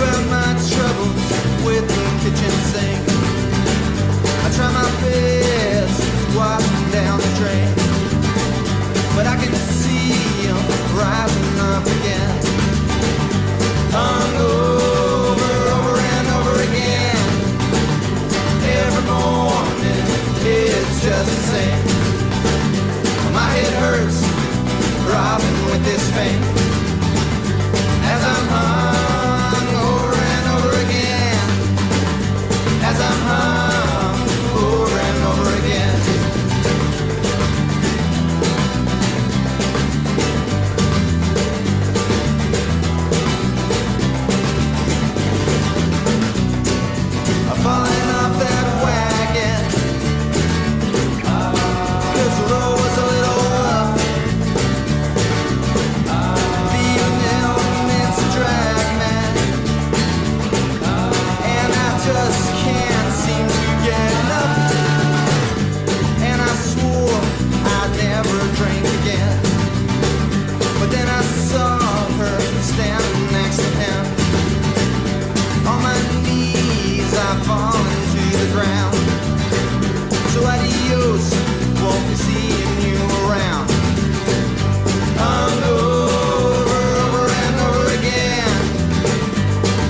about my troubles with the kitchen sink. I try my best to wash them down the drain, but I can see them rising up again. Hung over and over again. Every morning it's just the same. My head hurts, throbbing with this pain, as I'm hung over and over again. As I'm hung over and over again. I'm falling off that wagon, 'cause the road was a little rough. Feeling down, it's a drag, man, and I just can't seem to get enough. And I swore I'd never drink again, but then I saw her standing next to him. On my knees I fall into the ground. So adios, won't be seeing you around. Hung over and over again.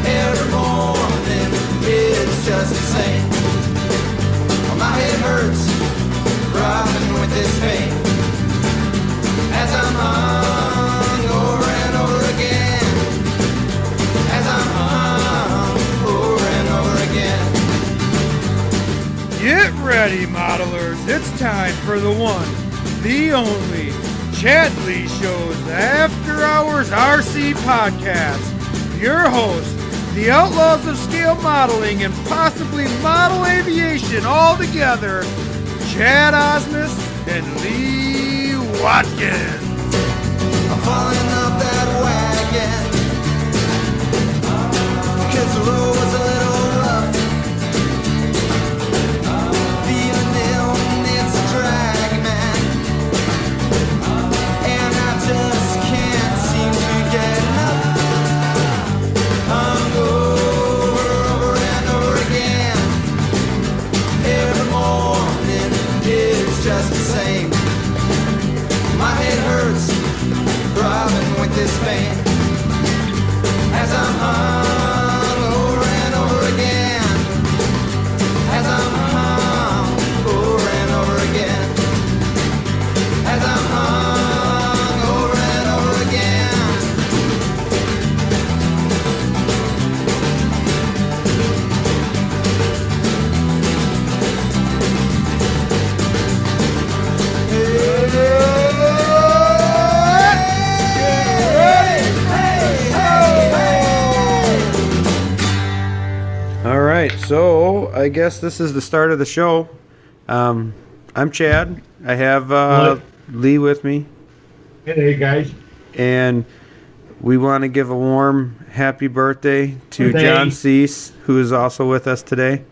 Every morning it's just the same. My head hurts, throbbing with this pain, as I'm hung over and over again. As I'm hung over and over again. Get ready, modelers. It's time for the one, the only ChadLee Show's After Hours RC Podcast. Your hosts, the outlaws of scale modeling and possibly model aviation all together, Chad Osmus and Lee Watkins. I'm falling off that wagon, 'cause the road was a little rough. Feeling down, it's a drag, man, and I just can't seem to get enough. Hung over and over again. Every morning it's just the same. My head hurts, throbbing with this pain, as I'm hung over and over again. As I'm hung over and over again. As I'm hung over and over again. All right, so I guess this is the start of the show. I'm Chad. I have Lee with me, Hey guys. and we want to give a warm happy birthday to Birthday. John Cease, who is also with us today.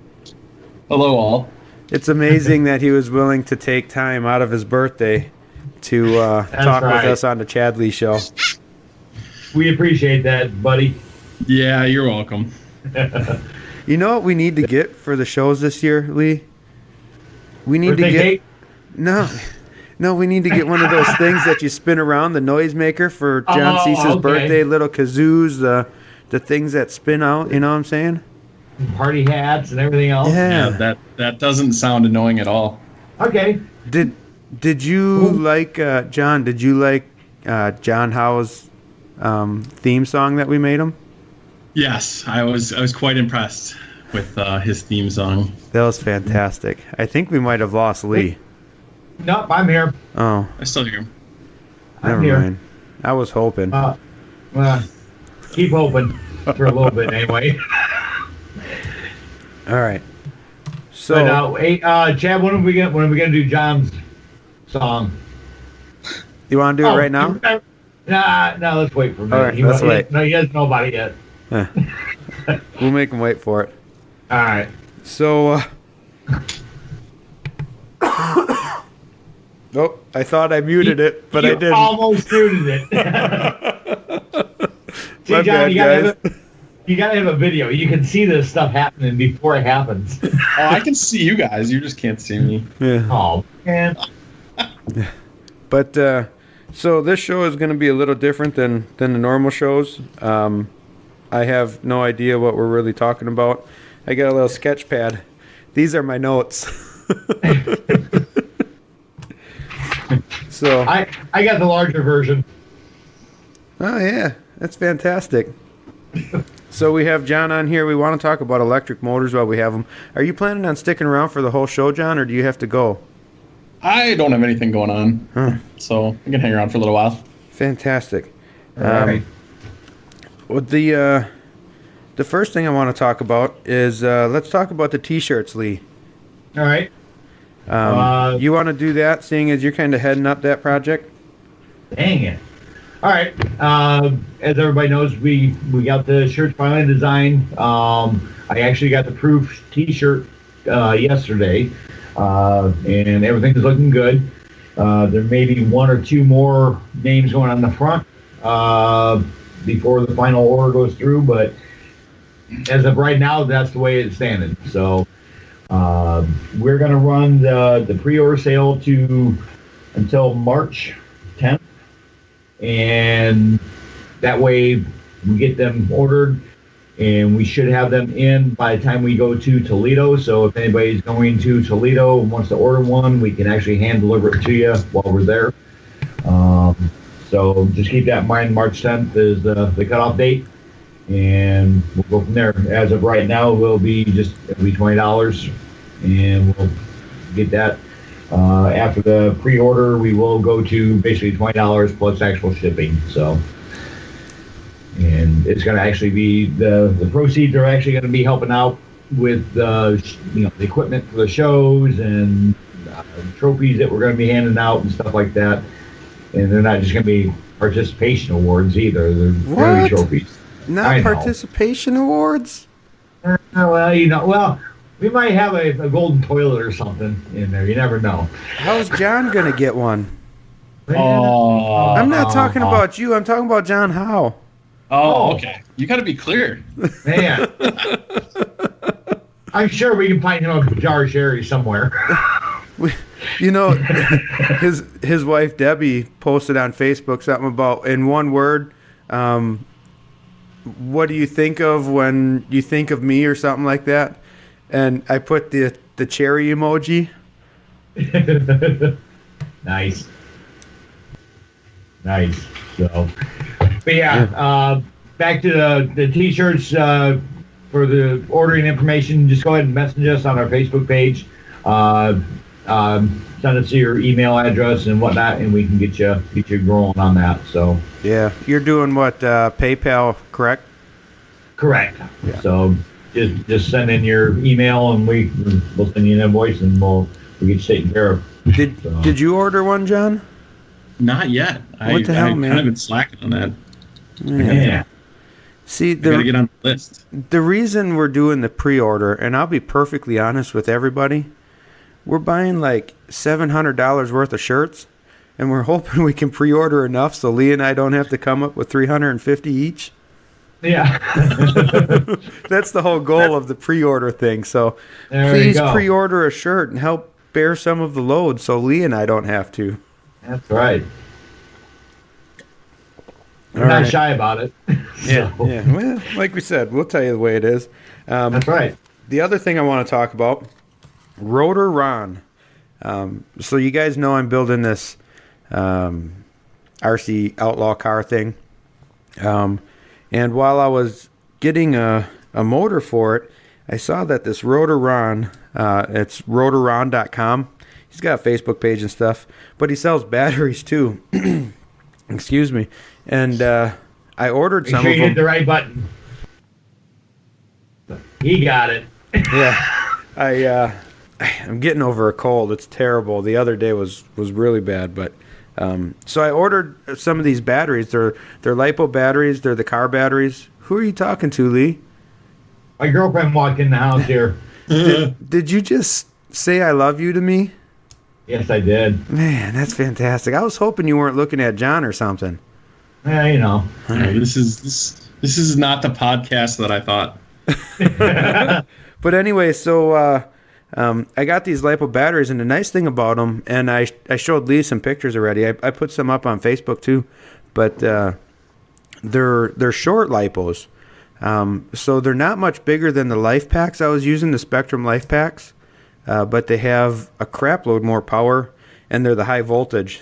Hello, all. It's amazing that he was willing to take time out of his birthday to talk right. with us on the ChadLee Show. We appreciate that, buddy. Yeah, you're welcome. You know what we need to get for the shows this year, Lee? We need Birthday to get cake? No, we need to get one of those things that you spin around, the noisemaker for John Cease's okay. birthday, little kazoos, the things that spin out, you know what I'm saying? Party hats and everything else. Yeah. That doesn't sound annoying at all. Okay. Did you like John? Did you like John Howe's theme song that we made him? Yes, I was quite impressed with his theme song. That was fantastic. I think we might have lost Lee. Nope, I'm here. Oh, I still hear him. never I'm here. mind. I was hoping. Keep hoping for a little bit anyway. All right. So But hey, Chad, when are we gonna do John's song? you want to do it right now? Nah, let's wait for a minute. All right, let's wait. No, he doesn't know about it yet. We'll make him wait for it. All right. So, nope, I thought I muted it, but I didn't. Almost muted it. See, My John, bad, guys. You gotta have a video. You can see this stuff happening before it happens. Oh, I can see you guys. You just can't see me. Yeah. Oh man. But so this show is going to be a little different than the normal shows. I have no idea what we're really talking about. I got a little sketch pad. These are my notes. So I got the larger version. oh yeah, that's fantastic. So we have John on here. We want to talk about electric motors while we have him. Are you planning on sticking around for the whole show, John, or do you have to go? I don't have anything going on, so I can hang around for a little while. Fantastic. All right. Well, the first thing I want to talk about is let's talk about the T-shirts, Lee. All right. You want to do that, seeing as you're kind of heading up that project? Dang it. All right. As everybody knows, we got the shirts finally designed. I actually got the proof T-shirt yesterday, and everything is looking good. There may be one or two more names going on the front before the final order goes through, but as of right now, that's the way it's standing. So we're going to run the pre-order sale until March 10th. And that way we get them ordered, and we should have them in by the time we go to Toledo. So if anybody's going to Toledo and wants to order one, we can actually hand deliver it to you while we're there. So just keep that in mind. March 10th is the cutoff date, and we'll go from there. As of right now, it'll be $20, and we'll get that. After the pre-order, we will go to basically $20 plus actual shipping. So, and it's going to actually be the proceeds are actually going to be helping out with the equipment for the shows and trophies that we're going to be handing out and stuff like that. And they're not just going to be participation awards either. They're going to be trophies. Not participation awards? Well, we might have a golden toilet or something in there. You never know. How's John going to get one? Oh, I'm not talking about you. I'm talking about John Howe. Oh, okay. You got to be clear. Man. I'm sure we can find him a jar of sherry somewhere. His wife Debbie posted on Facebook something about, in one word, what do you think of when you think of me, or something like that? And I put the cherry emoji. Nice. So, but yeah. Back to the T-shirts. For the ordering information, just go ahead and message us on our Facebook page. Send us your email address and whatnot, and we can get you going on that. So yeah, you're doing what, PayPal, correct? Correct. Yeah. So just send in your email, and we'll send you an invoice, and we'll get you taken care of. Did you order one, John? Not yet. What the hell, I've man? kind of been slacking on that. Yeah. See, I gotta get on the list. the reason we're doing the pre-order, and I'll be perfectly honest with everybody, we're buying like $700 worth of shirts, and we're hoping we can pre-order enough so Lee and I don't have to come up with $350 each. Yeah. That's the whole goal of the pre-order thing. So There you please go. pre-order a shirt and help bear some of the load so Lee and I don't have to. That's right. We're All not right. shy about it. Yeah, So, yeah. Well, like we said, we'll tell you the way it is. That's right. The other thing I want to talk about, Rotor Ron. So you guys know I'm building this RC Outlaw car thing. And while I was getting a motor for it, I saw that this Rotor Ron, it's rotorron.com. He's got a Facebook page and stuff, but he sells batteries too. Excuse me. And I ordered Make some sure of you hit them. the right button. He got it. Yeah, I'm getting over a cold. It's terrible. The other day was really bad, but so I ordered some of these batteries. They're lipo batteries. They're the car batteries. Who are you talking to, Lee? My girlfriend walked in the house here. Did you just say I love you to me? Yes, I did. Man, that's fantastic. I was hoping you weren't looking at John or something. Yeah, All right, this This is not the podcast that I thought. But anyway, so I got these lipo batteries, and the nice thing about them, and I showed Lee some pictures already. I put some up on Facebook too, but they're short lipos, so they're not much bigger than the life packs I was using, the Spectrum life packs, but they have a crap load more power, and they're the high voltage.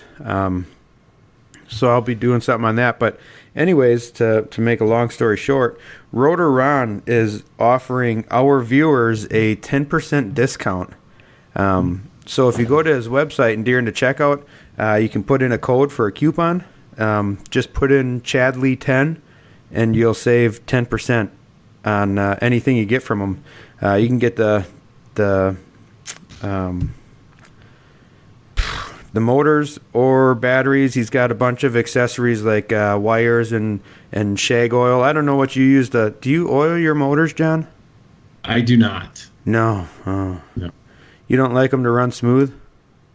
So I'll be doing something on that. But anyways, to make a long story short, Rotor Ron is offering our viewers a 10% discount. So if you go to his website and during the checkout, you can put in a code for a coupon. Just put in ChadLee 10 and you'll save 10% on anything you get from him. You can get the motors or batteries. He's got a bunch of accessories like wires and shag oil. I don't know what you use. Do you oil your motors, John? I do not. No. Oh. No. You don't like them to run smooth?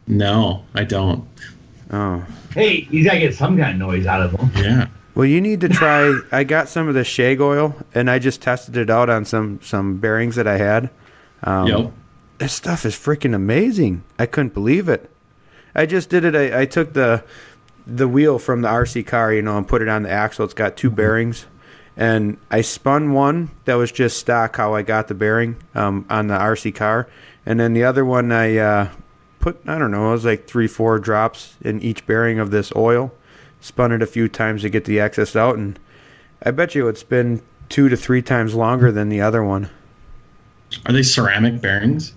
No, I don't. Oh. Hey, you gotta get some kind of noise out of them. Yeah. Well, you need to try. I got some of the shag oil, and I just tested it out on some bearings that I had. Yep. This stuff is freaking amazing. I couldn't believe it. I just did it. I took the wheel from the RC car, and put it on the axle. It's got two bearings, and I spun one that was just stock how I got the bearing on the RC car, and then the other one I put, I don't know, it was like 3-4 drops in each bearing of this oil. Spun it a few times to get the excess out, and I bet you it would spin 2 to 3 times longer than the other one. Are they ceramic bearings?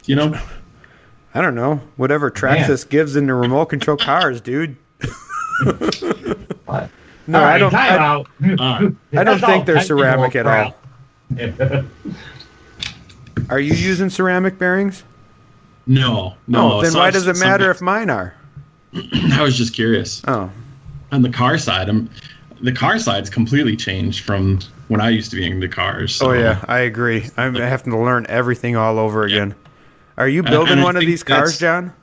Do you know? I don't know. Whatever Traxxas gives in the remote control cars, dude. What? No, All right, I don't. time out. I don't That's think all they're ceramic at all. crap. Are you using ceramic bearings? No. Oh, then So why I've does it seen matter some- if mine are? I was just curious. Oh, On the car side, the car side's completely changed from when I used to be into cars. So. oh yeah, I agree. I'm having to learn everything all over again. Are you And building I one of think these cars, that's- John?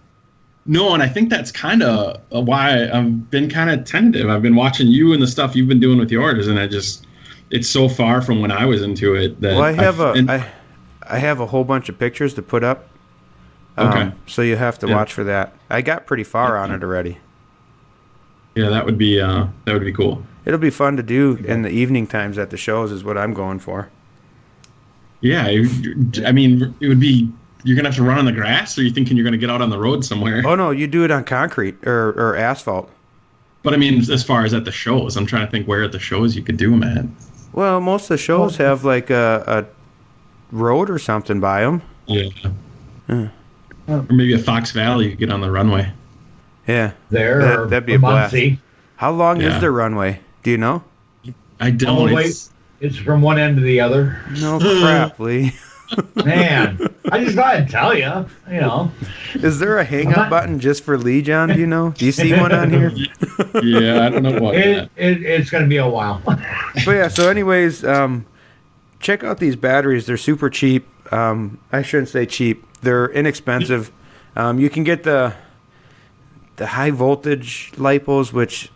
No, and I think that's kind of why I've been kind of tentative. I've been watching you and the stuff you've been doing with yours, and it's so far from when I was into it that Well, I have a whole bunch of pictures to put up. Okay. So you have to Yeah. watch for that. I got pretty far on it already. Yeah, that would be cool. It'll be fun to do in the evening times at the shows is what I'm going for. Yeah, I mean, it would be. You're gonna have to run on the grass, or are you thinking you're gonna get out on the road somewhere? Oh no, you do it on concrete or asphalt. But I mean, as far as at the shows, I'm trying to think where at the shows you could do them at. Well, most of the shows have like a road or something by them. Yeah. Hmm. Or maybe a Fox Valley you could get on the runway. Yeah, There, that'd be a blast. Muncie. How long Yeah. is the runway? Do you know? I Oh, don't. wait. It's from one end to the other. No crap, Lee. Man, I just thought I'd tell you. Is there a hang up button just for Lee, John? Do you know? Do you see one on here? Yeah, I don't know about that. It's going to be a while. But yeah, so anyways, check out these batteries. They're super cheap. I shouldn't say cheap. They're inexpensive. You can get the high voltage lipos, which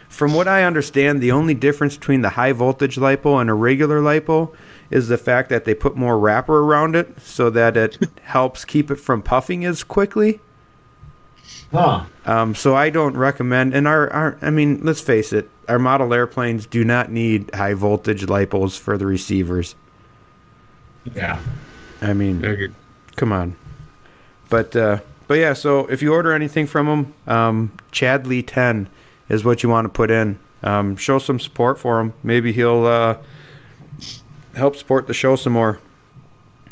from what I understand, the only difference between the high voltage lipo and a regular lipo is the fact that they put more wrapper around it so that it helps keep it from puffing as quickly. Huh. So I don't recommend, and I mean, let's face it, our model airplanes do not need high voltage lipos for the receivers. Yeah. I mean, Figured. come on. But yeah, so if you order anything from him, ChadLee 10 is what you want to put in. Show some support for him. Maybe he'll help support the show some more.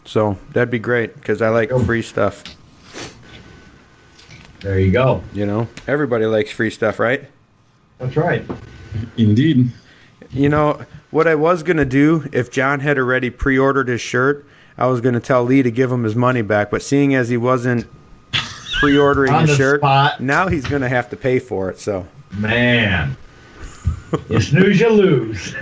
So that'd be great because I like free stuff. There you go. Everybody likes free stuff, right? That's right. Indeed. What I was going to do if John had already pre-ordered his shirt, I was going to tell Lee to give him his money back. But seeing as he wasn't pre-ordering On his the shirt, spot. now he's going to have to pay for it. So Man. You snooze, you lose.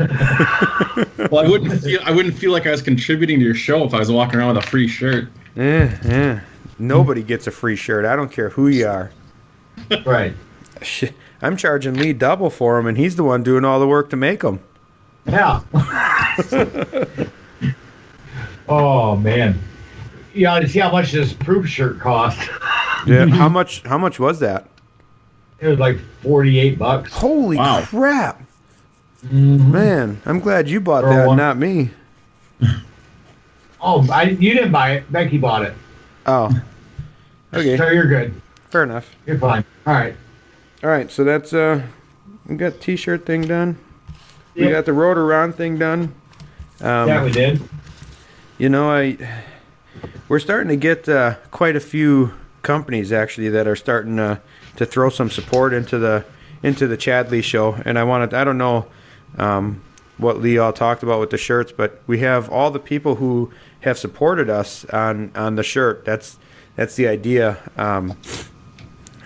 Well, I wouldn't feel like I was contributing to your show if I was walking around with a free shirt. yeah. Nobody gets a free shirt. I don't care who you are. Right. Shit, I'm charging Lee double for him, and he's the one doing all the work to make them. Yeah. Oh man. You ought to see how much this proof shirt cost. Yeah. How much was that? It was like $48. Holy Wow. crap. Mhm. Man, I'm glad you bought For that, one. not me. Oh, you didn't buy it. Becky bought it. Oh. Okay. So you're good. Fair enough. You're fine. All right. All right, so that's we got the t-shirt thing done. We Yep. got the Rotor Ron thing done. Yeah, we did. You know, we're starting to get quite a few companies actually that are starting to throw some support into the ChadLee show, and I don't know what Lee all talked about with the shirts, but we have all the people who have supported us on the shirt. That's the idea.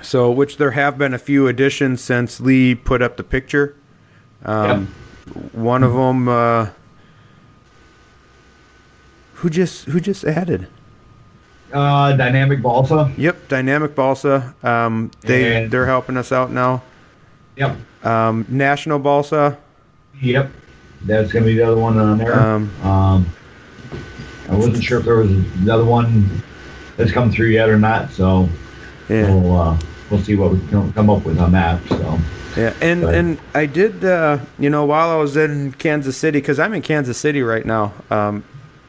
So, which there have been a few additions since Lee put up the picture. Yep. One of them, who just added? Dynamic balsa. Yep, Dynamic Balsa. They're helping us out now. Yep. National Balsa. Yep. That's gonna be the other one on there. I wasn't sure if there was another one that's come through yet or not, so Yeah. we'll see what we can come up with on that. So Yeah, and I did, while I was in Kansas City, because I'm in Kansas City right now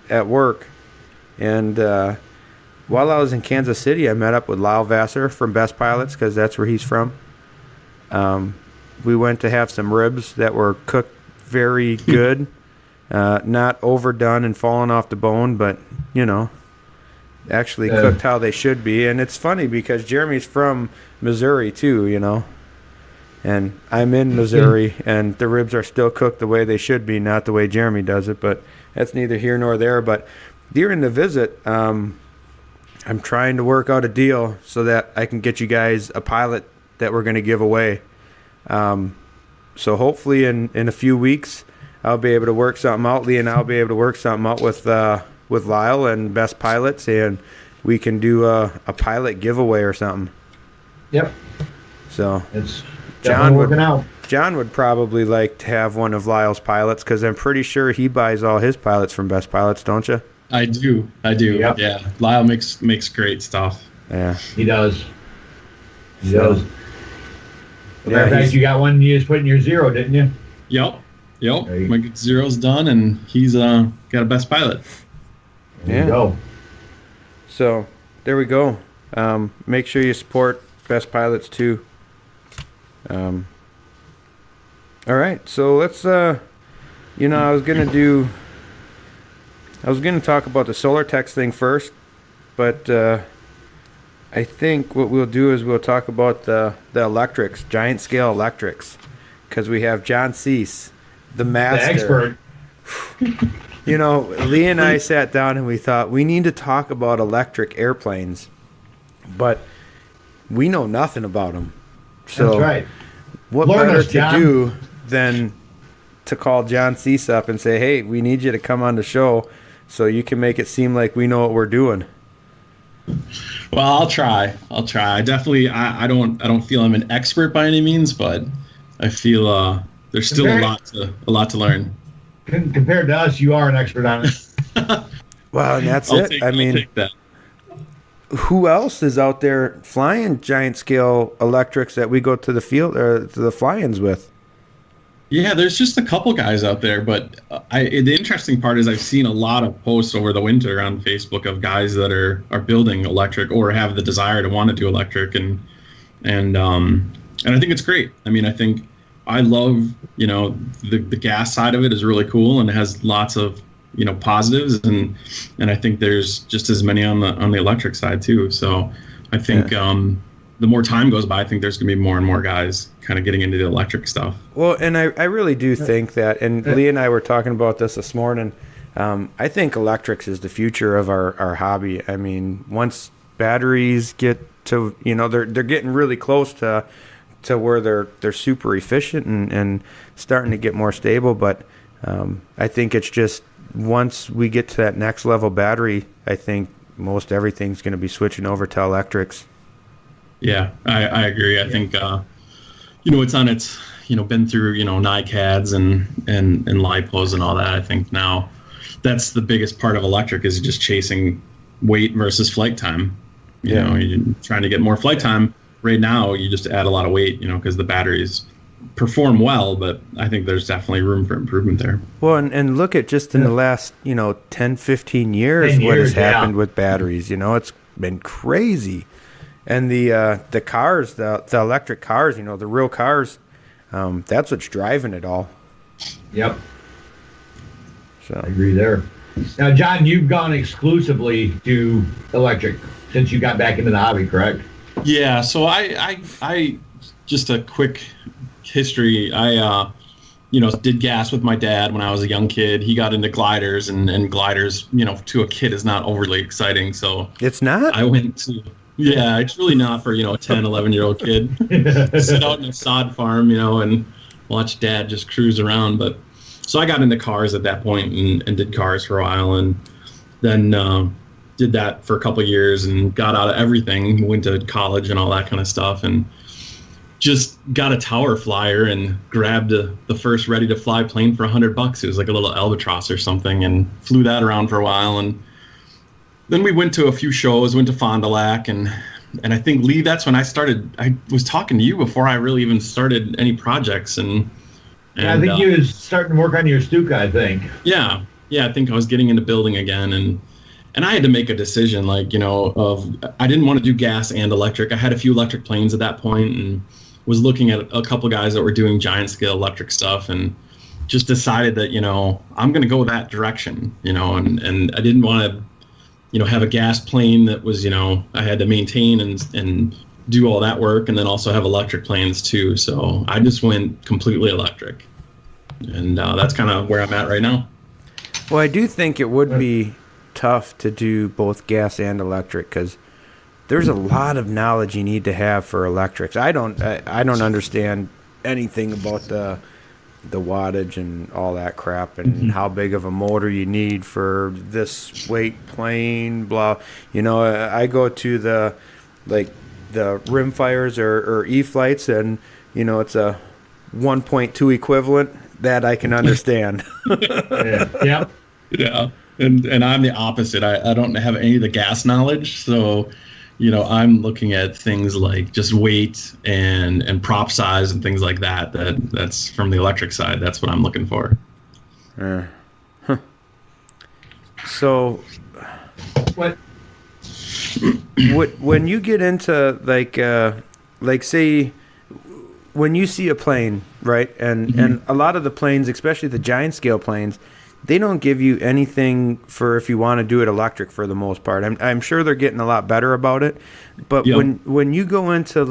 at work, and while I was in Kansas City, I met up with Lyle Vassar from Best Pilots, because that's where he's from. We went to have some ribs that were cooked very good, not overdone and falling off the bone, but, actually cooked how they should be. And it's funny because Jeremy's from Missouri too, and I'm in Missouri, and the ribs are still cooked the way they should be, not the way Jeremy does it, but that's neither here nor there. But during the visit, I'm trying to work out a deal so that I can get you guys a pilot that we're going to give away. So hopefully in a few weeks, I'll be able to work something out. Lee and I'll be able to work something out with Lyle and Best Pilots, and we can do a pilot giveaway or something. yep, So it's John definitely working out. John would probably like to have one of Lyle's pilots, because I'm pretty sure he buys all his pilots from Best Pilots, don't you? I do. Yep. Yeah. Lyle makes great stuff. Yeah. He does. He So- does. Yeah, Matter of fact, he's- you got one you just put in your zero, didn't you? Yep. There you- My zero's done, and he's got a best pilot. There Yeah. you go. So there we go. Make sure you support Best Pilots too. All right, so let's. I was gonna talk about the Solartex thing first, but I think what we'll do is we'll talk about the electrics, giant scale electrics, because we have John Cease, the master. The expert. Lee and I sat down and we thought we need to talk about electric airplanes, but we know nothing about them. So That's right. what Learn better us, to John. do than to call John Cease up and say, hey, we need you to come on the show so you can make it seem like we know what we're doing. Well, I'll try. I definitely. I don't feel I'm an expert by any means, but I feel there's still a lot to learn. Compared to us, you are an expert on it. Well, and that's it. I'll take that. Who else is out there flying giant scale electrics that we go to the field or to the fly-ins with? Yeah, there's just a couple guys out there, but the interesting part is I've seen a lot of posts over the winter on Facebook of guys that are building electric or have the desire to want to do electric, and I think it's great. I mean, I love the gas side of it is really cool and it has lots of positives, and I think there's just as many on the electric side too. So I think the more time goes by, I think there's going to be more and more guys kind of getting into the electric stuff. Well, and I really do think that, and Lee and I were talking about this morning, I think electrics is the future of our hobby. I mean, once batteries get to, they're getting really close to where they're super efficient and starting to get more stable, but I think it's just once we get to that next level battery, I think most everything's going to be switching over to electrics. Yeah, I agree. I think, it's on its, been through, NICADs and lipos and all that. I think now that's the biggest part of electric is just chasing weight versus flight time. You're trying to get more flight time. Right now, you just add a lot of weight, because the batteries perform well, but I think there's definitely room for improvement there. Well, and look at just in the last, 10, 15 years, what has happened with batteries. It's been crazy. And the cars, the electric cars, the real cars, that's what's driving it all. Yep. So I agree there. Now, John, you've gone exclusively to electric since you got back into the hobby, correct? Yeah. So I just a quick history. I did gas with my dad when I was a young kid. He got into gliders, and gliders, to a kid is not overly exciting. So it's not. I went to. Yeah, it's really not for, a 10, 11-year-old kid. Sit out in a sod farm, and watch dad just cruise around. But so I got into cars at that point and did cars for a while, and then did that for a couple of years and got out of everything, went to college and all that kind of stuff, and just got a tower flyer and grabbed the first ready-to-fly plane for $100. It was like a little Albatross or something, and flew that around for a while. And then we went to a few shows, went to Fond du Lac, and I think, Lee, that's when I started. I was talking to you before I really even started any projects. And I think you was starting to work on your Stuka, I think. Yeah, I think I was getting into building again, and I had to make a decision, I didn't want to do gas and electric. I had a few electric planes at that point and was looking at a couple guys that were doing giant scale electric stuff, and just decided that, I'm going to go that direction, and I didn't want to, have a gas plane that was, I had to maintain and do all that work, and then also have electric planes too. So I just went completely electric, and that's kind of where I'm at right now. Well, I do think it would be tough to do both gas and electric, because there's a lot of knowledge you need to have for electrics. I don't understand anything about the wattage and all that crap, and how big of a motor you need for this weight plane, blah. I go to the rim fires or E-flights, and it's a 1.2 equivalent that I can understand. Yeah. And I'm the opposite. I don't have any of the gas knowledge, so I'm looking at things like just weight and prop size and things like that. That's from the electric side. That's what I'm looking for. So, when you get into say, when you see a plane, right, and a lot of the planes, especially the giant scale planes, they don't give you anything for if you want to do it electric for the most part. I'm sure they're getting a lot better about it. But when you go into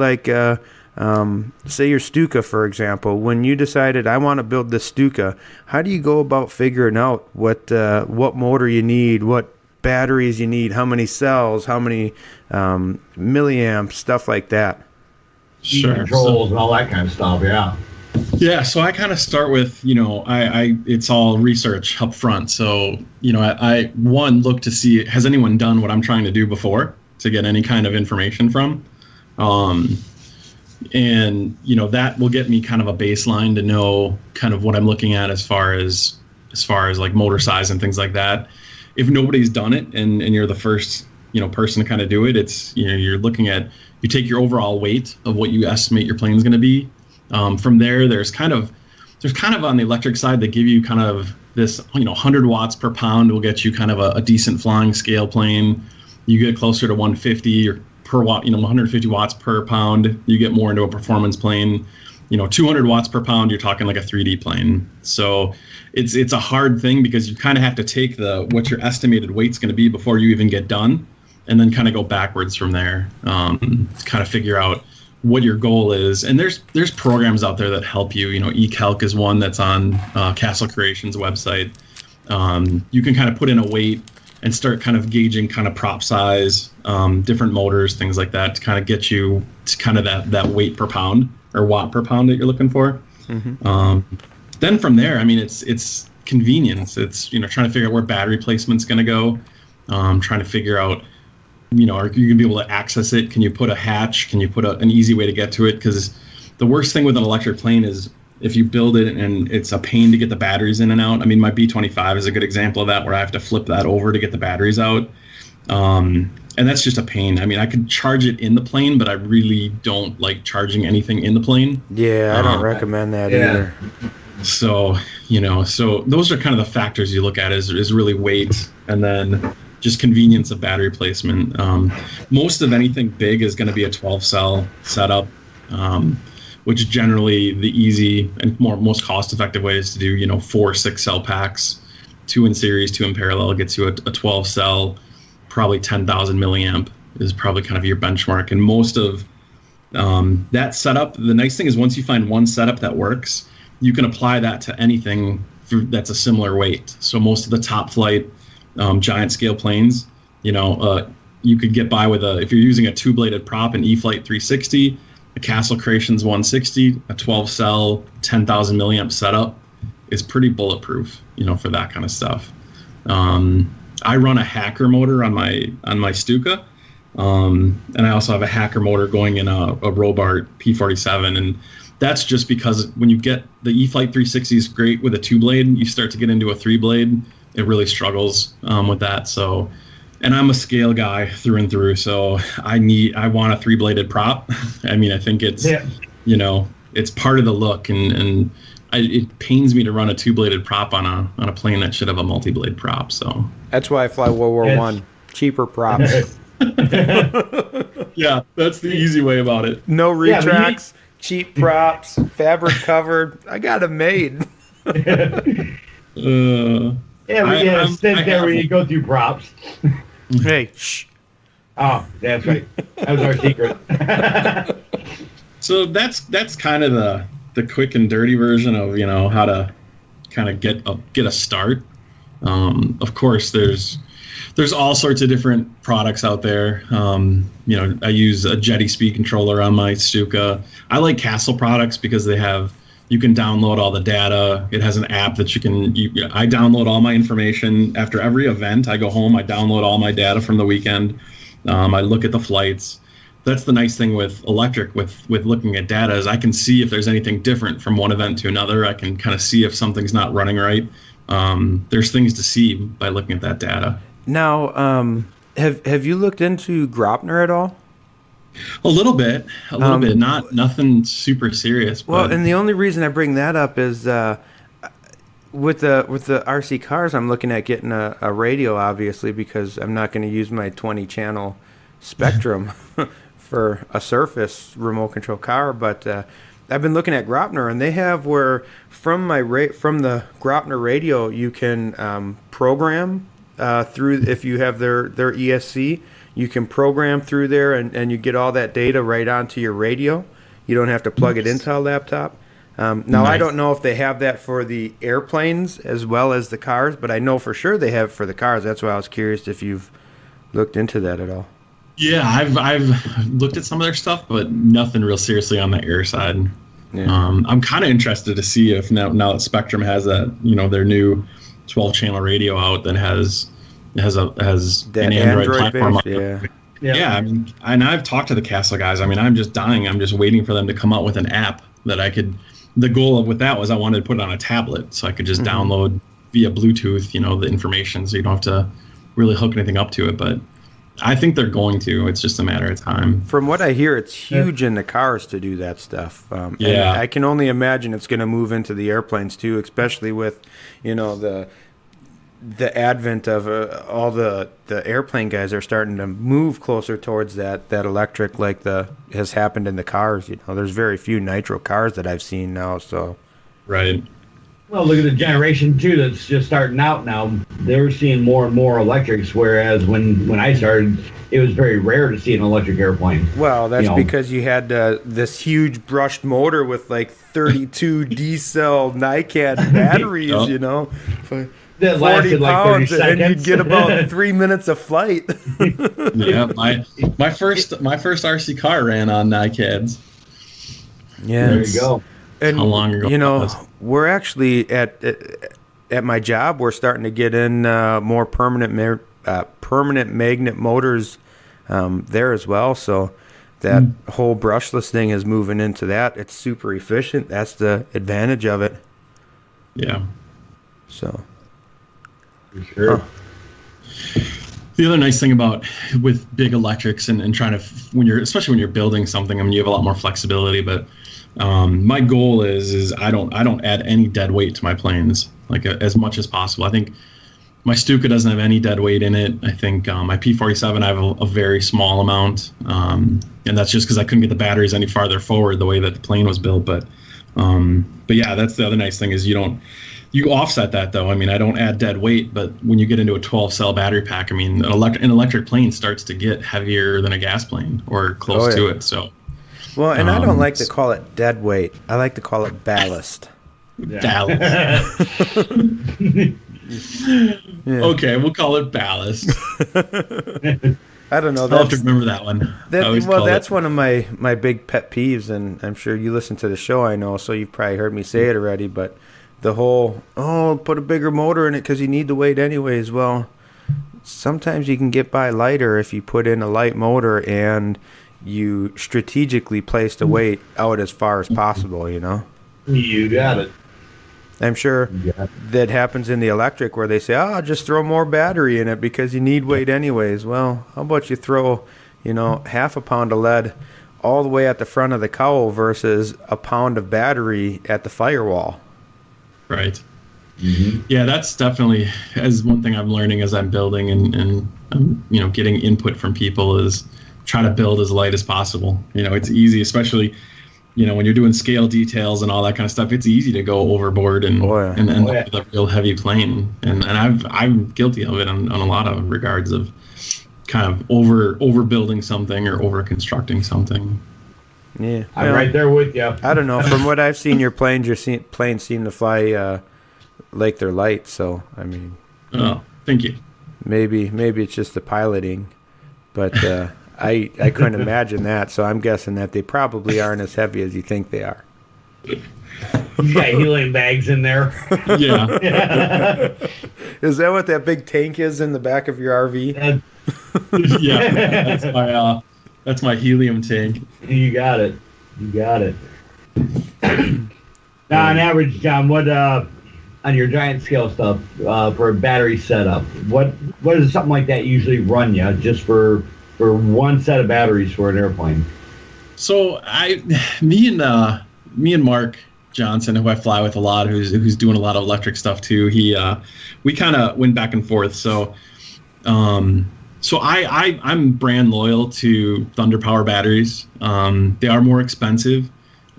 say your Stuka, for example, when you decided I want to build this Stuka, how do you go about figuring out what motor you need, what batteries you need, how many cells, how many milliamps, stuff like that? Sure. Controls and all that kind of stuff, yeah. Yeah, so I kind of start with, it's all research up front. So, I look to see, has anyone done what I'm trying to do before to get any kind of information from? And, that will get me kind of a baseline to know kind of what I'm looking at as far as like motor size and things like that. If nobody's done it and you're the first, person to kind of do it, it's, you're looking at, you take your overall weight of what you estimate your plane's going to be. From there, there's kind of on the electric side, they give you kind of this, 100 watts per pound will get you kind of a decent flying scale plane. You get closer to 150 or per watt, 150 watts per pound, you get more into a performance plane. 200 watts per pound, you're talking like a 3D plane. So it's a hard thing because you kind of have to take what your estimated weight's going to be before you even get done, and then kind of go backwards from there, to kind of figure out what your goal is. And there's programs out there that help you. eCalc is one that's on Castle Creation's website. You can kind of put in a weight and start kind of gauging kind of prop size, different motors, things like that, to kind of get you to kind of that weight per pound or watt per pound that you're looking for. Then from there, I mean, it's convenience. It's trying to figure out where battery placement's going to go. Trying to figure out, are you going to be able to access it? Can you put a hatch? Can you put an easy way to get to it? Because the worst thing with an electric plane is if you build it and it's a pain to get the batteries in and out. I mean, my B25 is a good example of that, where I have to flip that over to get the batteries out. And that's just a pain. I mean, I could charge it in the plane, but I really don't like charging anything in the plane. Yeah, I don't recommend that either. So, so those are kind of the factors you look at is really weight, and then just convenience of battery placement. Most of anything big is going to be a 12-cell setup, which is generally the easy and most cost-effective way is to do, 4 6-cell packs, 2 in series, 2 in parallel, gets you a 12-cell, probably 10,000 milliamp is probably kind of your benchmark. And most of that setup, the nice thing is once you find one setup that works, you can apply that to anything that's a similar weight. So most of the top flight giant scale planes, you could get by with if you're using a 2-bladed prop, an E-Flight 360, a Castle Creations 160, a 12-cell, 10,000 milliamp setup is pretty bulletproof, for that kind of stuff. I run a Hacker motor on my Stuka, and I also have a Hacker motor going in a Robart P47, and that's just because when you get the E-Flight 360 is great with a 2-blade, you start to get into a 3-blade, it really struggles with that. So, and I'm a scale guy through and through, so I want a 3-bladed prop. I mean, I think it's it's part of the look, and it pains me to run a 2-bladed prop on a plane that should have a multi-blade prop. So that's why I fly World War I. Cheaper props. Yeah, that's the easy way about it. No retracts, cheap props, fabric covered. I got them made. Yeah, we get a stint there where you go through props. Hey, shh. Oh, that's right. That was our secret. So that's kind of the quick and dirty version of how to kind of get a start. Of course, there's all sorts of different products out there. I use a Jetty speed controller on my Stuka. I like Castle products because you can download all the data. It has an app that I download all my information after every event. I go home, I download all my data from the weekend. I look at the flights. That's the nice thing with electric, with looking at data, is I can see if there's anything different from one event to another. I can kind of see if something's not running right. There's things to see by looking at that data. Now, have you looked into Grapner at all? A little bit, nothing super serious. Well, and the only reason I bring that up is with the RC cars, I'm looking at getting a radio, obviously, because I'm not going to use my 20-channel Spectrum for a surface remote control car. But I've been looking at Grapner, and they have where from the Grapner radio you can program through, if you have their ESC. You can program through there, and you get all that data right onto your radio. You don't have to plug it into a laptop. Now, I don't know if they have that for the airplanes as well as the cars, but I know for sure they have it for the cars. That's why I was curious if you've looked into that at all. Yeah, I've looked at some of their stuff, but nothing real seriously on the air side. Yeah. I'm kind of interested to see if now that Spectrum has that, their new 12-channel radio out that has an Android platform. Yeah. I mean, and I've talked to the Castle guys. I mean, I'm just dying. I'm just waiting for them to come out with an app that I could. The goal with that was I wanted to put it on a tablet so I could just download via Bluetooth, the information, so you don't have to really hook anything up to it. But I think they're going to. It's just a matter of time. From what I hear, it's huge in the cars to do that stuff. And I can only imagine it's going to move into the airplanes too, especially with, the advent of all the airplane guys are starting to move closer towards that electric, like has happened in the cars. There's very few nitro cars that I've seen now. So, right. Well, look at the generation too that's just starting out now. They're seeing more and more electrics, whereas when I started, it was very rare to see an electric airplane. Well, that's because you had this huge brushed motor with like 32 D-cell NiCad batteries, That lasted like 30 seconds. And you'd get about 3 minutes of flight. Yeah, my first RC car ran on NiCads. Yeah, there you go. And how long ago? We're actually at my job. We're starting to get in more permanent magnet motors there as well. So that whole brushless thing is moving into that. It's super efficient. That's the advantage of it. Yeah. So. For sure. The other nice thing about with big electrics and trying to, especially when you're building something, I mean, you have a lot more flexibility, but my goal is I don't add any dead weight to my planes, like as much as possible. I think my Stuka doesn't have any dead weight in it. I think my P47, I have a very small amount, and that's just because I couldn't get the batteries any farther forward the way that the plane was built. But yeah, that's the other nice thing is you offset that though. I mean, I don't add dead weight, but when you get into a 12-cell battery pack, I mean, an electric plane starts to get heavier than a gas plane or close to it. So. Well, and I don't like to call it dead weight. I like to call it ballast. Ballast. Yeah. Okay, we'll call it ballast. I don't know. I'll have to remember that one. That's one of my big pet peeves, and I'm sure you listen to the show, I know, so you've probably heard me say it already, but the whole, put a bigger motor in it because you need the weight anyways. Well, sometimes you can get by lighter if you put in a light motor and you strategically place the weight out as far as possible, you know? You got it. I'm sure that happens in the electric where they say, just throw more battery in it because you need weight anyways. Well, how about you throw, half a pound of lead all the way at the front of the cowl versus a pound of battery at the firewall? Right. Mm-hmm. Yeah, that's definitely as one thing I'm learning as I'm building and I'm, getting input from people is try to build as light as possible. It's easy, especially, when you're doing scale details and all that kind of stuff, it's easy to go overboard and end up with a real heavy plane. And I'm guilty of it on a lot of regards of kind of overbuilding something or over constructing something. Yeah, I'm right there with you. I don't know. From what I've seen, your planes seem to fly like they're light. So I mean, oh, thank you. Maybe it's just the piloting, but I couldn't imagine that. So I'm guessing that they probably aren't as heavy as you think they are. You got helium bags in there. Yeah. Is that what that big tank is in the back of your RV? Yeah, that's my helium tank. You got it. Now, on average, John, what on your giant scale stuff for a battery setup? What does something like that usually run you just for one set of batteries for an airplane? So me and Mark Johnson, who I fly with a lot, who's doing a lot of electric stuff too. We kind of went back and forth. So I'm brand loyal to Thunder Power batteries. They are more expensive.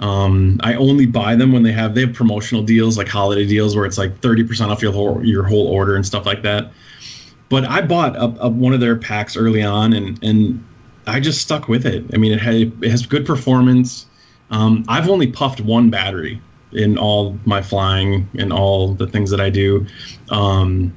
I only buy them when they have promotional deals, like holiday deals, where it's like 30% off your whole order and stuff like that. But I bought one of their packs early on, and I just stuck with it. I mean, it has good performance. I've only puffed one battery in all my flying and all the things that I do. And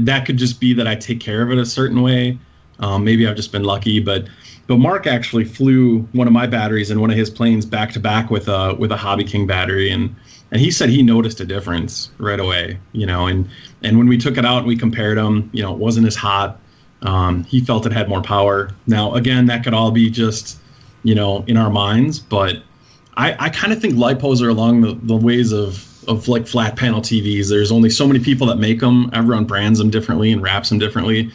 that could just be that I take care of it a certain way. Maybe I've just been lucky, but Mark actually flew one of my batteries in one of his planes back to back with a Hobby King battery, and he said he noticed a difference right away. And when we took it out and we compared them, it wasn't as hot. He felt it had more power. Now, again, that could all be just in our minds, but I kind of think lipos are along the ways of like flat panel TVs. There's only so many people that make them. Everyone brands them differently and wraps them differently.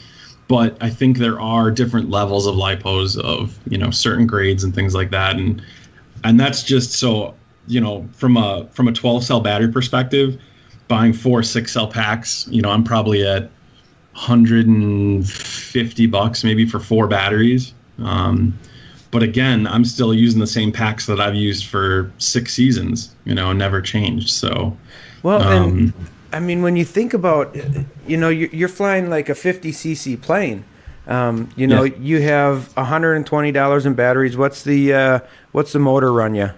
But I think there are different levels of lipos of, certain grades and things like that. And that's just so, from a 12-cell battery perspective, buying 4 6-cell packs, I'm probably at $150 maybe for 4 batteries. But again, I'm still using the same packs that I've used for 6 seasons, never changed. So, well, and I mean, when you think about, you're flying like a 50cc plane. You have $120 in batteries. What's the motor run you?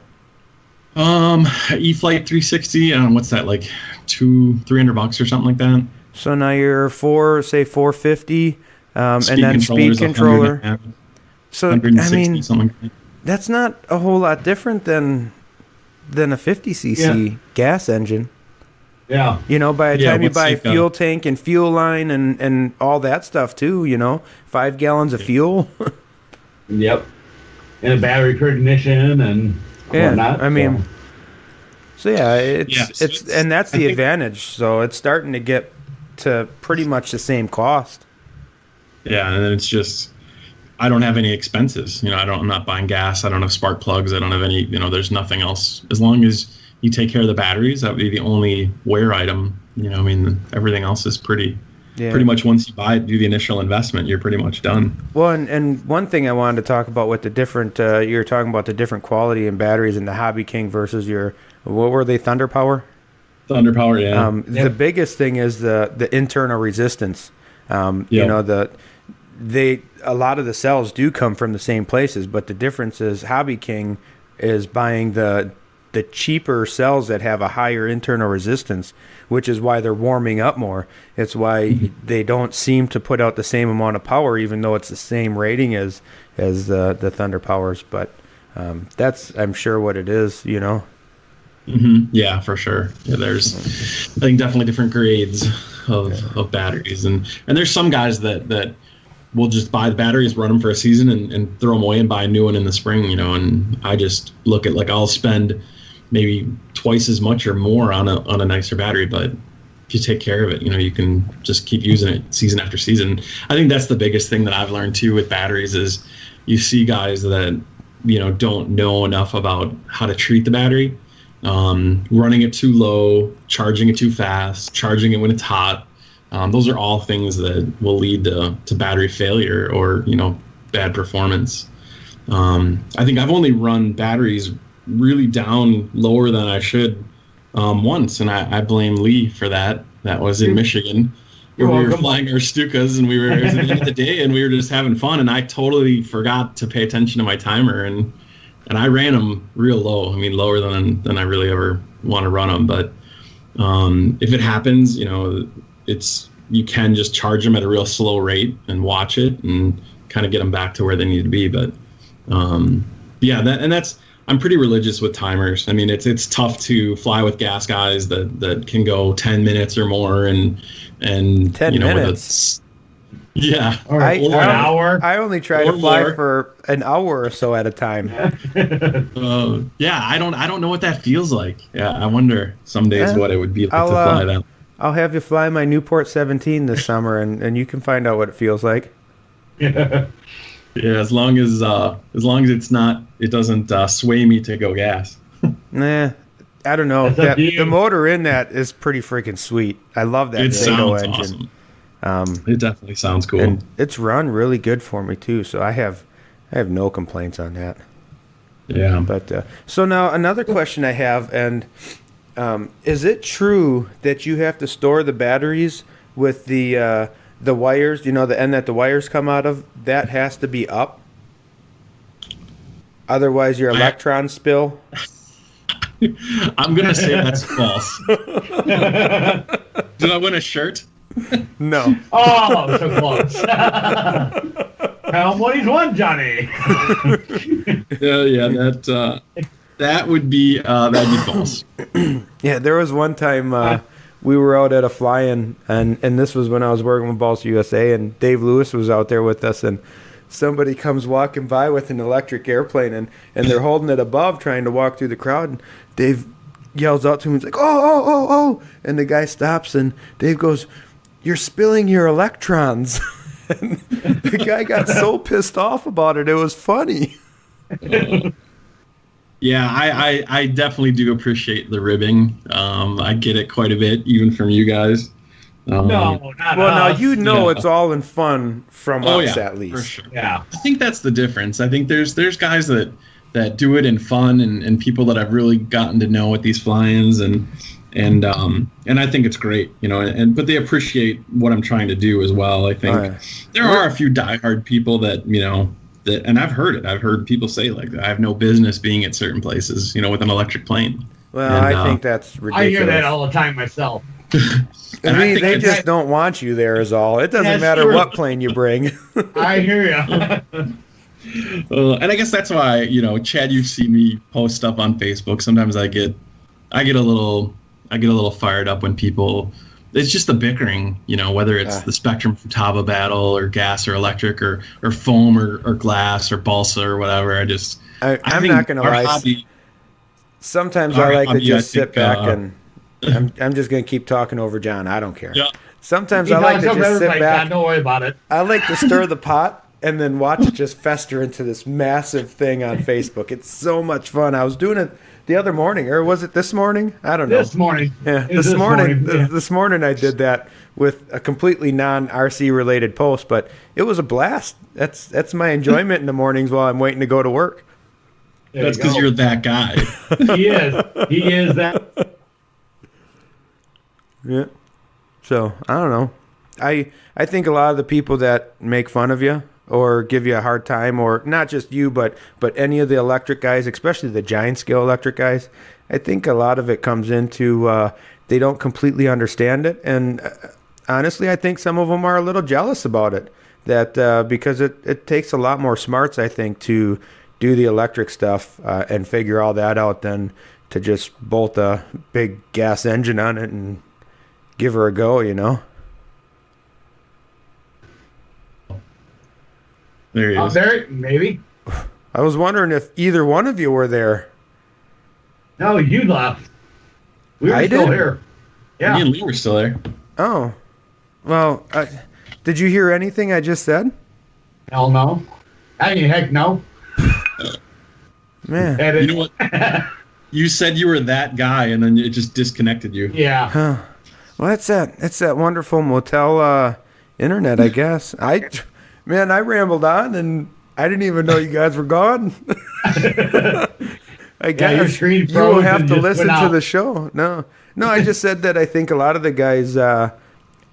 E-Flight 360. What's that, like $300 or something like that? So now you're 450, and then speed controller. So I mean, something like that. That's not a whole lot different than a 50cc gas engine. Yeah. By the time you buy fuel tank and fuel line and all that stuff too, 5 gallons of fuel. Yep. and a battery for ignition and whatnot. I mean, so yeah, so and that's the advantage. So it's starting to get to pretty much the same cost. Yeah, and then it's just, I don't have any expenses. I'm not buying gas. I don't have spark plugs. I don't have any, there's nothing else. As long as you take care of the batteries, that would be the only wear item. Everything else is pretty much, once you buy it, do the initial investment, you're pretty much done. Well, and one thing I wanted to talk about with the different, you were talking about the different quality in batteries in the Hobby King versus your, what were they, Thunder Power? Thunder Power, yeah. The biggest thing is the internal resistance. A lot of the cells do come from the same places, but the difference is Hobby King is buying the cheaper cells that have a higher internal resistance, which is why they're warming up more. It's why they don't seem to put out the same amount of power, even though it's the same rating as the Thunder Powers. But that's, I'm sure, what it is, Yeah, for sure. Yeah, there's, I think, definitely different grades of batteries, and there's some guys that will just buy the batteries, run them for a season, and throw them away and buy a new one in the spring. And I just look at, like, I'll spend maybe twice as much or more on a nicer battery, but if you take care of it, you can just keep using it season after season. I think that's the biggest thing that I've learned too with batteries is you see guys that don't know enough about how to treat the battery, running it too low, charging it too fast, charging it when it's hot. Those are all things that will lead to battery failure or bad performance. I think I've only run batteries really down lower than I should once, and I blame Lee for that. That was in Michigan, where we were flying our Stukas, and it was at the end of the day, and we were just having fun, and I totally forgot to pay attention to my timer, and I ran them real low. I mean, lower than I really ever want to run them. But if it happens, you can just charge them at a real slow rate and watch it and kind of get them back to where they need to be. But that's. I'm pretty religious with timers. I mean, it's tough to fly with gas guys that can go 10 minutes or more and 10 minutes. Or an hour. I only try to fly for an hour or so at a time. I don't know what that feels like. Yeah, I wonder some days what it would be like to fly that. I'll have you fly my Newport 17 this summer, and you can find out what it feels like. Yeah, as long as it doesn't sway me to go gas. Nah, I don't know. The motor in that is pretty freaking sweet. I love that Zato engine. Awesome. It definitely sounds cool. And it's run really good for me too, so I have no complaints on that. Yeah. But so now another question I have, and is it true that you have to store the batteries with the wires, the end that the wires come out of, that has to be up? Otherwise your electrons spill? I'm going to say that's false. Did I win a shirt? No. Oh, so close. How money's won, Johnny? That would be that'd be false. Yeah, there was one time we were out at a fly-in, and this was when I was working with Balls USA, and Dave Lewis was out there with us, and somebody comes walking by with an electric airplane, and they're holding it above, trying to walk through the crowd, and Dave yells out to him, he's like, oh, and the guy stops, and Dave goes, "You're spilling your electrons." And the guy got so pissed off about it, it was funny. Yeah, I definitely do appreciate the ribbing. I get it quite a bit, even from you guys. No, not well, us. now it's all in fun from us, at least. For sure. Yeah, I think that's the difference. I think there's guys that do it in fun, and people that I've really gotten to know at these fly-ins, and I think it's great, but they appreciate what I'm trying to do as well. I think there are a few diehard people that and I've heard it. I've heard people say, like, I have no business being at certain places, with an electric plane. Well, I think that's ridiculous. I hear that all the time myself. They just don't want you there is all. It doesn't matter what plane you bring. I hear you. And I guess that's why, Chad, you've seen me post stuff on Facebook. Sometimes I get a little fired up when people it's just the bickering, whether it's the spectrum from Taba Battle or gas or electric or foam or glass or balsa or whatever. I'm think not going to lie. Hobby, sometimes I like to just sit back and I'm just going to keep talking over John. I don't care. Yeah. Sometimes I like to just sit back. Don't worry about it. I like to stir the pot and then watch it just fester into this massive thing on Facebook. It's so much fun. I was doing it the other morning, or was it this morning? I don't know. This morning. Yeah, this morning I did that with a completely non-RC related post, but it was a blast. That's my enjoyment in the mornings while I'm waiting to go to work. That's because you're that guy. He is that. Yeah. So, I don't know. I think a lot of the people that make fun of you or give you a hard time, or not just you, but any of the electric guys, especially the giant scale electric guys, I think a lot of it comes into they don't completely understand it. And honestly, I think some of them are a little jealous about it. That because it takes a lot more smarts, I think, to do the electric stuff and figure all that out than to just bolt a big gas engine on it and give her a go, There he is. There, maybe. I was wondering if either one of you were there. No, you left. We were still here. Yeah. Me and Lee were still there. Oh. Well, did you hear anything I just said? Hell no. I mean, heck no. Man. You know what? You said you were that guy, and then it just disconnected you. Yeah. Huh. Well, that's that wonderful motel internet, I guess. I rambled on, and I didn't even know you guys were gone. I guess your you will have to listen to the show. No, I just said that I think a lot of the guys are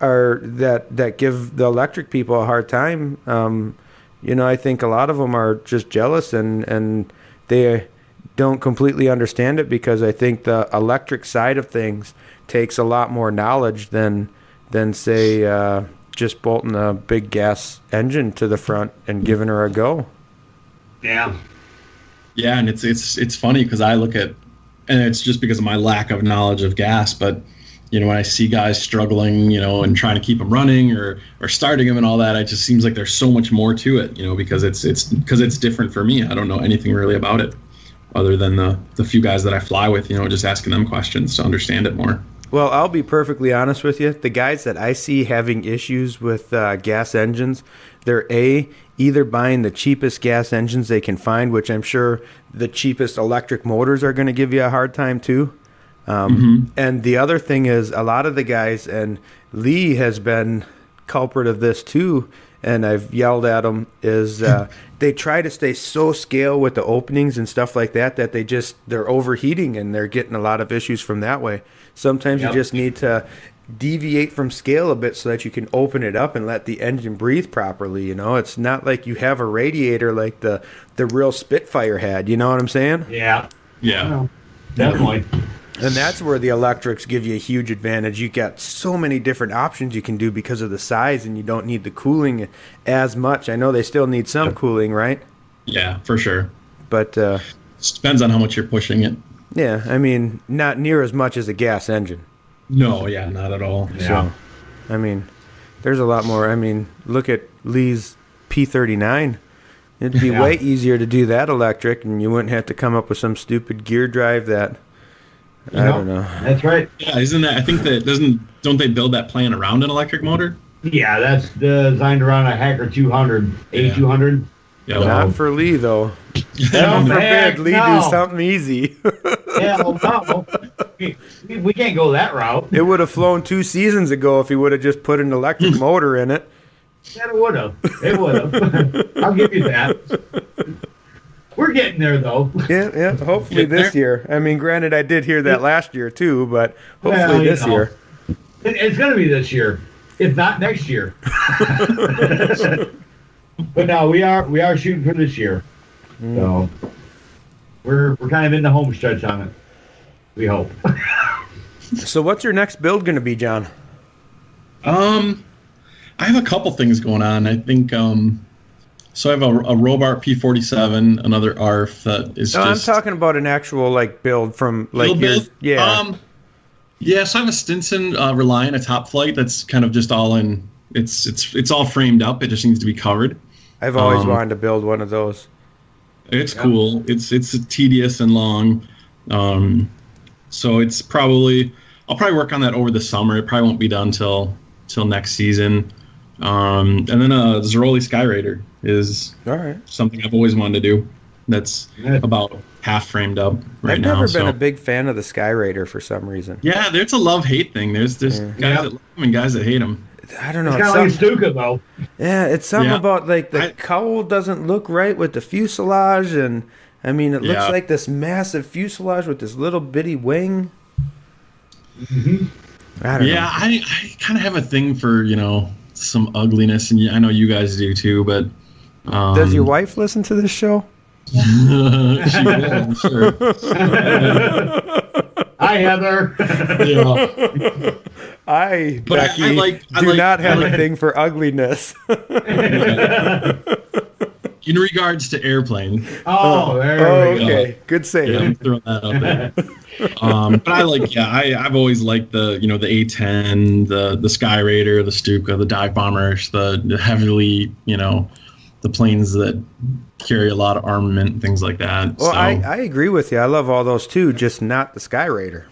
that give the electric people a hard time. I think a lot of them are just jealous and they don't completely understand it, because I think the electric side of things takes a lot more knowledge than say just bolting a big gas engine to the front and giving her a go. Yeah. Yeah, and it's funny because I look at, and it's just because of my lack of knowledge of gas, but when I see guys struggling, and trying to keep them running or starting them and all that, it just seems like there's so much more to it, because it's different for me. I don't know anything really about it other than the few guys that I fly with, just asking them questions to understand it more. Well, I'll be perfectly honest with you. The guys that I see having issues with gas engines, they're either buying the cheapest gas engines they can find, which I'm sure the cheapest electric motors are going to give you a hard time too. And the other thing is, a lot of the guys, and Lee has been culprit of this too, and I've yelled at them, is they try to stay so scale with the openings and stuff like that they're overheating and they're getting a lot of issues from that way. Sometimes you just need to deviate from scale a bit so that you can open it up and let the engine breathe properly. It's not like you have a radiator like the real Spitfire had. You know what I'm saying? Yeah. Yeah. Definitely. And that's where the electrics give you a huge advantage. You got so many different options you can do because of the size, and you don't need the cooling as much. I know they still need some cooling, right? Yeah, for sure. But it depends on how much you're pushing it. Yeah, I mean, not near as much as a gas engine. No, yeah, not at all. Yeah. So, I mean, there's a lot more. I mean, look at Lee's P39. It'd be way easier to do that electric, and you wouldn't have to come up with some stupid gear drive that I don't know. That's right. Yeah, isn't that? I think that don't they build that plan around an electric motor? Yeah, that's designed around a Hacker 200, A200. Yeah, not for Lee though. Heaven forbid Lee do something easy. Hell no. We can't go that route. It would have flown 2 seasons ago if he would have just put an electric motor in it. Yeah, it would have. It would have. I'll give you that. We're getting there, though. Yeah. Hopefully this year. I mean, granted, I did hear that last year too, but hopefully this year. It's going to be this year, if not next year. But no, we are shooting for this year. So we're kind of in the home stretch on it. We hope. So what's your next build going to be, John? I have a couple things going on. I think so I have a Robart P47, another ARF that is I'm talking about an actual build from build? Yeah. Yeah, so I have a Stinson Reliant, a top flight that's kind of just all in. It's all framed up. It just needs to be covered. I've always wanted to build one of those. It's cool. It's tedious and long. So it's probably I'll probably work on that over the summer. It probably won't be done till next season. And then a Zeroli Skyraider is All right. something I've always wanted to do. That's about half framed up right now. I've never been a big fan of the Skyraider for some reason. Yeah, there's a love-hate thing. There's guys that love him and guys that hate him. I don't know. It's kind of like Stuka, though. Yeah, it's something about like the cowl doesn't look right with the fuselage, and I mean it looks like this massive fuselage with this little bitty wing. Mm-hmm. I don't know. I kind of have a thing for some ugliness, and I know you guys do too. But does your wife listen to this show? She will, I'm sure. Hi, Heather. Becky, do not have a thing for ugliness. In regards to airplanes. There we go. Okay, good save. Yeah, I'm throwing that out there. But I've always liked the A-10, the Skyraider, the Stuka, the dive bombers, the heavily, the planes that carry a lot of armament, things like that. Well, so. I agree with you. I love all those too, just not the Skyraider.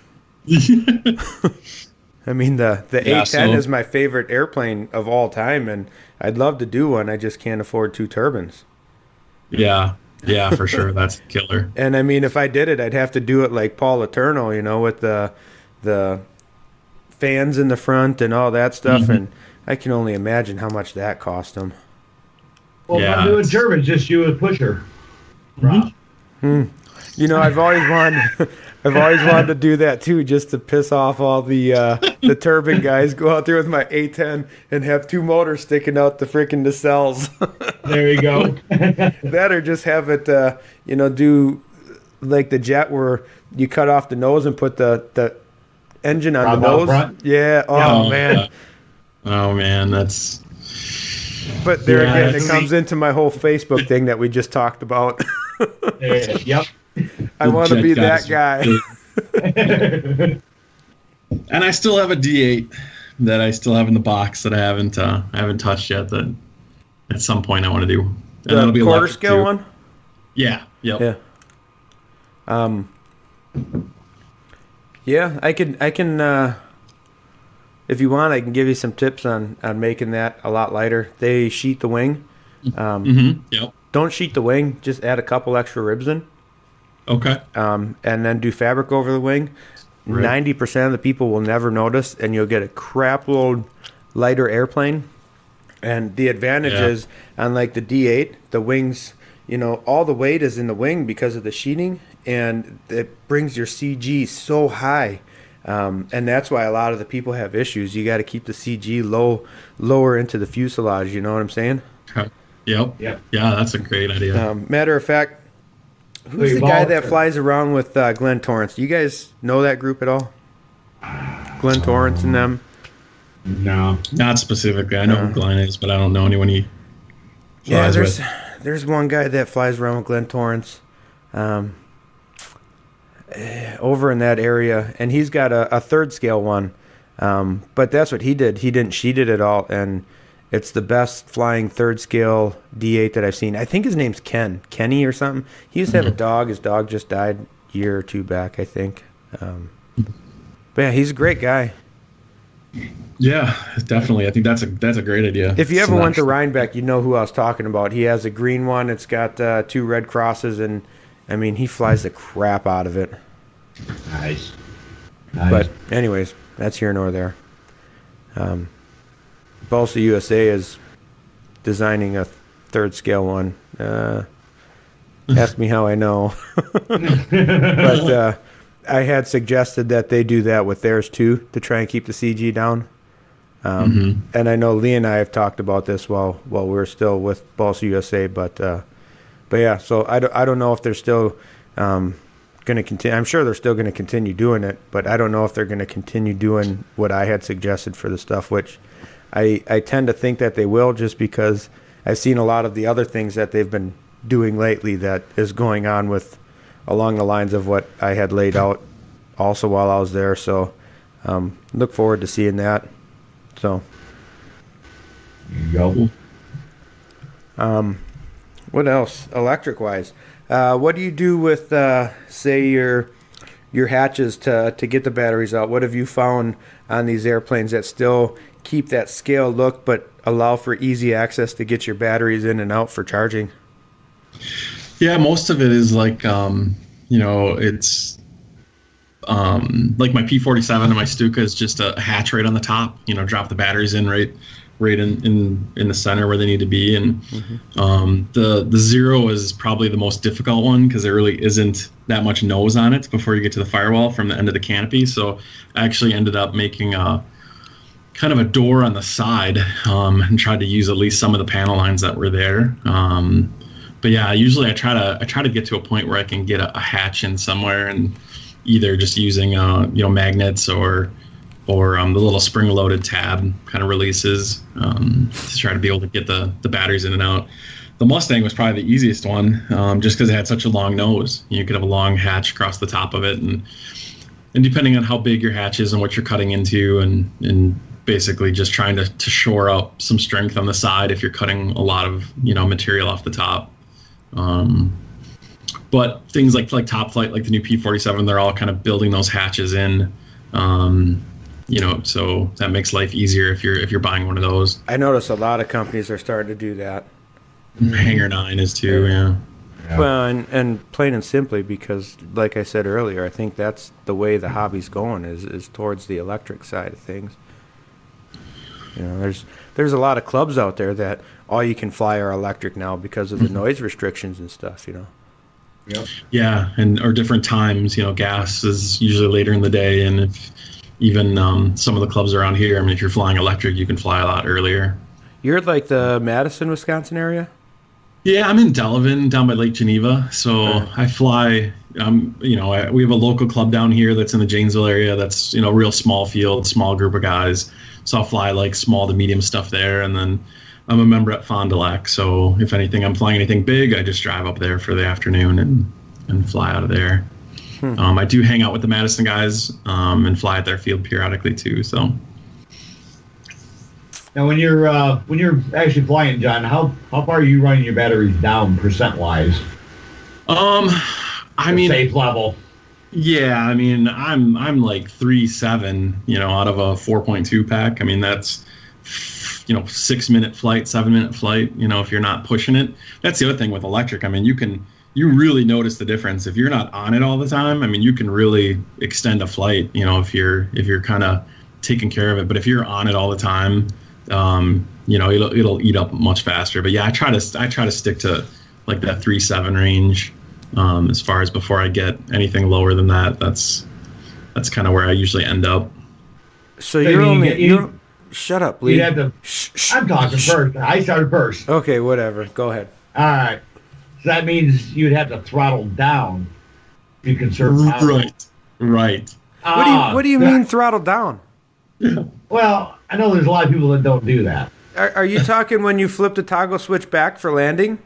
I mean, the A-10 is my favorite airplane of all time, and I'd love to do one. I just can't afford 2 turbines. Yeah, for sure. That's killer. And I mean, if I did it, I'd have to do it like Paul Eterno, with the fans in the front and all that stuff. Mm-hmm. And I can only imagine how much that cost him. Well, if I'm doing turbines, just you a pusher. Mm-hmm. I've always wanted to do that too, just to piss off all the turbine guys. Go out there with my A-10 and have 2 motors sticking out the freaking nacelles. There you go. That or just have it, do like the jet where you cut off the nose and put the engine on the nose. Front. Yeah. Oh man. Yeah. Oh man, that's. But there again, it comes into my whole Facebook thing that we just talked about. Yep. I want to be that guy. And I still have a D8 that I still have in the box that I haven't touched yet. That at some point I want to do. And that'll be quarter scale too. one. Yeah. Yep. Yeah. Yeah, I can. If you want, I can give you some tips on making that a lot lighter. They sheet the wing. Yep. Don't sheet the wing. Just add a couple extra ribs in. Okay. And then do fabric over the wing. Right. 90% of the people will never notice, and you'll get a crap load lighter airplane. And the advantage is, unlike the D8, the wings, all the weight is in the wing because of the sheeting, and it brings your CG so high. And that's why a lot of the people have issues. You got to keep the CG lower into the fuselage. You know what I'm saying? Okay. Yep. Yeah, that's a great idea. Matter of fact, who's the guy that flies around with Glenn Torrance? Do you guys know that group at all? Glenn Torrance and them? No, not specifically. I know who Glenn is, but I don't know anyone he flies with. There's one guy that flies around with Glenn Torrance. Over in that area, and he's got a 3rd scale one, but that's what he did. He didn't sheet it at all, and it's the best flying 3rd scale D8 that I've seen. I think his name's Kenny or something. He used to have a dog. His dog just died a year or 2 back, I think. But yeah, he's a great guy. Yeah, definitely. I think that's a great idea. If you ever went to Rhinebeck, you know who I was talking about. He has a green one. It's got 2 red crosses, and I mean, he flies the crap out of it. Nice. But anyways, that's here nor there. Balsa USA is designing a 3rd scale one. Ask me how I know. But I had suggested that they do that with theirs too, to try and keep the CG down. And I know Lee and I have talked about this while we're still with Balsa USA, but yeah, so I don't know if they're still going to continue. I'm sure they're still going to continue doing it, but I don't know if they're going to continue doing what I had suggested for the stuff, which I tend to think that they will, just because I've seen a lot of the other things that they've been doing lately that is going on with along the lines of what I had laid out also while I was there. So Look forward to seeing that. So, There you go. what else? Electric wise, what do you do with say your hatches to get the batteries out? What have you found on these airplanes that still keep that scale look but allow for easy access to get your batteries in and out for charging? Yeah, most of it is like, it's like my P47 and my Stuka is just a hatch right on the top. Drop the batteries in right in the center where they need to be. And the Zero is probably the most difficult one because there really isn't that much nose on it before you get to the firewall from the end of the canopy. So I actually ended up making a kind of a door on the side and tried to use at least some of the panel lines that were there. But yeah, usually I try to get to a point where I can get a hatch in somewhere, and either just using magnets or the little spring-loaded tab kind of releases to try to be able to get the batteries in and out. The Mustang was probably the easiest one, just because it had such a long nose. You could have a long hatch across the top of it, and depending on how big your hatch is and what you're cutting into, and basically just trying to shore up some strength on the side if you're cutting a lot of material off the top. But things like Top Flight, like the new P47, they're all kind of building those hatches in. So that makes life easier if you're buying one of those. I notice a lot of companies are starting to do that. Hangar 9 is too, yeah. Well, and plain and simply because, like I said earlier, I think that's the way the hobby's going is towards the electric side of things. There's a lot of clubs out there that all you can fly are electric now because of the noise restrictions and stuff. Yep. Yeah, or different times. Gas is usually later in the day, and if even some of the clubs around here, if you're flying electric, you can fly a lot earlier. You're at like the Madison, Wisconsin area? Yeah, I'm in Delavan, down by Lake Geneva. So I fly. We have a local club down here that's in the Janesville area. That's real small field, small group of guys. So I'll fly like small to medium stuff there, and then I'm a member at Fond du Lac. So if I'm flying anything big, I just drive up there for the afternoon and fly out of there. I do hang out with the Madison guys and fly at their field periodically too. So. Now, when you're actually flying, John, how far are you running your batteries down percent-wise? Safe level. Yeah, I'm like 3.7, out of a 4.2 pack. That's 6-minute flight, 7-minute flight. If you're not pushing it, that's the other thing with electric. You really notice the difference if you're not on it all the time. You can really extend a flight. If you're kind of taking care of it. But if you're on it all the time, it'll eat up much faster. But yeah, I try to stick to like that 3.7 range. As far as before I get anything lower than that, that's kind of where I usually end up. So you're shut up, Lee. I'm talking first. I started first. Okay, whatever. Go ahead. All right. So that means you'd have to throttle down to conserve power. Right. What do you mean throttle down? Well, I know there's a lot of people that don't do that. Are you talking when you flip the toggle switch back for landing?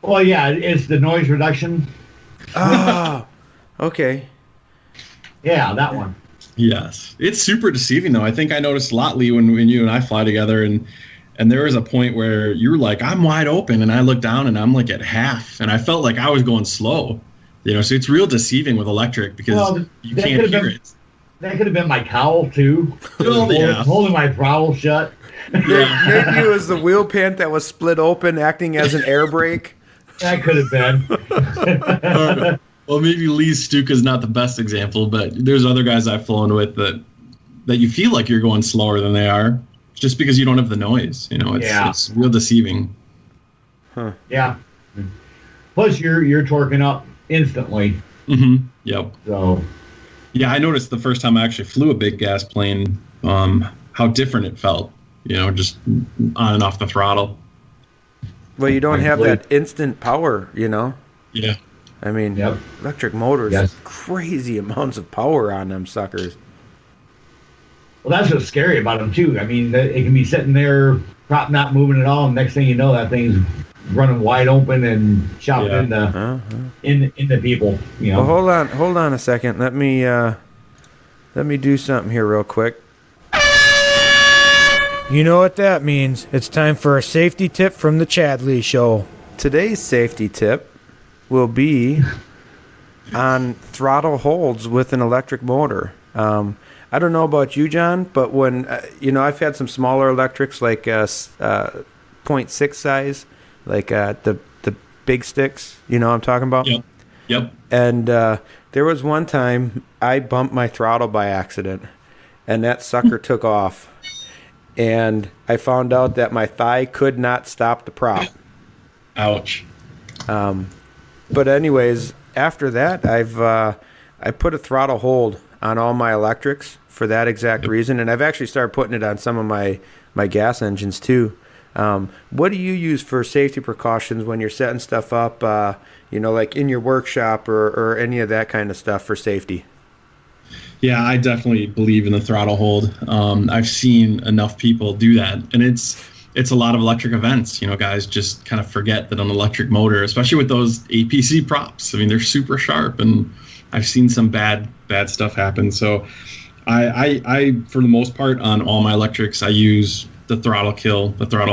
Well, yeah, it's the noise reduction. Oh, okay. Yeah, that one. Yes. It's super deceiving, though. I think I noticed a lot, Lee, when you and I fly together, and there was a point where you were like, I'm wide open, and I look down, and I'm like at half, and I felt like I was going slow. So it's real deceiving with electric because you can't hear it. That could have been my cowl, too. Holding my throttle shut. Yeah. Maybe it was the wheel pant that was split open, acting as an air brake. That could have been. Well, maybe Lee's Stuka is not the best example, but there's other guys I've flown with that you feel like you're going slower than they are, just because you don't have the noise. It's real deceiving. Huh. Yeah. Plus, you're torquing up instantly. Mm-hmm. Yep. So. Yeah, I noticed the first time I actually flew a big gas plane, how different it felt. Just on and off the throttle. Well, you don't have that instant power, Yeah. Electric motors, crazy amounts of power on them suckers. Well, that's what's scary about them, too. It can be sitting there, prop not moving at all, and next thing you know, that thing's running wide open and chopping into people. Well, hold on a second. Let me Let me do something here real quick. You know what that means. It's time for a safety tip from the ChadLee Show. Today's safety tip will be on throttle holds with an electric motor. I don't know about you, John, but when, I've had some smaller electrics like 0.6 size, like the big sticks, you know what I'm talking about? Yep. And there was one time I bumped my throttle by accident, and that sucker took off. And I found out that my thigh could not stop the prop. Ouch. But anyways, after that, I put a throttle hold on all my electrics for that exact reason, and I've actually started putting it on some of my gas engines too. What do you use for safety precautions when you're setting stuff up, like in your workshop or any of that kind of stuff for safety? Yeah, I definitely believe in the throttle hold. I've seen enough people do that, and it's a lot of electric events. Guys just kind of forget that an electric motor, especially with those APC props, I mean, they're super sharp, and I've seen some bad stuff happen. So I for the most part, on all my electrics, I use the throttle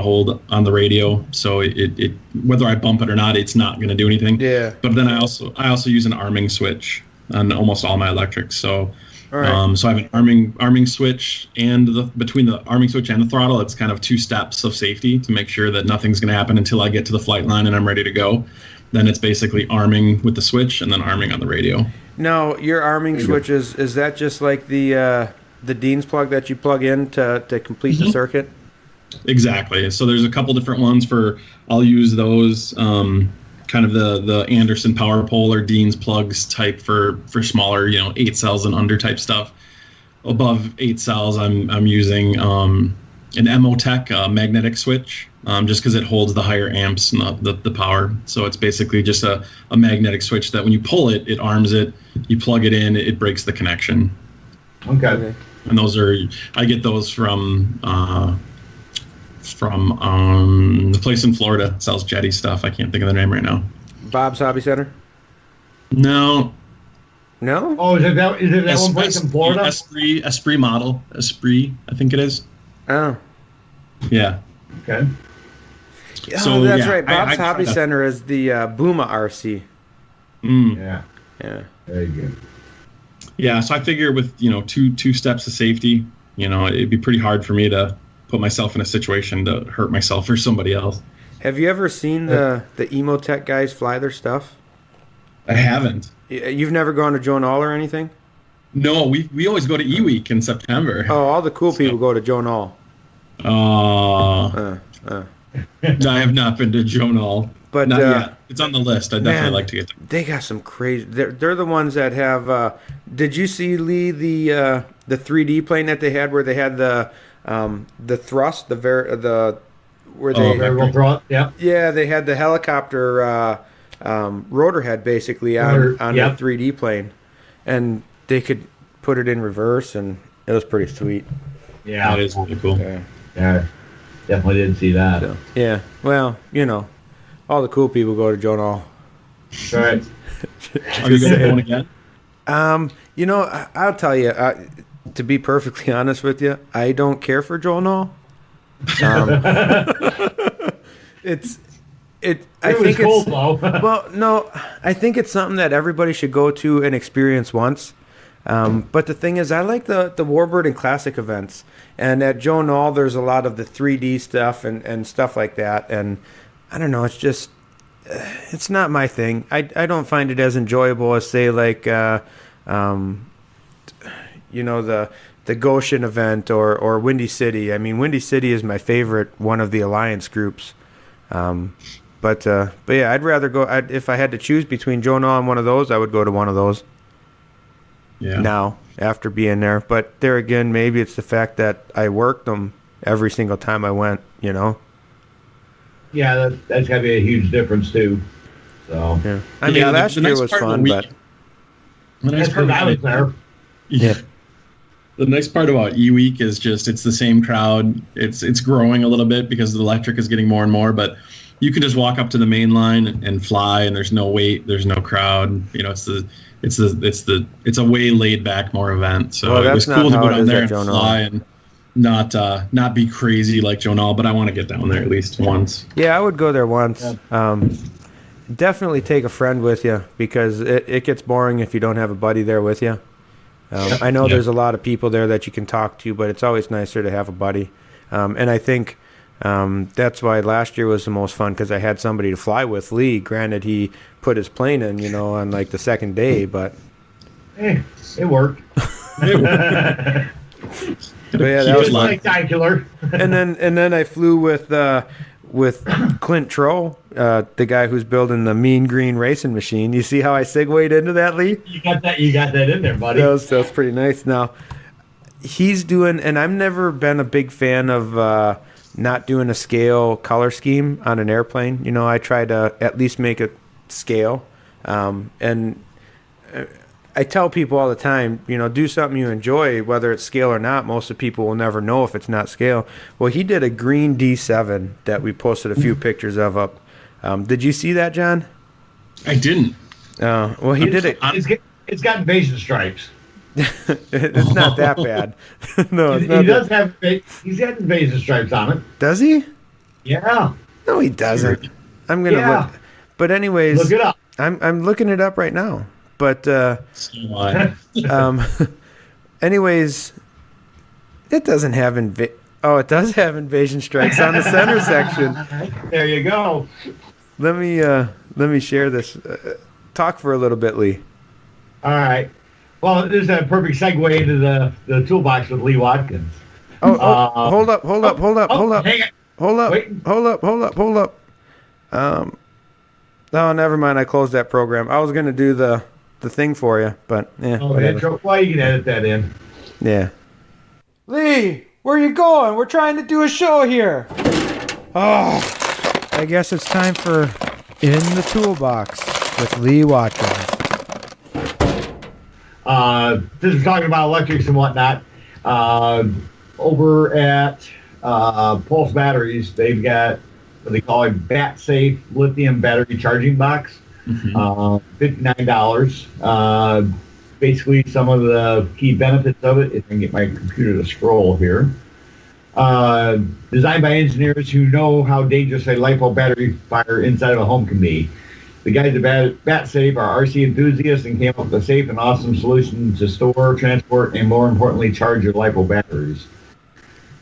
hold on the radio. So it whether I bump it or not, it's not going to do anything. Yeah. But then I also use an arming switch on almost all my electrics. So. Right. So I have an arming switch, and between the arming switch and the throttle, it's kind of 2 steps of safety to make sure that nothing's going to happen until I get to the flight line and I'm ready to go. Then it's basically arming with the switch and then arming on the radio. Now, your arming switches, is that just like the Dean's plug that you plug in to complete the circuit? Exactly. So there's a couple different ones I'll use those. Kind of the Anderson power pole or Dean's plugs type for smaller, 8 cells and under type stuff. Above 8 cells, I'm using an Emotech magnetic switch, just because it holds the higher amps and the power. So it's basically just a magnetic switch that when you pull it, it arms it. You plug it in, it breaks the connection. Okay. And I get those from the place in Florida that sells jetty stuff. I can't think of the name right now. Bob's Hobby Center? No. No? Oh, is it that one place in Florida? Esprit model. Esprit, I think it is. Oh. Yeah. Okay. Oh, So, that's yeah, right. Bob's I Hobby try to- Center is the Booma RC. Yeah. Yeah. Very good. Yeah, so I figure with, two steps of safety, it'd be pretty hard for me to put myself in a situation to hurt myself or somebody else. Have you ever seen the Emotech guys fly their stuff? I haven't. You've never gone to Joan All or anything? No, we always go to E-Week in September. Oh, all the cool people go to Joan All. I have not been to Jonal. But not yet. It's on the list. I definitely like to get there. They got some crazy. They're the ones that have. Did you see, Lee, the 3D plane that they had where they had the thrust, where they variable thrust. Yeah. Yeah, they had the helicopter rotor head basically on Yep. the 3D plane, and they could put it in reverse, and it was pretty sweet. Yeah. That is really cool. Yeah. Definitely didn't see that. So, yeah, well, all the cool people go to Joan All. Right. Are you guys going again? I'll tell you, to be perfectly honest with you, I don't care for Joan All. I think cool, it's though. well, no, I think it's something that everybody should go to and experience once. But the thing is, I like the Warbird and Classic events, and at Joan All, there's a lot of the 3D stuff and stuff like that. And I don't know, it's just it's not my thing. I don't find it as enjoyable as say like the Goshen event or Windy City. I mean, Windy City is my favorite one of the Alliance groups. But yeah, I'd rather go. If I had to choose between Joan All and one of those, I would go to one of those. Yeah. Now, after being there, but there again, maybe it's the fact that I worked them every single time I went. Yeah, that's got to be a huge difference too. So. Yeah. I mean, last year was fun, but the nice part I was there. Yeah. The nice part about E-Week is just it's the same crowd. It's growing a little bit because the electric is getting more and more, but you can just walk up to the main line and fly, and there's no wait, there's no crowd. You know, it's a way laid back more event. So Well, it was that's cool not to how go it down is there at and Joe fly and not be crazy like Joe Knoll, but I want to get down there at least once. Yeah, I would go there once. Definitely take a friend with you because it gets boring if you don't have a buddy there with you. I know there's a lot of people there that you can talk to, but it's always nicer to have a buddy. And I think that's why last year was the most fun because I had somebody to fly with. Lee, granted, he put his plane in, on like the second day, but Hey, it worked. But yeah, It that was was fun. spectacular. And then I flew with Clint Troll, the guy who's building the Mean Green racing machine. You see how I segued into that, Lee? You got that in there, buddy. That was pretty nice. Now he's doing, and I've never been a big fan of not doing a scale color scheme on an airplane. I try to at least make it scale, and I tell people all the time, do something you enjoy, whether it's scale or not. Most of the people will never know if it's not scale. Well, he did a green D7 that we posted a few pictures of up. Did you see that, John? I didn't. Well, he did it. It's got invasion stripes. It's not that bad. No, it's He not. does have. He's got invasion stripes on it. Does he? Yeah. No, he doesn't. I'm gonna Yeah. look. But anyways, Look it up. I'm looking it up right now. But So why? anyways, it doesn't have it does have invasion strikes on the center section. There you go. Let me share this. Talk for a little bit, Lee. All right. Well, this is a perfect segue into the toolbox with Lee Watkins. Hold up. Hang on. Hold up. No, never mind. I closed that program. I was gonna do the thing for you, but yeah. Intro. Well, you can edit that in. Yeah. Lee, where you going? We're trying to do a show here. Oh, I guess it's time for In the Toolbox with Lee Watkins. Since we're talking about electrics and whatnot, over at Pulse Batteries, they've got what they call a Bat Safe lithium battery charging box. $59. Basically, some of the key benefits of it, if I can get my computer to scroll here. Designed by engineers who know how dangerous a lipo battery fire inside of a home can be. The guys at Bat Safe are RC enthusiasts and came up with a safe and awesome solution to store, transport, and more importantly, charge your lipo batteries.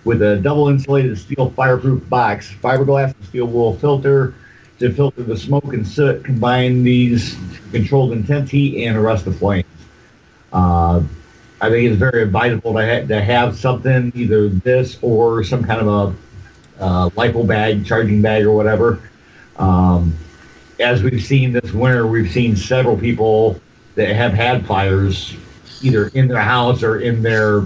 With a double insulated steel fireproof box, fiberglass and steel wool filter to filter the smoke and soot, combine these controlled intense heat and arrest the flames. I think it's very advisable to have something, either this or some kind of a lipo bag, charging bag or whatever. As we've seen this winter, we've seen several people that have had fires either in their house or in their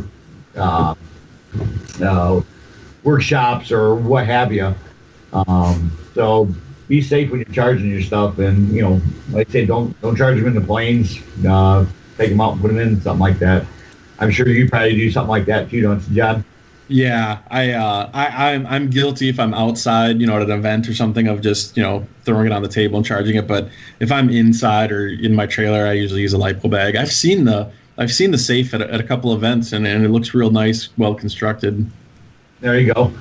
workshops or what have you. So be safe when you're charging your stuff, and like I say, don't charge them in the planes. Take them out and put them in something like that. I'm sure you probably do something like that too, don't you, John? Yeah, I'm guilty if I'm outside, at an event or something, of just throwing it on the table and charging it. But if I'm inside or in my trailer, I usually use a lipo bag. I've seen the safe at a couple events, and it looks real nice, well constructed. There you go.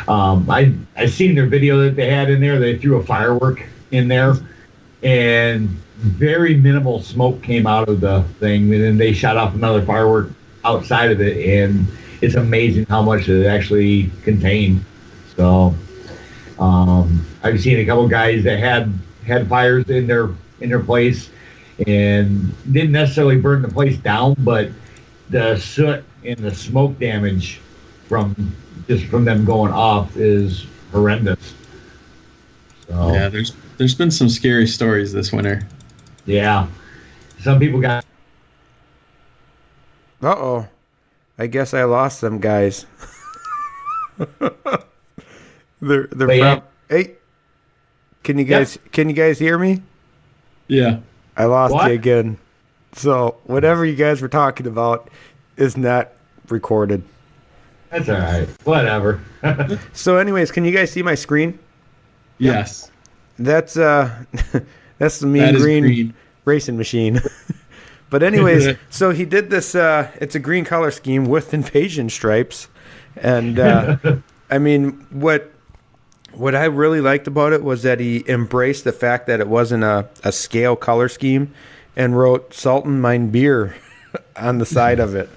I seen their video that they had in there. They threw a firework in there, and very minimal smoke came out of the thing, and then they shot off another firework outside of it, and it's amazing how much it actually contained. So I've seen a couple guys that had fires in their place and didn't necessarily burn the place down, but the soot and the smoke damage from them going off is horrendous. So, Yeah, there's been some scary stories this winter. yeah, some people got. Uh-oh. I guess I lost them guys. they're from. Hey, can you guys hear me? Yeah. I lost What? you again. So whatever you guys were talking about is not recorded. That's all right. Whatever. So anyways, can you guys see my screen? Yes. That's that's the mean That is green racing machine. But anyways, so he did this. It's a green color scheme with invasion stripes, and I mean, what I really liked about it was that he embraced the fact that it wasn't a scale color scheme, and wrote "Salten mein Bier" on the side of it.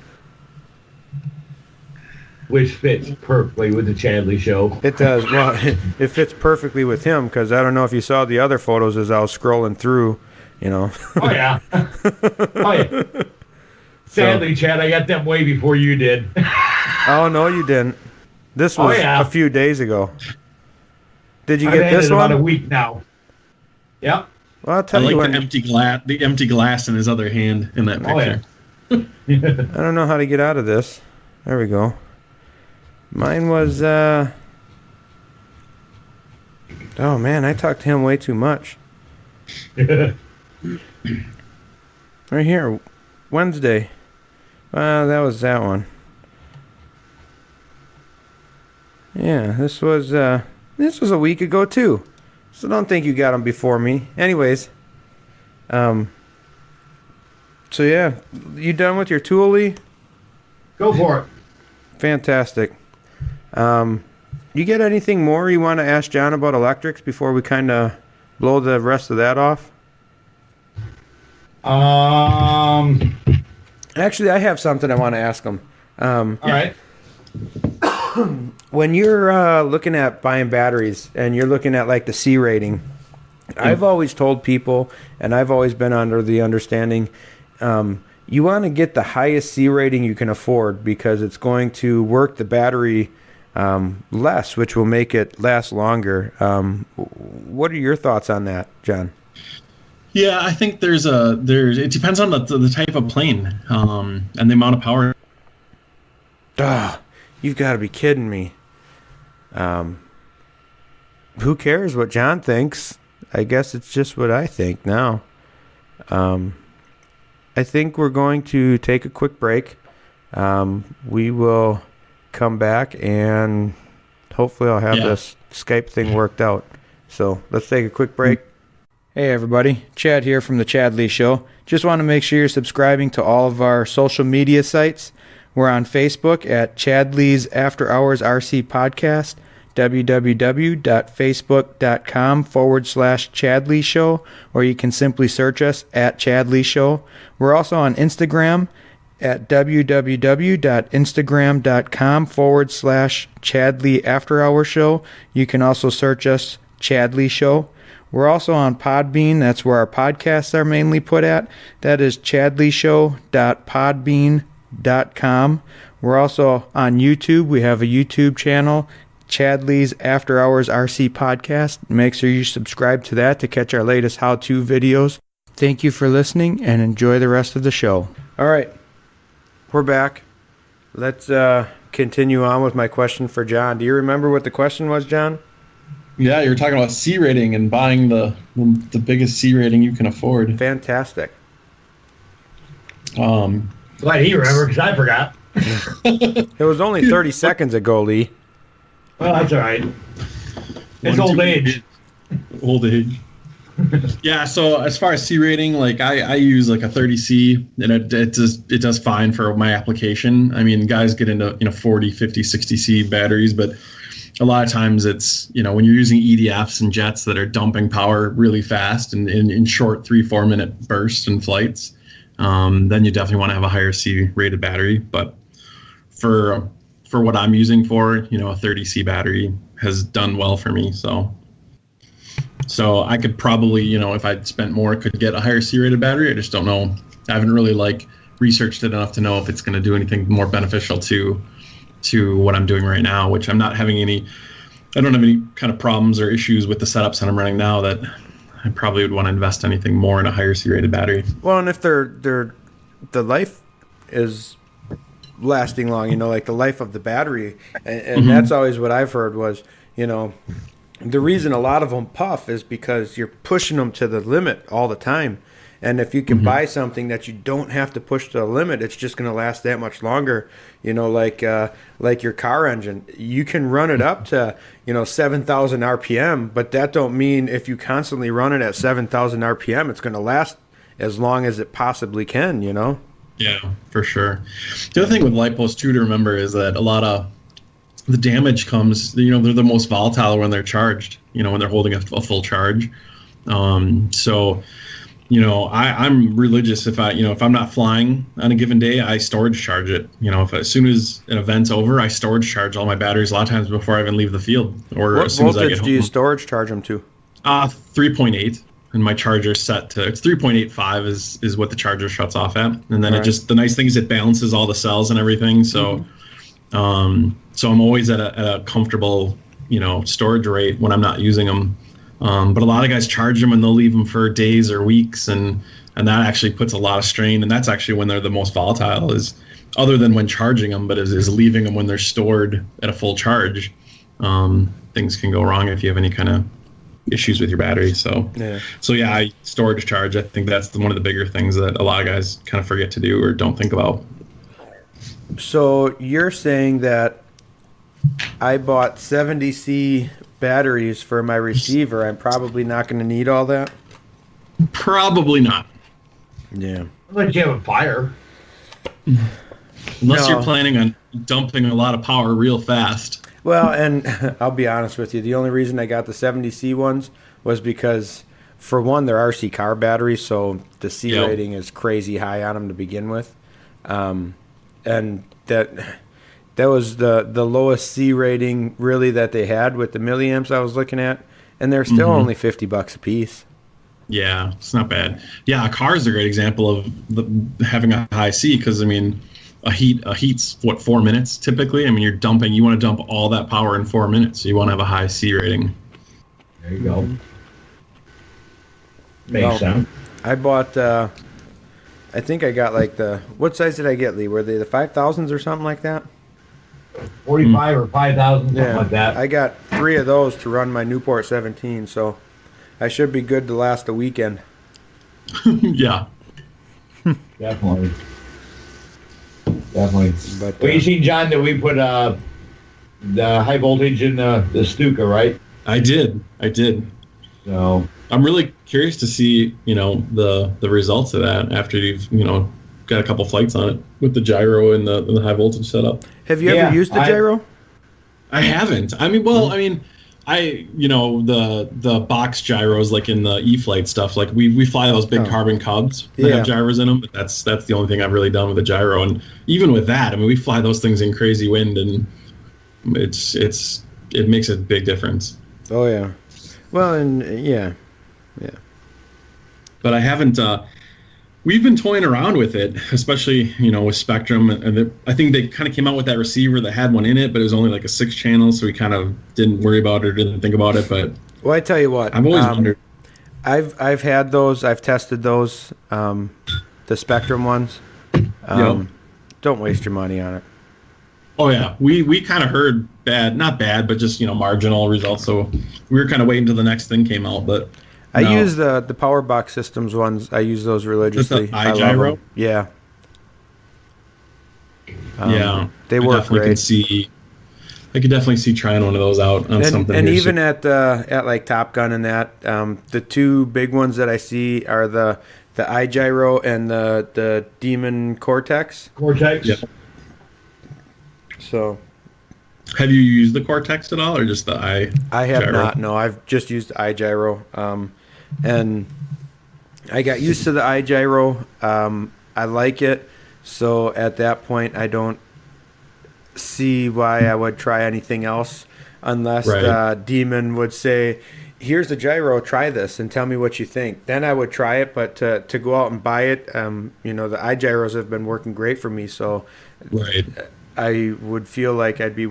Which fits perfectly with the ChadLee show. It does. Well, it fits perfectly with him, because I don't know if you saw the other photos as I was scrolling through, you know. Oh, yeah. Oh, yeah. Sadly, Chad, I got them way before you did. Oh, no, you didn't. This was a few days ago. Did you get this one? About a week now. Yep. Well, I'll tell I you like what. the empty glass in his other hand in that picture. Oh, yeah. I don't know how to get out of this. There we go. Mine was, oh man, I talked to him way too much. Right here, Wednesday. That was that one. Yeah, this was a week ago too. So don't think you got them before me. Anyways, so yeah, you done with your tool, Lee? Go for it. Fantastic. You get anything more you want to ask John about electrics before we kind of blow the rest of that off? Actually, I have something I want to ask him. All right. When you're looking at buying batteries and you're looking at like the C rating, I've always told people, and I've always been under the understanding, you want to get the highest C rating you can afford, because it's going to work the battery less, which will make it last longer. What are your thoughts on that, John? Yeah, I think it depends on the type of plane and the amount of power. You've got to be kidding me. Who cares what John thinks? I guess it's just what I think now. I think we're going to take a quick break. We will come back, and hopefully I'll have this Skype thing worked out. So let's take a quick break. Hey everybody, Chad here from the ChadLee Show. Just want to make sure you're subscribing to all of our social media sites. We're on Facebook at ChadLee's After Hours RC Podcast, www.facebook.com/ChadLee Show, or you can simply search us at ChadLee Show. We're also on Instagram at www.instagram.com/ChadLee After Hours Show. You can also search us ChadLee Show. We're also on Podbean. That's where our podcasts are mainly put at. That is chadleeshow.podbean.com. We're also on YouTube. We have a YouTube channel, ChadLee's After Hours RC Podcast. Make sure you subscribe to that to catch our latest how-to videos. Thank you for listening, and enjoy the rest of the show. All right, we're back. Let's continue on with my question for John. Do you remember what the question was, John? Yeah, you were talking about C rating and buying the biggest C rating you can afford. Fantastic. Glad he remembered, because I forgot. It was only 30 seconds ago, Lee. Well, that's all right. It's old age. Old age. Yeah, so as far as C rating, like I use like a 30C, and it does fine for my application. I mean, guys get into 40, 50, 60C batteries, but a lot of times it's, when you're using EDFs and jets that are dumping power really fast and in short 3-4 minute bursts and flights, then you definitely want to have a higher C rated battery. But for what I'm using for, a 30C battery has done well for me. So I could probably, if I'd spent more, could get a higher C rated battery. I just don't know. I haven't really researched it enough to know if it's going to do anything more beneficial to what I'm doing right now, which I don't have any kind of problems or issues with the setups that I'm running now that I probably would want to invest anything more in a higher C rated battery. Well, and if the life is lasting long, like the life of the battery, and that's always what I've heard was, the reason a lot of them puff is because you're pushing them to the limit all the time. And if you can buy something that you don't have to push to the limit, it's just going to last that much longer. You know, like your car engine, you can run it up to 7,000 RPM, but that don't mean if you constantly run it at 7,000 RPM, it's going to last as long as it possibly can. You know. Yeah, for sure. The other thing with lipos too to remember is that a lot of the damage comes, they're the most volatile when they're charged, when they're holding a full charge. So, I'm religious. If I'm not flying on a given day, I storage charge it. If as soon as an event's over, I storage charge all my batteries a lot of times before I even leave the field. Or what as soon as I get voltage home. do you storage charge them to? 3.8. And my charger's set to, it's 3.85 is what the charger shuts off at. And then the nice thing is it balances all the cells and everything. So, so I'm always at a comfortable, storage rate when I'm not using them. But a lot of guys charge them and they'll leave them for days or weeks. And that actually puts a lot of strain. And that's actually when they're the most volatile, is other than when charging them, but is leaving them when they're stored at a full charge. Things can go wrong if you have any kind of issues with your battery. So I storage charge. I think that's one of the bigger things that a lot of guys kind of forget to do or don't think about. So you're saying that I bought 70C batteries for my receiver. I'm probably not going to need all that? Probably not. Yeah. Unless you have a fire. Unless you're planning on dumping a lot of power real fast. Well, and I'll be honest with you. The only reason I got the 70C ones was because, for one, they're RC car batteries, so the C rating is crazy high on them to begin with. And that was the lowest C rating, really, that they had with the milliamps I was looking at, and they're still only $50 a piece. Yeah, it's not bad. Yeah, a car is a great example of having a high C, because, a heat's 4 minutes typically. You want to dump all that power in 4 minutes, so you want to have a high C rating. There you go. Makes sense. I bought I think I got what size did I get, Lee? Were they the 5,000s or something like that? 45 or 5,000, something like that. I got 3 of those to run my Newport 17, so I should be good to last a weekend. Yeah. Definitely. But Well, you seen, John, that we put the high voltage in the Stuka, right? I did. So I'm really curious to see, the results of that after you've, got a couple flights on it with the gyro and the high voltage setup. have you ever used the gyro? I haven't. The box gyros, like in the E-Flight stuff, like we fly those big carbon cubs that have gyros in them, but that's the only thing I've really done with a gyro. And even with that, we fly those things in crazy wind, and it makes a big difference. Oh yeah. Well, and yeah. But I haven't. We've been toying around with it, especially with Spectrum, and I think they kind of came out with that receiver that had one in it, but it was only like a 6-channel, so we kind of didn't worry about it or didn't think about it. But well, I tell you what, I've always wondered. I've had those. I've tested those, the Spectrum ones. Don't waste your money on it. Oh yeah, we kind of heard not bad, but just marginal results. So we were kind of waiting until the next thing came out, but. I use the Power Box Systems ones. I use those religiously. Just the iGyro? Yeah. They I work great. I could definitely see trying one of those out on something. And even at like Top Gun and that, the 2 big ones that I see are the iGyro and the Demon Cortex. Yep. So. Have you used the Cortex at all, or just the iGyro? I have not. No, I've just used iGyro, and I got used to the iGyro. I like it, so at that point, I don't see why I would try anything else unless Demon would say, "Here's the gyro. Try this and tell me what you think." Then I would try it, but to go out and buy it, the iGyros have been working great for me, so I would feel like I'd be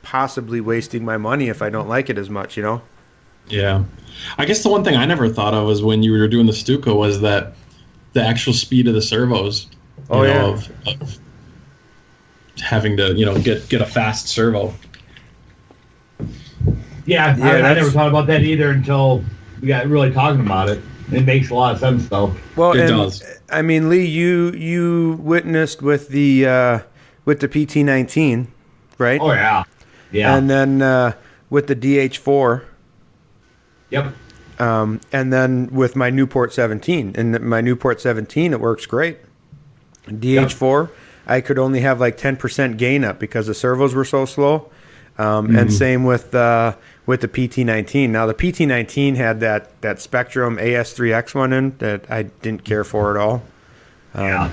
possibly wasting my money if I don't like it as much, Yeah. I guess the one thing I never thought of was when you were doing the Stuka was that the actual speed of the servos. Of having to, get a fast servo. Yeah, I never thought about that either until we got really talking about it. It makes a lot of sense, though. Well, It and, does. I mean, Lee, you witnessed with the PT19, right? Oh, yeah. Yeah. And then with the DH4. Yep. And then with my Newport 17. And my Newport 17, it works great. DH4, I could only have like 10% gain up because the servos were so slow. And same with the PT19. Now, the PT19 had that Spectrum AS3X one in that I didn't care for at all. Yeah.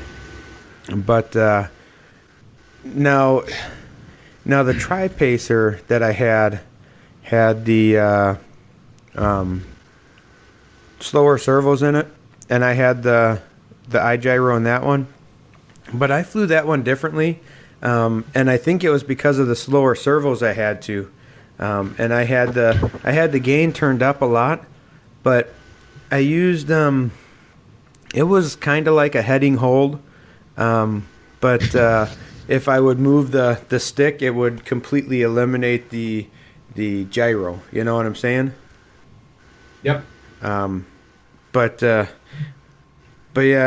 But now the Tri-Pacer that I had the slower servos in it, and I had the iGyro in that one. But I flew that one differently, and I think it was because of the slower servos I had to. And I had the gain turned up a lot, but I used it was kind of like a heading hold, but if I would move the stick, it would completely eliminate the gyro. You know what I'm saying? Yep. But yeah,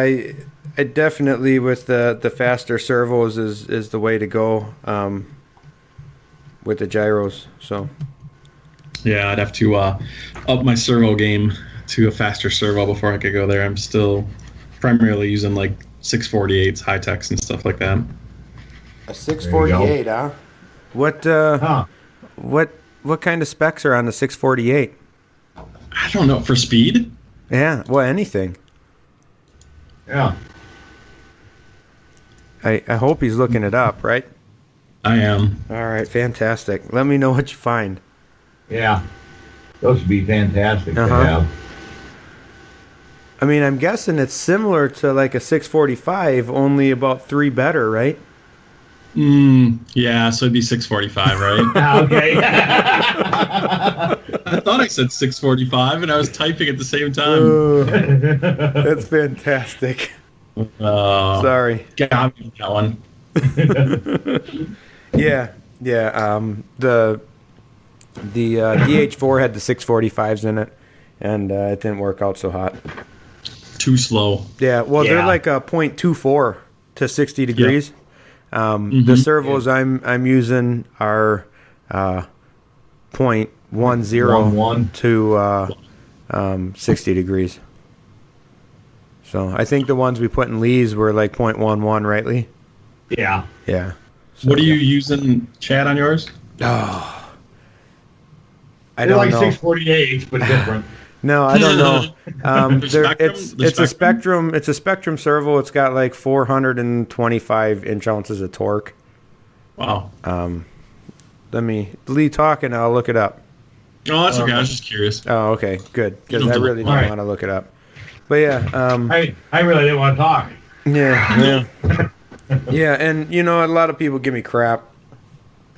I definitely with the faster servos is the way to go with the gyros. So Yeah, I'd have to up my servo game to a faster servo before I could go there. I'm still primarily using like 648s, high techs, and stuff like that. a 648, huh? What kind of specs are on the 648? I don't know, for speed? Yeah, well, anything. Yeah. I hope he's looking it up, right? I am. All right, fantastic. Let me know what you find. Yeah. Those would be fantastic to Uh-huh. have. I mean, I'm guessing it's similar to like a 645, only about 3 better, right? Yeah, so it'd be 645, right? Okay. I thought I said 645, and I was typing at the same time. That's fantastic. Uh, Sorry. Got me that one. Yeah. The DH4 had the 645s in it, and it didn't work out so hot. Too slow. Yeah, well, they're Yeah. like a 0.24 to 60 degrees. The servos I'm using are 0.10 1-1. to 60 degrees. So I think the ones we put in Lee's were like 0.11, right, Lee? Yeah. Yeah. So, What are you using, Chad, on yours? I They're don't like know. 648s, but different. No, I don't know. The Spectrum? It's The a Spectrum? Spectrum. It's a Spectrum servo. It's got like 425 inch ounces of torque. Wow. Let me Lee talk and I'll look it up. Oh, that's okay. I was just curious. Oh, okay, good. Because You I don't really do- don't Alright. want to look it up. But yeah, I really didn't want to talk. yeah. Yeah, and you know, a lot of people give me crap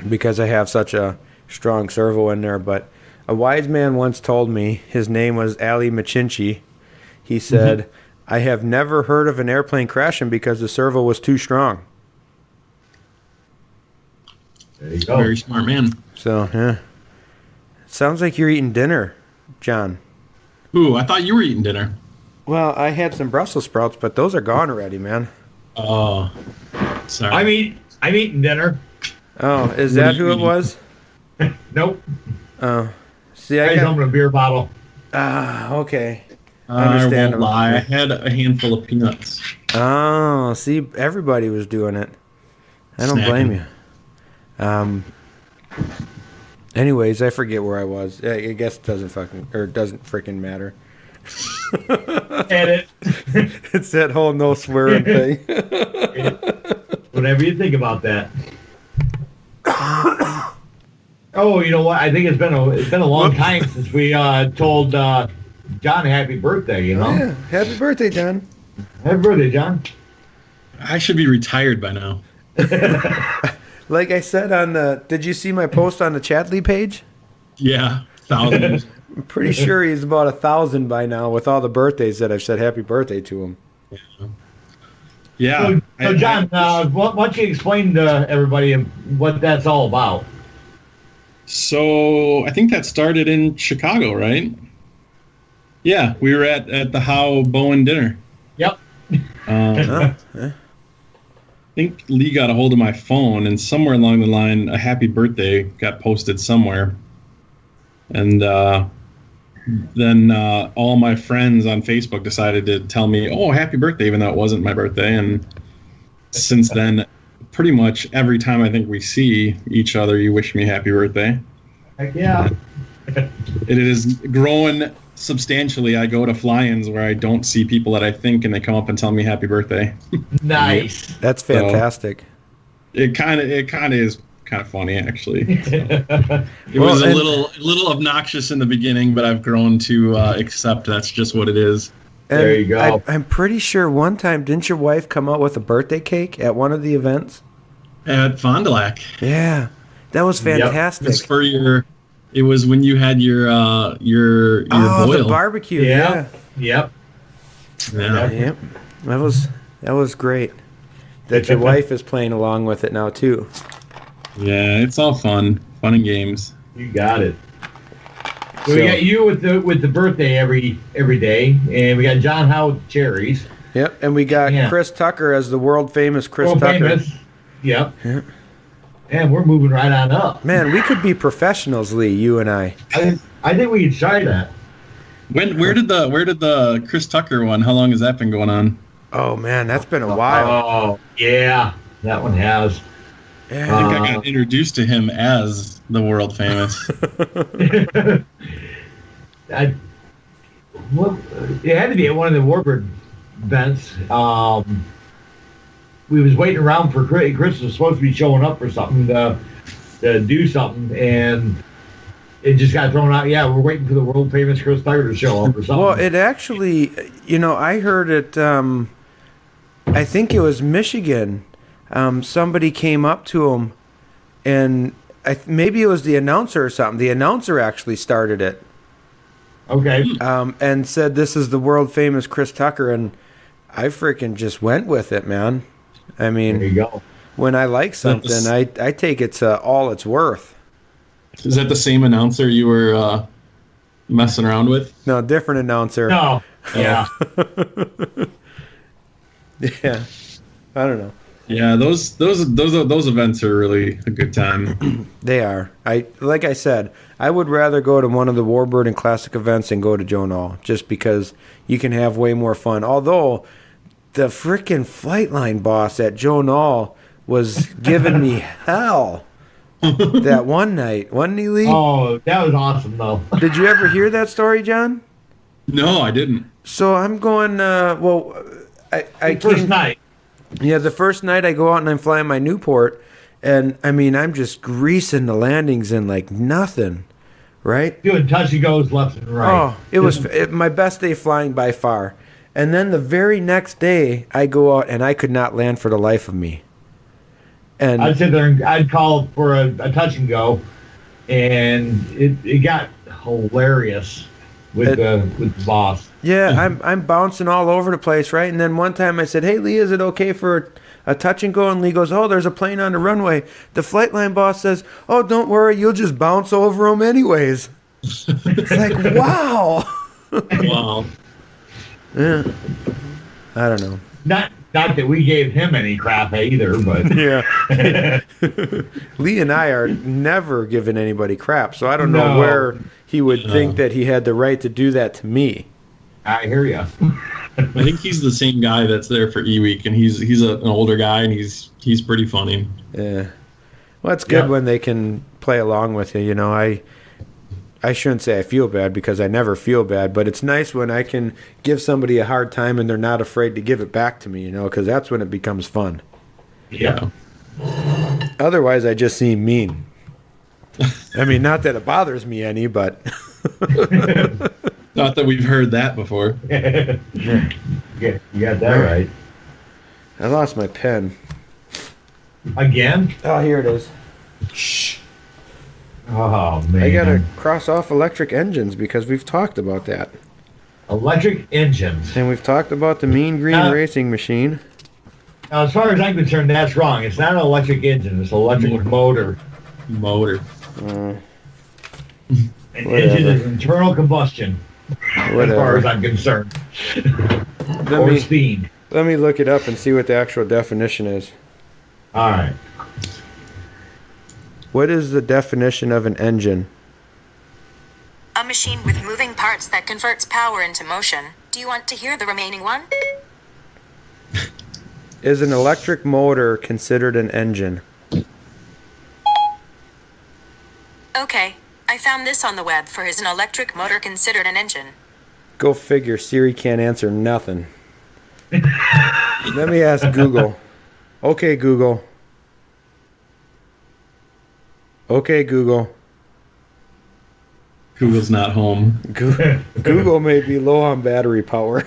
because I have such a strong servo in there, but a wise man once told me, his name was Ali Machinchi, he said, I have never heard of an airplane crashing because the servo was too strong. There you go. Very smart man. So, yeah. Sounds like you're eating dinner, John. Ooh, I thought you were eating dinner. Well, I had some Brussels sprouts, but those are gone already, man. Oh, sorry. I'm eating dinner. Oh, is What that do you who it eat? was? Nope. Oh. See, I I just got... opened a beer bottle. Okay. I won't Understandable. lie. I had a handful of peanuts. Oh, see, everybody was doing it. I don't blame you. Anyways, I forget where I was. I guess it doesn't freaking matter. Edit. It's that whole no swearing thing. Whatever you think about that. Oh, you know what? I think it's been a long time since we told John happy birthday. You know, Yeah, happy birthday, John. happy birthday, John. I should be retired by now. Like I said did you see my post on the ChadLee page? Yeah, thousands. I'm pretty sure he's about 1,000 by now with all the birthdays that I've said happy birthday to him. Yeah. So John, why don't you explain to everybody what that's all about? So I think that started in Chicago, right? Yeah, we were at the Howe Bowen dinner. Yep. I think Lee got a hold of my phone, and somewhere along the line, a happy birthday got posted somewhere. And then all my friends on Facebook decided to tell me, "Oh, happy birthday," even though it wasn't my birthday. And since then, pretty much every time I think we see each other, you wish me happy birthday. Heck yeah. It is growing substantially. I go to fly-ins where I don't see people that I think, and they come up and tell me happy birthday. Nice. That's fantastic. It kind of is kind of funny, actually. It was a little obnoxious in the beginning, but I've grown to accept that's just what it is. And there you go. I'm pretty sure one time, didn't your wife come out with a birthday cake at one of the events? At Fond du Lac. Yeah, that was fantastic. It was when you had your boil. The barbecue. Yeah. Yep. Yeah. Yep. That was great. That your wife is playing along with it now too. Yeah, it's all fun and games. You got it. So we got you with the birthday every day, and we got John Howe with cherries. Yep, and we got Chris Tucker as the world famous Chris World Tucker. famous. Yep. And we're moving right on up. Man, we could be professionals, Lee. You and I. I think we could try that. Where did the Chris Tucker one? How long has that been going on? Oh man, that's been a while. Oh yeah, that one has. Yeah. I think I got introduced to him as the world famous. It had to be at one of the Warbird events. We was waiting around for Chris. Chris was supposed to be showing up for something to do something, and it just got thrown out. Yeah, we're waiting for the world famous Chris Tucker to show up or something. Well, it actually, I heard it. I think it was Michigan. Somebody came up to him, and maybe it was the announcer or something. The announcer actually started it. Okay. And said, "This is the world famous Chris Tucker," and I freaking just went with it, man. I mean, there you go. When I like something, I take it to all it's worth. Is that the same announcer you were messing around with? No, different announcer. No. Yeah. Yeah. I don't know. Yeah, those events are really a good time. They are. Like I said, I would rather go to one of the Warbird and Classic events than go to Joe Knoll, just because you can have way more fun. Although the freaking Flightline boss at Joe Knoll was giving me hell that one night, wasn't he, Lee? Oh, that was awesome, though. Did you ever hear that story, John? No, I didn't. So I'm going. First night. Yeah, the first night I go out and I'm flying my Newport, and I mean I'm just greasing the landings in like nothing, right? Doing touch and goes left and right. Oh, it was my best day flying by far. And then the very next day I go out and I could not land for the life of me. And I'd sit there and I'd call for a touch and go, and it got hilarious with the boss. Yeah, I'm bouncing all over the place, right? And then one time I said, "Hey, Lee, is it okay for a touch and go?" And Lee goes, "Oh, there's a plane on the runway." The Flightline boss says, "Oh, don't worry, you'll just bounce over them anyways." It's like, wow. Wow. Yeah. I don't know. Not that we gave him any crap either, but yeah. Lee and I are never giving anybody crap, so I don't know where he would think that he had the right to do that to me. I hear you. I think he's the same guy that's there for E-Week, and he's an older guy, and he's pretty funny. Yeah. Well, it's good when they can play along with you. You know, I shouldn't say I feel bad because I never feel bad, but it's nice when I can give somebody a hard time and they're not afraid to give it back to me, you know, because that's when it becomes fun. Yeah. Otherwise, I just seem mean. I mean, not that it bothers me any, but... Not that we've heard that before. Yeah, you got that right. I lost my pen. Again? Oh, here it is. Shh. Oh, man. I got to cross off electric engines because we've talked about that. Electric engines. And we've talked about the Mean Green Racing Machine. Now, as far as I'm concerned, that's wrong. It's not an electric engine. It's an electric motor. Motor. An engine is internal combustion. as far as I'm concerned. Or speed. Let me look it up and see what the actual definition is. All right. What is the definition of an engine? A machine with moving parts that converts power into motion. Do you want to hear the remaining one? Is an electric motor considered an engine? Okay, I found this on the web for is an electric motor considered an engine? Go figure, Siri can't answer nothing. Let me ask Google. Okay, Google. Okay, Google. Google's not home. Google may be low on battery power.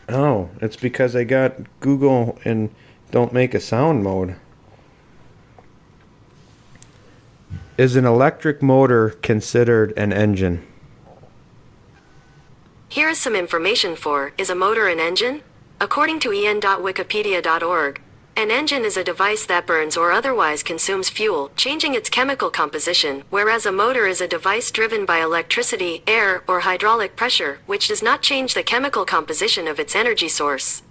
Oh, it's because I got Google and don't make a sound mode. Is an electric motor considered an engine? Here is some information for, is a motor an engine? According to en.wikipedia.org, an engine is a device that burns or otherwise consumes fuel, changing its chemical composition, whereas a motor is a device driven by electricity, air, or hydraulic pressure, which does not change the chemical composition of its energy source.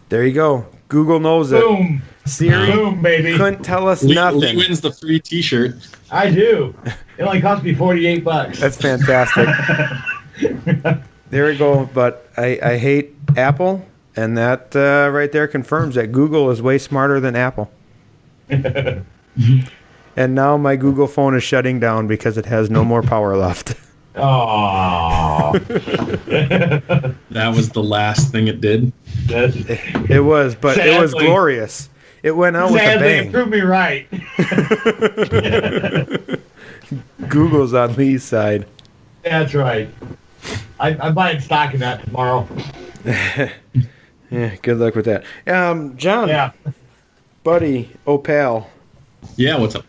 There you go. Google knows it. Boom. Siri Boom, baby. couldn't tell us Lee nothing. wins the free T-shirt. I do. It only cost me $48. That's fantastic. There we go. But I hate Apple, and that right there confirms that Google is way smarter than Apple. And now my Google phone is shutting down because it has no more power left. Oh. That was the last thing it did. It was, but it was Sadly. glorious. It went out with a Sadly, bang. it proved me right. Google's on Lee's side. That's right. I'm buying stock in that tomorrow. Yeah, good luck with that. John, Yeah. buddy, Opal, Yeah, what's up?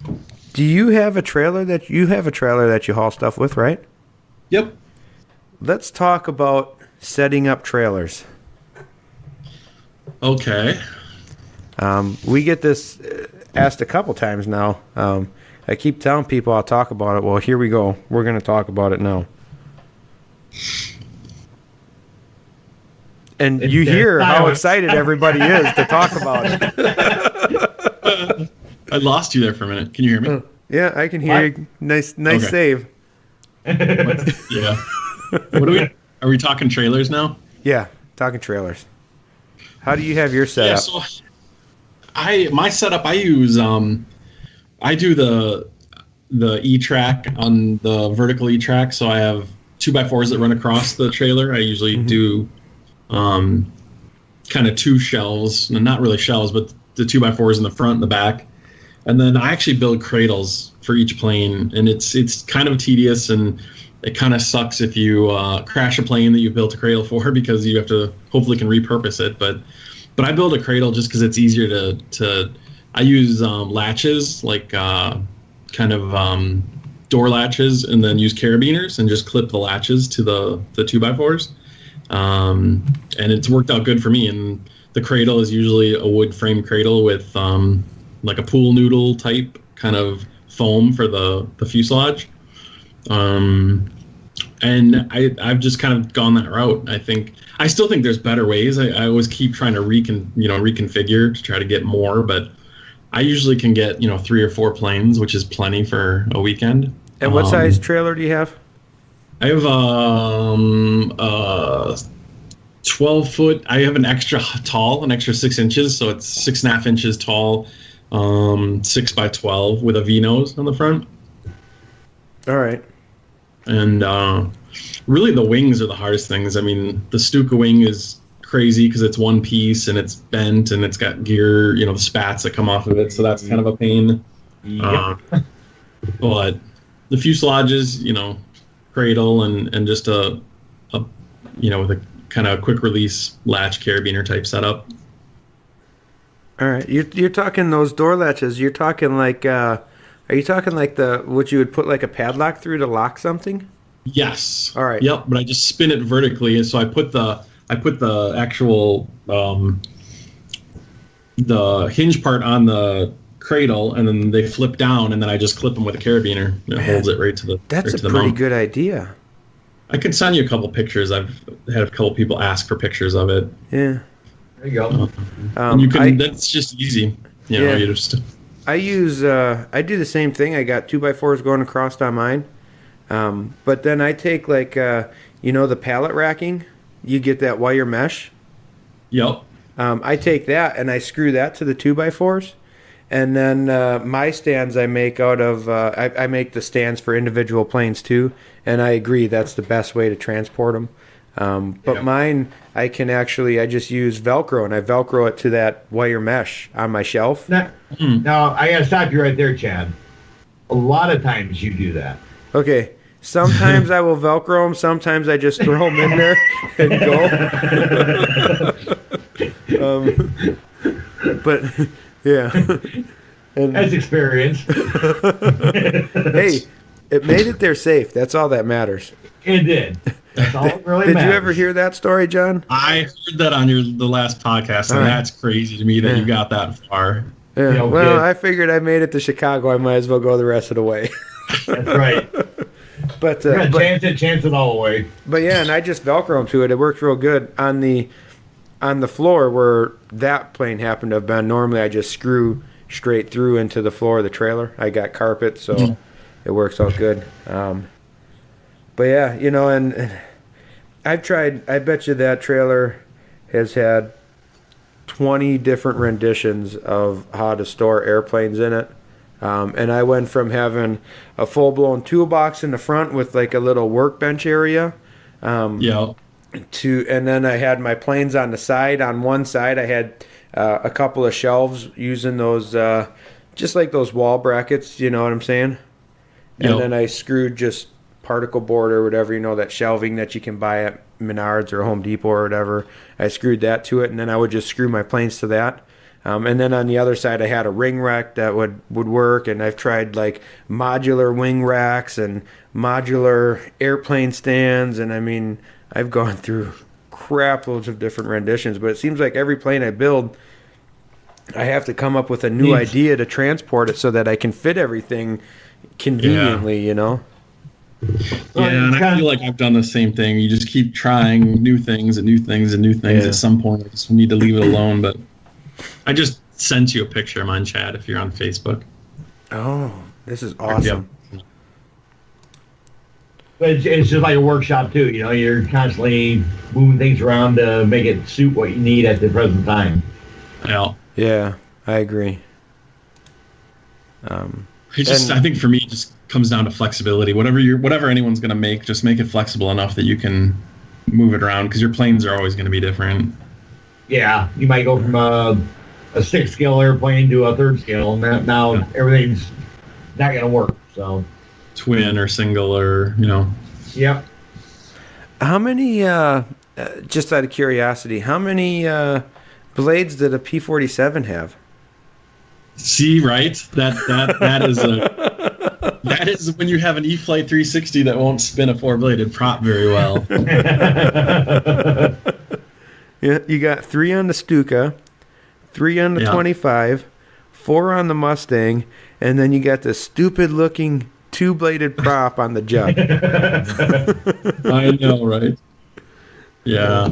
do you have a trailer that you haul stuff with, right? Yep. Let's talk about setting up trailers. Okay. We get this asked a couple times now. I keep telling people I'll talk about it. Well, here we go. We're going to talk about it now. And you hear how excited everybody is to talk about it. I lost you there for a minute. Can you hear me? Yeah, I can hear you. Nice Okay. save. Yeah. Are we talking trailers now? Yeah, talking trailers. How do you have your setup? Yeah, so my setup, I use I do the E-track on the vertical E-track, so I have 2x4s that run across the trailer. I usually do kind of two shelves, not really shelves, but the 2x4s in the front and the back. And then I actually build cradles for each plane, and it's kind of tedious, and it kind of sucks if you crash a plane that you built a cradle for because you have to hopefully can repurpose it. But I build a cradle just because it's easier to I use latches like kind of door latches, and then use carabiners and just clip the latches to the 2x4s. And it's worked out good for me. And the cradle is usually a wood frame cradle with like a pool noodle type kind of foam for the fuselage. And I've just kind of gone that route. I still think there's better ways. I always keep trying to reconfigure to try to get more, but I usually can get 3 or 4 planes, which is plenty for a weekend. And what size trailer do you have? I have 12-foot. I have an extra 6 inches, so it's 6.5 inches tall, 6x12 with a V-nose on the front. All right. And really the wings are the hardest things. I mean, the Stuka wing is crazy because it's one piece and it's bent and it's got gear, the spats that come off of it, so that's kind of a pain. Yep. But the fuselages, cradle and just a with a kind of quick release latch carabiner type setup. All right. You're talking those door latches. You're talking like are you talking like what you would put like a padlock through to lock something? Yes. All right. Yep. But I just spin it vertically, so I put the actual the hinge part on the cradle, and then they flip down, and then I just clip them with a carabiner. It holds it right to the That's right a to the pretty mount. good idea. I can send you a couple pictures. I've had a couple people ask for pictures of it. Yeah. There you go. And you can. That's just easy. You know, you just. I do the same thing. I got 2x4s going across on mine. But then I take the pallet racking. You get that wire mesh. Yep. I take that and I screw that to the 2x4s. And then my stands I make out of, I make the stands for individual planes too. And I agree that's the best way to transport them. But mine, I just use Velcro, and I Velcro it to that wire mesh on my shelf. Now, I got to stop you right there, Chad. A lot of times you do that. Okay. Sometimes I will Velcro them. Sometimes I just throw them in there and go. But, yeah. And, That's experience. hey, it made it there safe. That's all that matters. It did. That's all that really Did matters. you ever hear that story, John? I heard that on the last podcast, and that's crazy to me that you got that far. Yeah. You know, Well, kid. I figured I made it to Chicago. I might as well go the rest of the way. That's right. But Chance it all away. But yeah, and I just Velcro them to it. It worked real good on the floor where that plane happened to have been. Normally, I just screw straight through into the floor of the trailer. I got carpet, so it works out good. But yeah, and I've tried. I bet you that trailer has had 20 different renditions of how to store airplanes in it. And I went from having a full-blown toolbox in the front with like a little workbench area. And then I had my planes on the side. On one side, I had a couple of shelves using those, just like those wall brackets, you know what I'm saying? And then I screwed just particle board or whatever, that shelving that you can buy at Menards or Home Depot or whatever. I screwed that to it, and then I would just screw my planes to that. And then on the other side, I had a ring rack that would work, and I've tried like modular wing racks and modular airplane stands, and I mean, I've gone through crap loads of different renditions, but it seems like every plane I build, I have to come up with a new idea to transport it so that I can fit everything conveniently, Yeah, and I feel like I've done the same thing. You just keep trying new things and new things and new things. At some point, I just need to leave it alone, but I just sent you a picture of mine, Chad, if you're on Facebook. Oh, this is awesome. But it's just like a workshop, too. You're constantly moving things around to make it suit what you need at the present time. Yeah, I agree. I think for me, it just comes down to flexibility. Whatever anyone's going to make, just make it flexible enough that you can move it around, because your planes are always going to be different. Yeah, you might go from a 6 scale airplane to a 3rd scale, and now everything's not going to work. So twin or single or Yep. How many? Just out of curiosity, how many blades did a P-47 have? See, right? That is when you have an E-Flight 360 that won't spin a 4-bladed prop very well. Yeah, you got 3 on the Stuka, 3 on the 25, 4 on the Mustang, and then you got the stupid-looking 2-bladed prop on the Jug. I know, right? Yeah,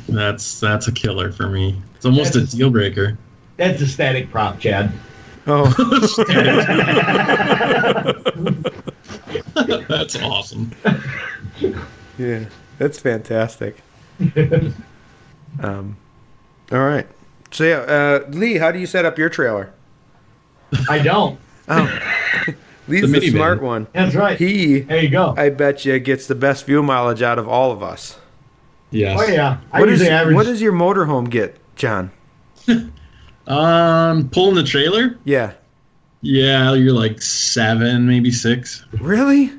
that's a killer for me. It's almost a deal breaker. That's a static prop, Chad. Oh, that's awesome. Yeah, that's fantastic. All right. So yeah, Lee, how do you set up your trailer? I don't. Oh, Lee's The the minivan. smart one. That's right. There you go. I bet you gets the best fuel mileage out of all of us. Yes. Oh yeah. What does your motorhome get, John? Pulling the trailer? Yeah. Yeah, you're like 7, maybe 6. Really?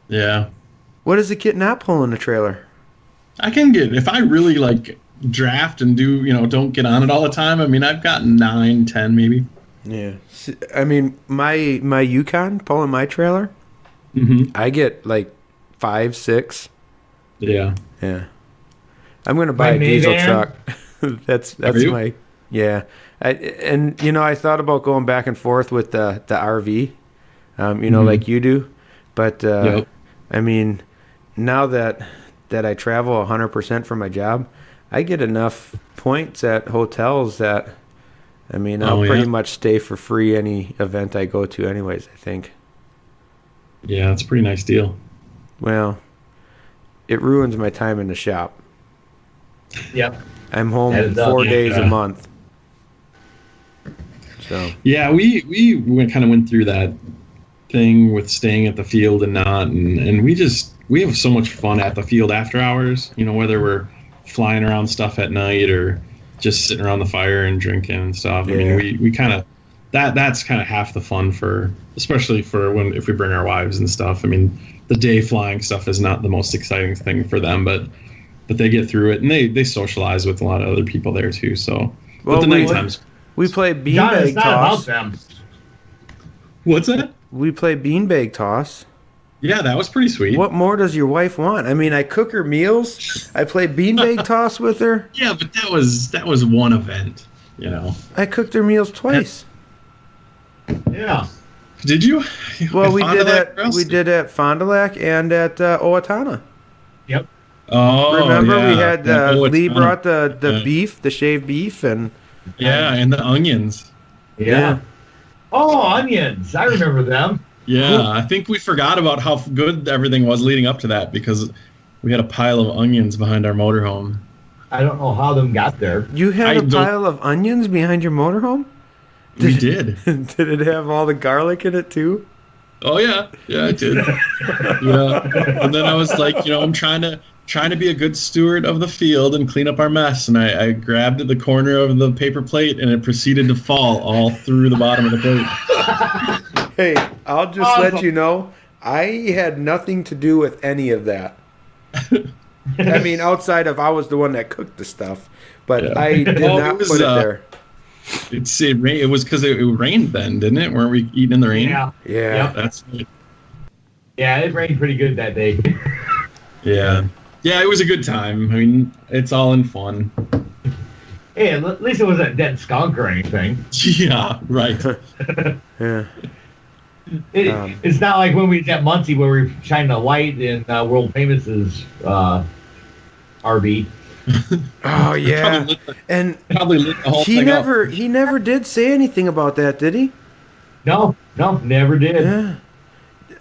Yeah. What does it get not pulling the trailer? I can get, if I really like draft and do, don't get on it all the time, I mean, I've gotten 9, 10 maybe. Yeah. I mean, my Yukon pulling my trailer, I get like 5, 6. Yeah. Yeah. I'm going to buy a My diesel minivan? truck. that's you? my, yeah. I thought about going back and forth with the RV, like you do, but Yep. I mean, now that I travel 100% for my job, I get enough points at hotels that, I mean, I'll pretty much stay for free any event I go to anyways, I think. Yeah, it's a pretty nice deal. Well, it ruins my time in the shop. Yep. I'm home That is, 4 days a yeah. month. So Yeah, we kind of went through that thing with staying at the field and not, and we have so much fun at the field after hours. whether we're flying around stuff at night or just sitting around the fire and drinking and stuff. I Yeah. mean, we kind of that's kind of half the fun especially if we bring our wives and stuff. I mean, the day flying stuff is not the most exciting thing for them, but they get through it and they socialize with a lot of other people there too. So, Well, but the night times. we play John, it's beanbag not about toss. them. What's that? We play beanbag toss. Yeah, that was pretty sweet. What more does your wife want? I mean, I cook her meals. I play beanbag toss with her. Yeah, but that was one event. I cooked her meals twice. Yeah. Did you? Well, At we Fond did du Lac at Rest? we did at Fond du Lac and at Owatonna. Yep. Oh, Remember yeah. we had Yeah, Lee Owatonna. brought the Yeah. beef, the shaved beef, and And the onions. Yeah. Oh, onions. I remember them. Yeah, I think we forgot about how good everything was leading up to that because we had a pile of onions behind our motorhome. I don't know how them got there. you had I a don't- pile of onions behind your motorhome. We did. Did it have all the garlic in it too? Oh yeah, I did. Yeah, and then I was like, I'm trying to be a good steward of the field and clean up our mess, and I grabbed the corner of the paper plate and it proceeded to fall all through the bottom of the plate. Hey, I'll just let you know, I had nothing to do with any of that. I mean, outside of I was the one that cooked the stuff, but Yeah. I did Well, not it was, put it there. It was because it rained then, didn't it? Weren't we eating in the rain? Yeah. Yeah. Yep. That's Yeah, it rained pretty good that day. yeah. Yeah, it was a good time. I mean, it's all in fun. Hey, at least it wasn't a dead skunk or anything. Yeah, right. Yeah. It's not like when we was at Muncie where we were shining a light in World Famous's RV. Oh yeah. Probably lit the- And Probably lit the whole he thing never up. he never did say anything about that, did he? No, never did.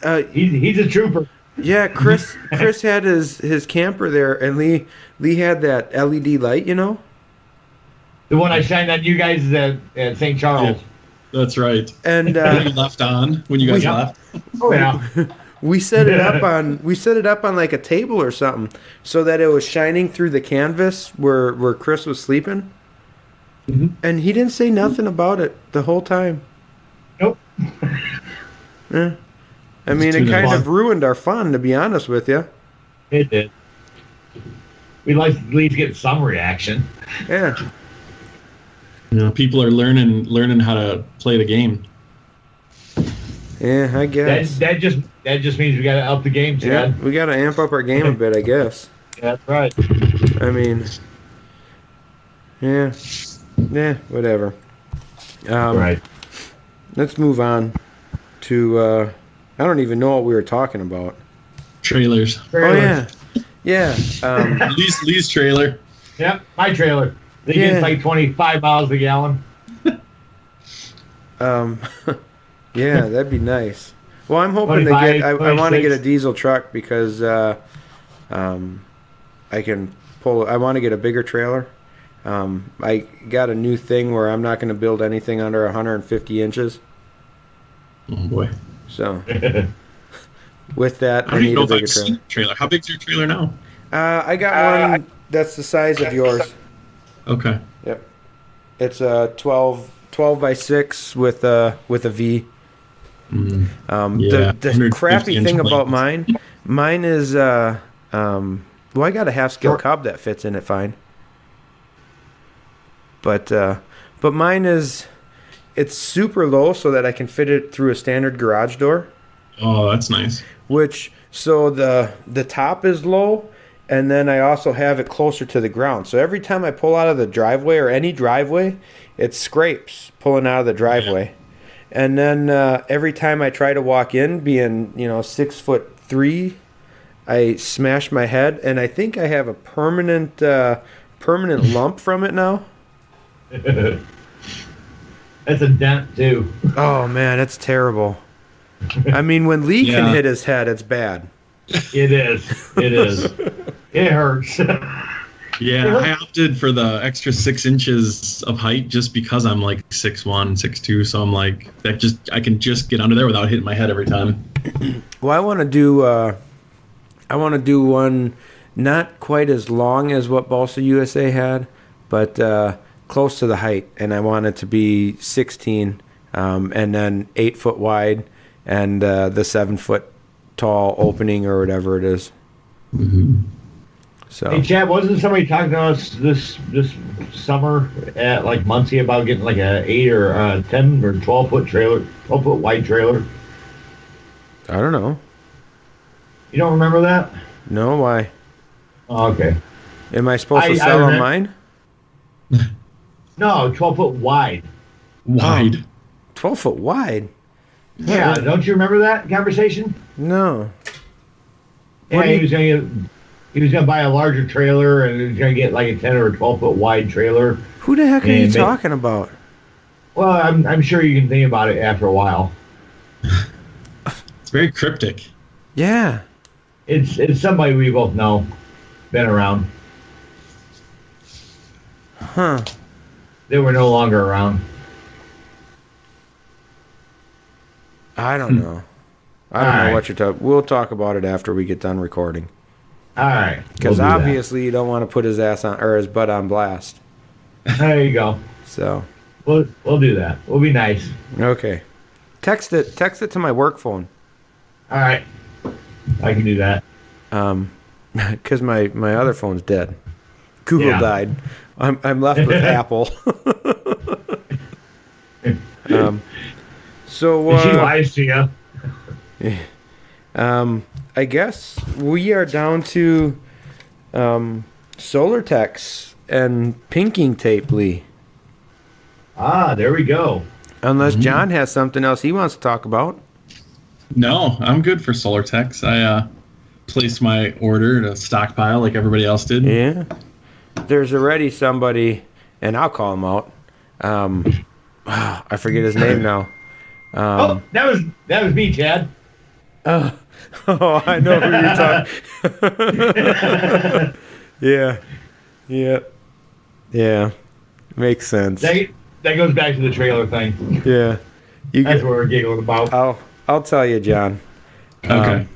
Yeah. He's a trooper. Yeah, Chris had his camper there, and Lee had that LED light, The one I shined on you guys at St. Charles. That's right. and That you left on when you guys Yeah. left. Oh yeah. we set it up on like a table or something, so that it was shining through the canvas where Chris was sleeping, and he didn't say nothing about it the whole time. Nope. Yeah. I mean, too it kind fun. of ruined our fun, to be honest with you. It did. We'd like to at least get some reaction. Yeah. People are learning how to play the game. Yeah, I guess. That just means we got to up the game, Yeah, Chad. we got to amp up our game a bit, I guess. That's right. I mean, yeah, whatever. Right. Let's move on to, I don't even know what we were talking about. Trailers. Oh, yeah. Lee's trailer. Yep, my trailer. They Yeah. get like 25 miles a gallon. Yeah, that'd be nice. Well, I'm hoping to 25, I want to get a 26. diesel truck because I can pull. I want to get a bigger trailer. I got a new thing where I'm not going to build anything under 150 inches. Oh boy. So with that, I I don't need even know a if bigger I've seen trailer. a trailer. How big's your trailer now? I got one that's the size of yours. Okay. Yep. It's a 12 by 6 with a V. Yeah, The 150 crappy inch thing about blades. mine is well, I got a half scale cub that fits in it fine. But mine is, it's super low so that I can fit it through a standard garage door. Oh, that's nice. So the top is low, and then I also have it closer to the ground. So every time I pull out of the driveway or any driveway, it scrapes pulling out of the driveway. And then every time I try to walk in, being 6'3", I smash my head, and I think I have a permanent lump from it now. That's a dent too. Oh man, it's terrible. I mean, when Lee can hit his head, it's bad. It is. It hurts. Yeah, I opted for the extra 6 inches of height just because I'm like 6'1", 6'2", so I'm like I can just get under there without hitting my head every time. Well, I want to do one not quite as long as what Balsa USA had, but close to the height, and I want it to be 16, and then 8 foot wide, and the 7 foot tall opening or whatever it is. Mm-hmm. So. Hey, Chad, wasn't somebody talking to us this summer at like Muncie about getting like a 8 or 10 or 12 foot trailer, 12 foot wide trailer? I don't know. You don't remember that? No, why? Oh, okay. Am I supposed to sell on mine? No, 12 foot wide. Wide. 12 foot wide? Yeah, don't you remember that conversation? No. Yeah, he was gonna buy a larger trailer, and he was gonna get like a 10 or a 12 foot wide trailer. Who the heck are you talking about? Well, I'm sure you can think about it after a while. It's very cryptic. Yeah. It's somebody we both know, been around. Huh. They were no longer around. I don't know. I don't know what you're talking. We'll talk about it after we get done recording. All right. Because obviously you don't want to put his ass on or his butt on blast. There you go. So. We'll do that. We'll be nice. Okay. Text it to my work phone. All right. I can do that. Because my other phone's dead. Google died. I'm left with Apple. So she lies to you. I guess we are down to Solartex and pinking tape, Lee. Ah, there we go. Unless John has something else he wants to talk about. No, I'm good for Solartex. I placed my order to stockpile like everybody else did. Yeah. There's already somebody, and I'll call him out. I forget his name now. That was me, Chad. Oh, I know who you're talking. Yeah. Makes sense. That goes back to the trailer thing. Yeah. That's what we're giggling about. I'll tell you, John. Okay.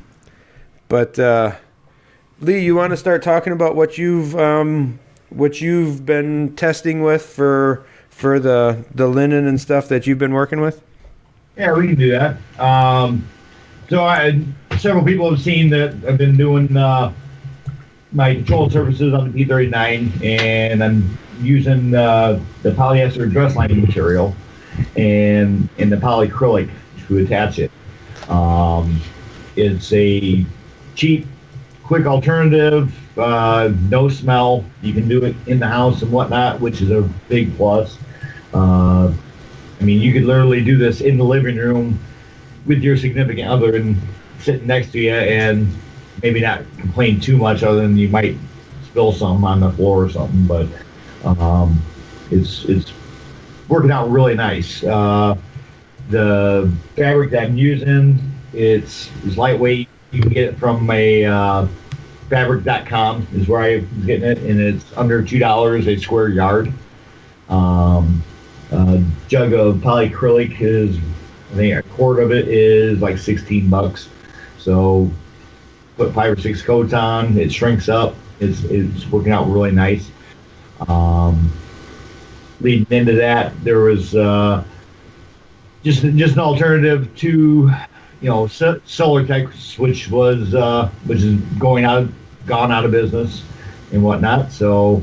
But Lee, you want to start talking about what you've been testing with for the linen and stuff that you've been working with? Yeah, we can do that. So several people have seen that I've been doing my control surfaces on the P39, and I'm using the polyester dress lining material and the polyacrylic to attach it. It's a cheap, quick alternative, no smell. You can do it in the house and whatnot, which is a big plus. I mean, you could literally do this in the living room with your significant other and sitting next to you and maybe not complain too much other than you might spill something on the floor or something, but it's working out really nice. The fabric that I'm using, it's lightweight. You can get it from a fabric.com is where I was getting it, and it's under $2 a square yard. A jug of polyacrylic is, I think a quart of it is like $16. So put 5 or 6 coats on, it shrinks up. It's working out really nice. Leading into that, there was just an alternative to, Solartex, which is gone out of business and whatnot. So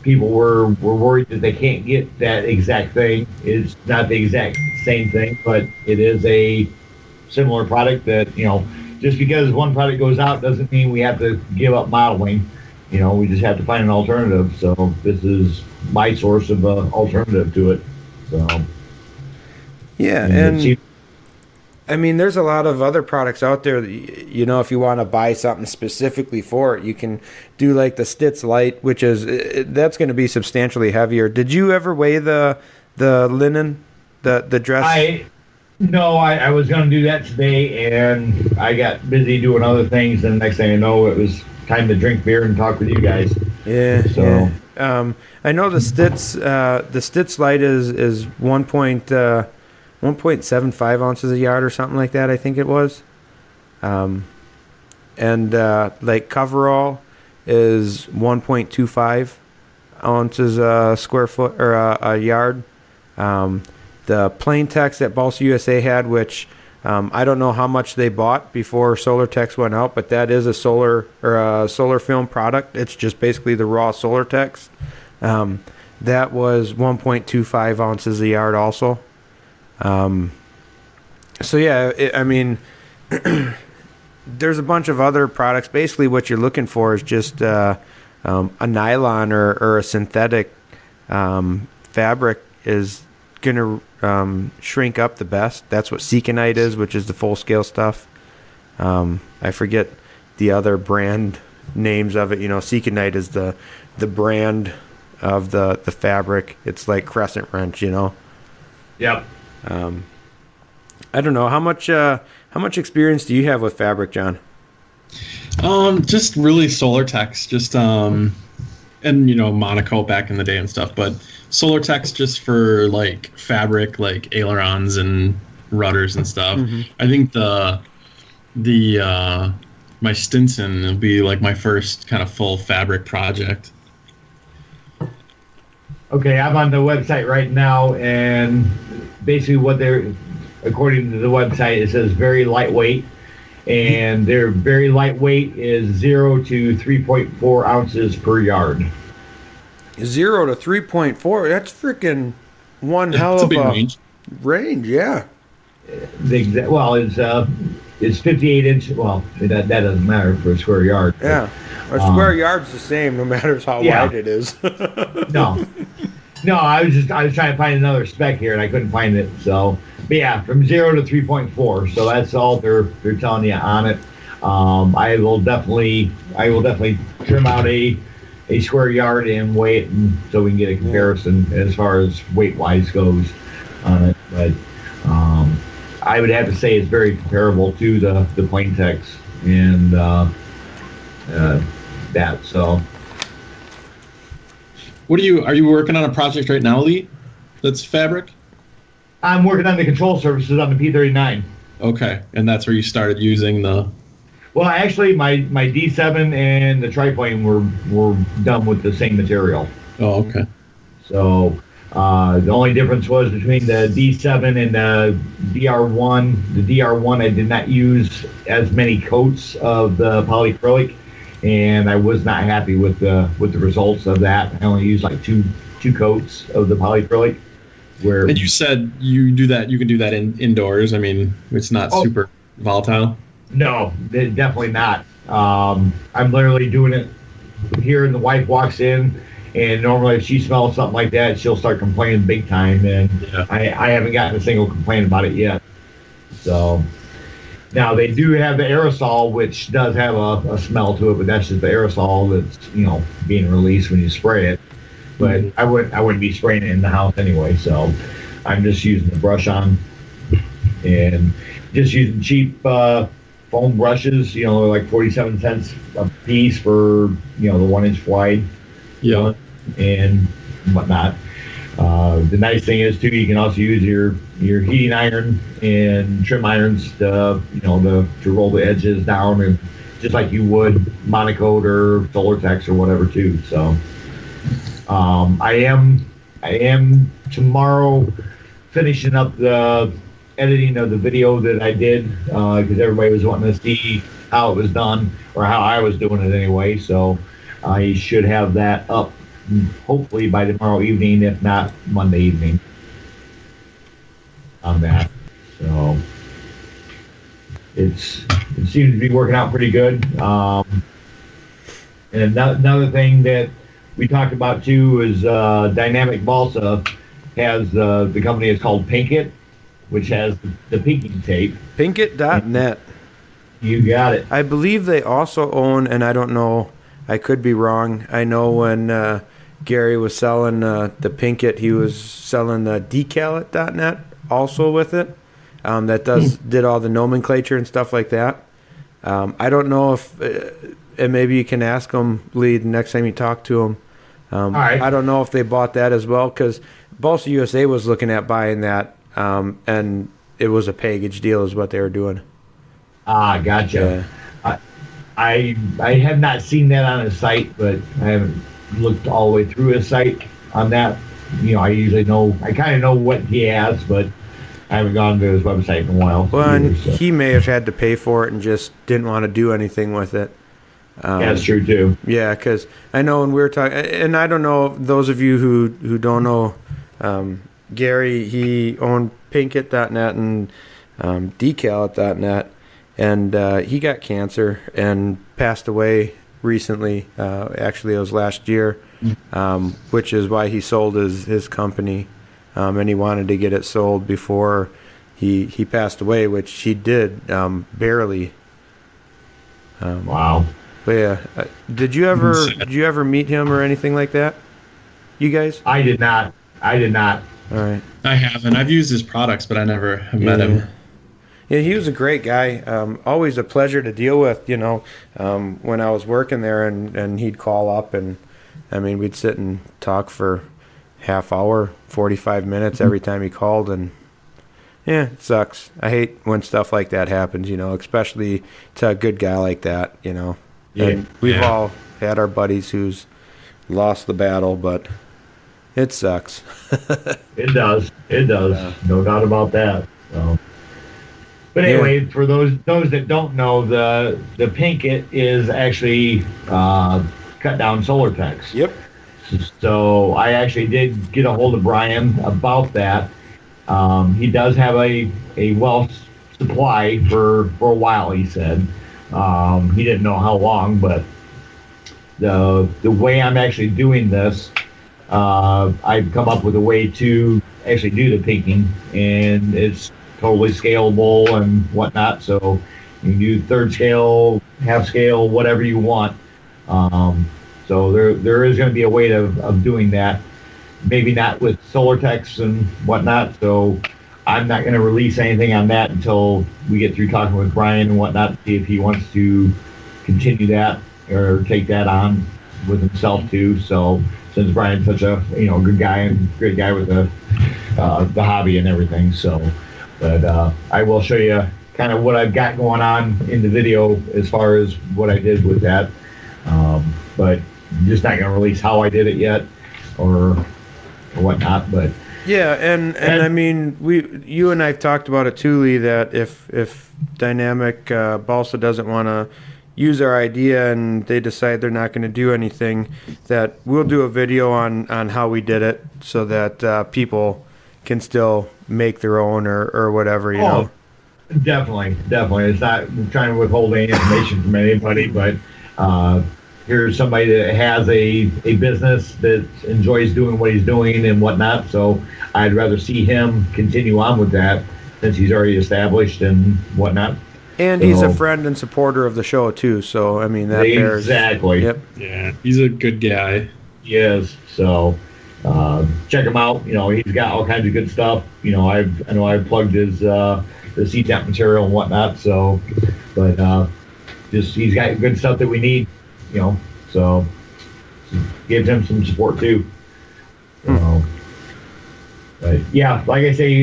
people were worried that they can't get that exact thing. It's not the exact same thing, but it is a similar product that, just because one product goes out doesn't mean we have to give up modeling. we just have to find an alternative. So this is my source of alternative to it. So Yeah, and I mean, there's a lot of other products out there that, if you want to buy something specifically for it, you can do like the Stitz Light, which is, that's going to be substantially heavier. Did you ever weigh the linen, the dress? No, I was going to do that today, and I got busy doing other things, and the next thing I know, it was time to drink beer and talk with you guys. Yeah, so. Yeah. I know the Stitz Light is 1.75 ounces a yard or something like that, I think it was. And like coverall is 1.25 ounces a square foot or a yard. The plain text that Balsa USA had, which I don't know how much they bought before Solartex went out, but that is a solar film product. It's just basically the raw Solartex. That was 1.25 ounces a yard also. So yeah, I mean, there's a bunch of other products. Basically, what you're looking for is just a nylon or a synthetic fabric is gonna shrink up the best. That's what Seconite is, which is the full scale stuff. I forget the other brand names of it. Seconite is the brand of the fabric. It's like Crescent Wrench. Yep. I don't know how much experience do you have with fabric, John? Just really Solartex, just and Monaco back in the day and stuff, but Solartex just for like fabric, like ailerons and rudders and stuff. Mm-hmm. I think my Stinson will be like my first kind of full fabric project. Okay, I'm on the website right now, and basically according to the website, it says very lightweight, and their very lightweight is 0 to 3.4 ounces per yard. 0 to 3.4, that's freaking one hell of a range, yeah. It's 58 inches. Well, that doesn't matter for a square yard. Yeah, a square yard's the same no matter how wide it is. No, I was trying to find another spec here and I couldn't find it. So, but yeah, from 0 to 3.4. So that's all they're telling you on it. I will definitely trim out a square yard and weigh it, and so we can get a comparison as far as weight wise goes on it. But I would have to say it's very comparable to the plain text and that. So. Are you working on a project right now, Lee? That's fabric? I'm working on the control surfaces on the P39. Okay, and that's where you started using the... Well, actually, my D7 and the triplane were done with the same material. Oh, okay. So the only difference was between the D7 and the DR1. The DR1, I did not use as many coats of the polyacrylic, and I was not happy with the results of that. I only used like two coats of the polyacrylic. And you said you can do that indoors. I mean, it's not super volatile. No, definitely not. I'm literally doing it here, and the wife walks in, and normally if she smells something like that, she'll start complaining big time, and I haven't gotten a single complaint about it yet. So now they do have the aerosol, which does have a smell to it, but that's just the aerosol that's being released when you spray it. But I wouldn't be spraying it in the house anyway, so I'm just using the brush on and just using cheap foam brushes, like 47 cents a piece for the 1 inch wide, and whatnot. The nice thing is too, you can also use your heating iron and trim irons to roll the edges down, and just like you would Monocoat or Solartex or whatever too. So I am tomorrow finishing up the editing of the video that I did because everybody was wanting to see how it was done, or how I was doing it anyway. So I should have that up hopefully by tomorrow evening, if not Monday evening, on that. So it seems to be working out pretty good. And And another thing that we talked about too is Dynamic Balsa has the company is called Pinkett, which has the pinking tape. Pinkett.net. You got it. I believe they also own, and I don't know, I could be wrong. I know when Gary was selling the Pinkett, he was selling the Decalit.net also with it. That did all the nomenclature and stuff like that. I don't know if, and maybe you can ask them, Lee, the next time you talk to them. All right. I don't know if they bought that as well, because Balsa USA was looking at buying that, and it was a package deal is what they were doing. Ah, gotcha. Yeah. I have not seen that on his site, but I haven't looked all the way through his site on that. I usually know, I kind of know what he has, but I haven't gone to his website in a while. Well, either, and so. he may have had to pay for it and just didn't want to do anything with it. That's true too. Yeah, because I know when we were talking, and I don't know, those of you who don't know, Gary, he owned Pinkett.net and Decalit.net, and he got cancer and passed away recently. Actually, it was last year, which is why he sold his company, and he wanted to get it sold before he passed away, which he did barely. Wow. But yeah, did you ever meet him or anything like that? You guys? I did not. All right. I haven't. I've used his products, but I never have met him. Yeah, he was a great guy. Always a pleasure to deal with, when I was working there, and he'd call up, and I mean, we'd sit and talk for half hour, 45 minutes every time he called, and yeah, it sucks. I hate when stuff like that happens, especially to a good guy like that, Yeah. And we've all had our buddies who's lost the battle, but it sucks. It does. No doubt about that. So. But anyway, for those that don't know, the Pinkett is actually cut down Solartex. Yep. So I actually did get a hold of Brian about that. He does have a well supply for a while, he said. He didn't know how long, but the way I'm actually doing this, I've come up with a way to actually do the pinking, and it's totally scalable and whatnot. So you can do third scale, half scale, whatever you want. So there is going to be a way of doing that. Maybe not with Solartex and whatnot. So I'm not going to release anything on that until we get through talking with Brian and whatnot, see if he wants to continue that or take that on with himself too. So since Brian's such a good guy and great guy with the hobby and everything, so but I will show you kind of what I've got going on in the video as far as what I did with that. But I'm just not going to release how I did it yet or whatnot. But yeah, and I mean, you and I've talked about it too, Lee, that if Dynamic Balsa doesn't want to use our idea and they decide they're not going to do anything, that we'll do a video on how we did it so that people can still make their own or whatever, you know. Definitely. It's not trying to withhold any information from anybody, but here's somebody that has a business that enjoys doing what he's doing and whatnot. So I'd rather see him continue on with that since he's already established and whatnot. And he's a friend and supporter of the show too. So I mean, that bears. Exactly. Yep. Yeah, he's a good guy. He is. So check him out. He's got all kinds of good stuff. I know I've plugged his the C-Temp material and whatnot. So, but just he's got good stuff that we need. So give him some support too. So, but yeah, like I say,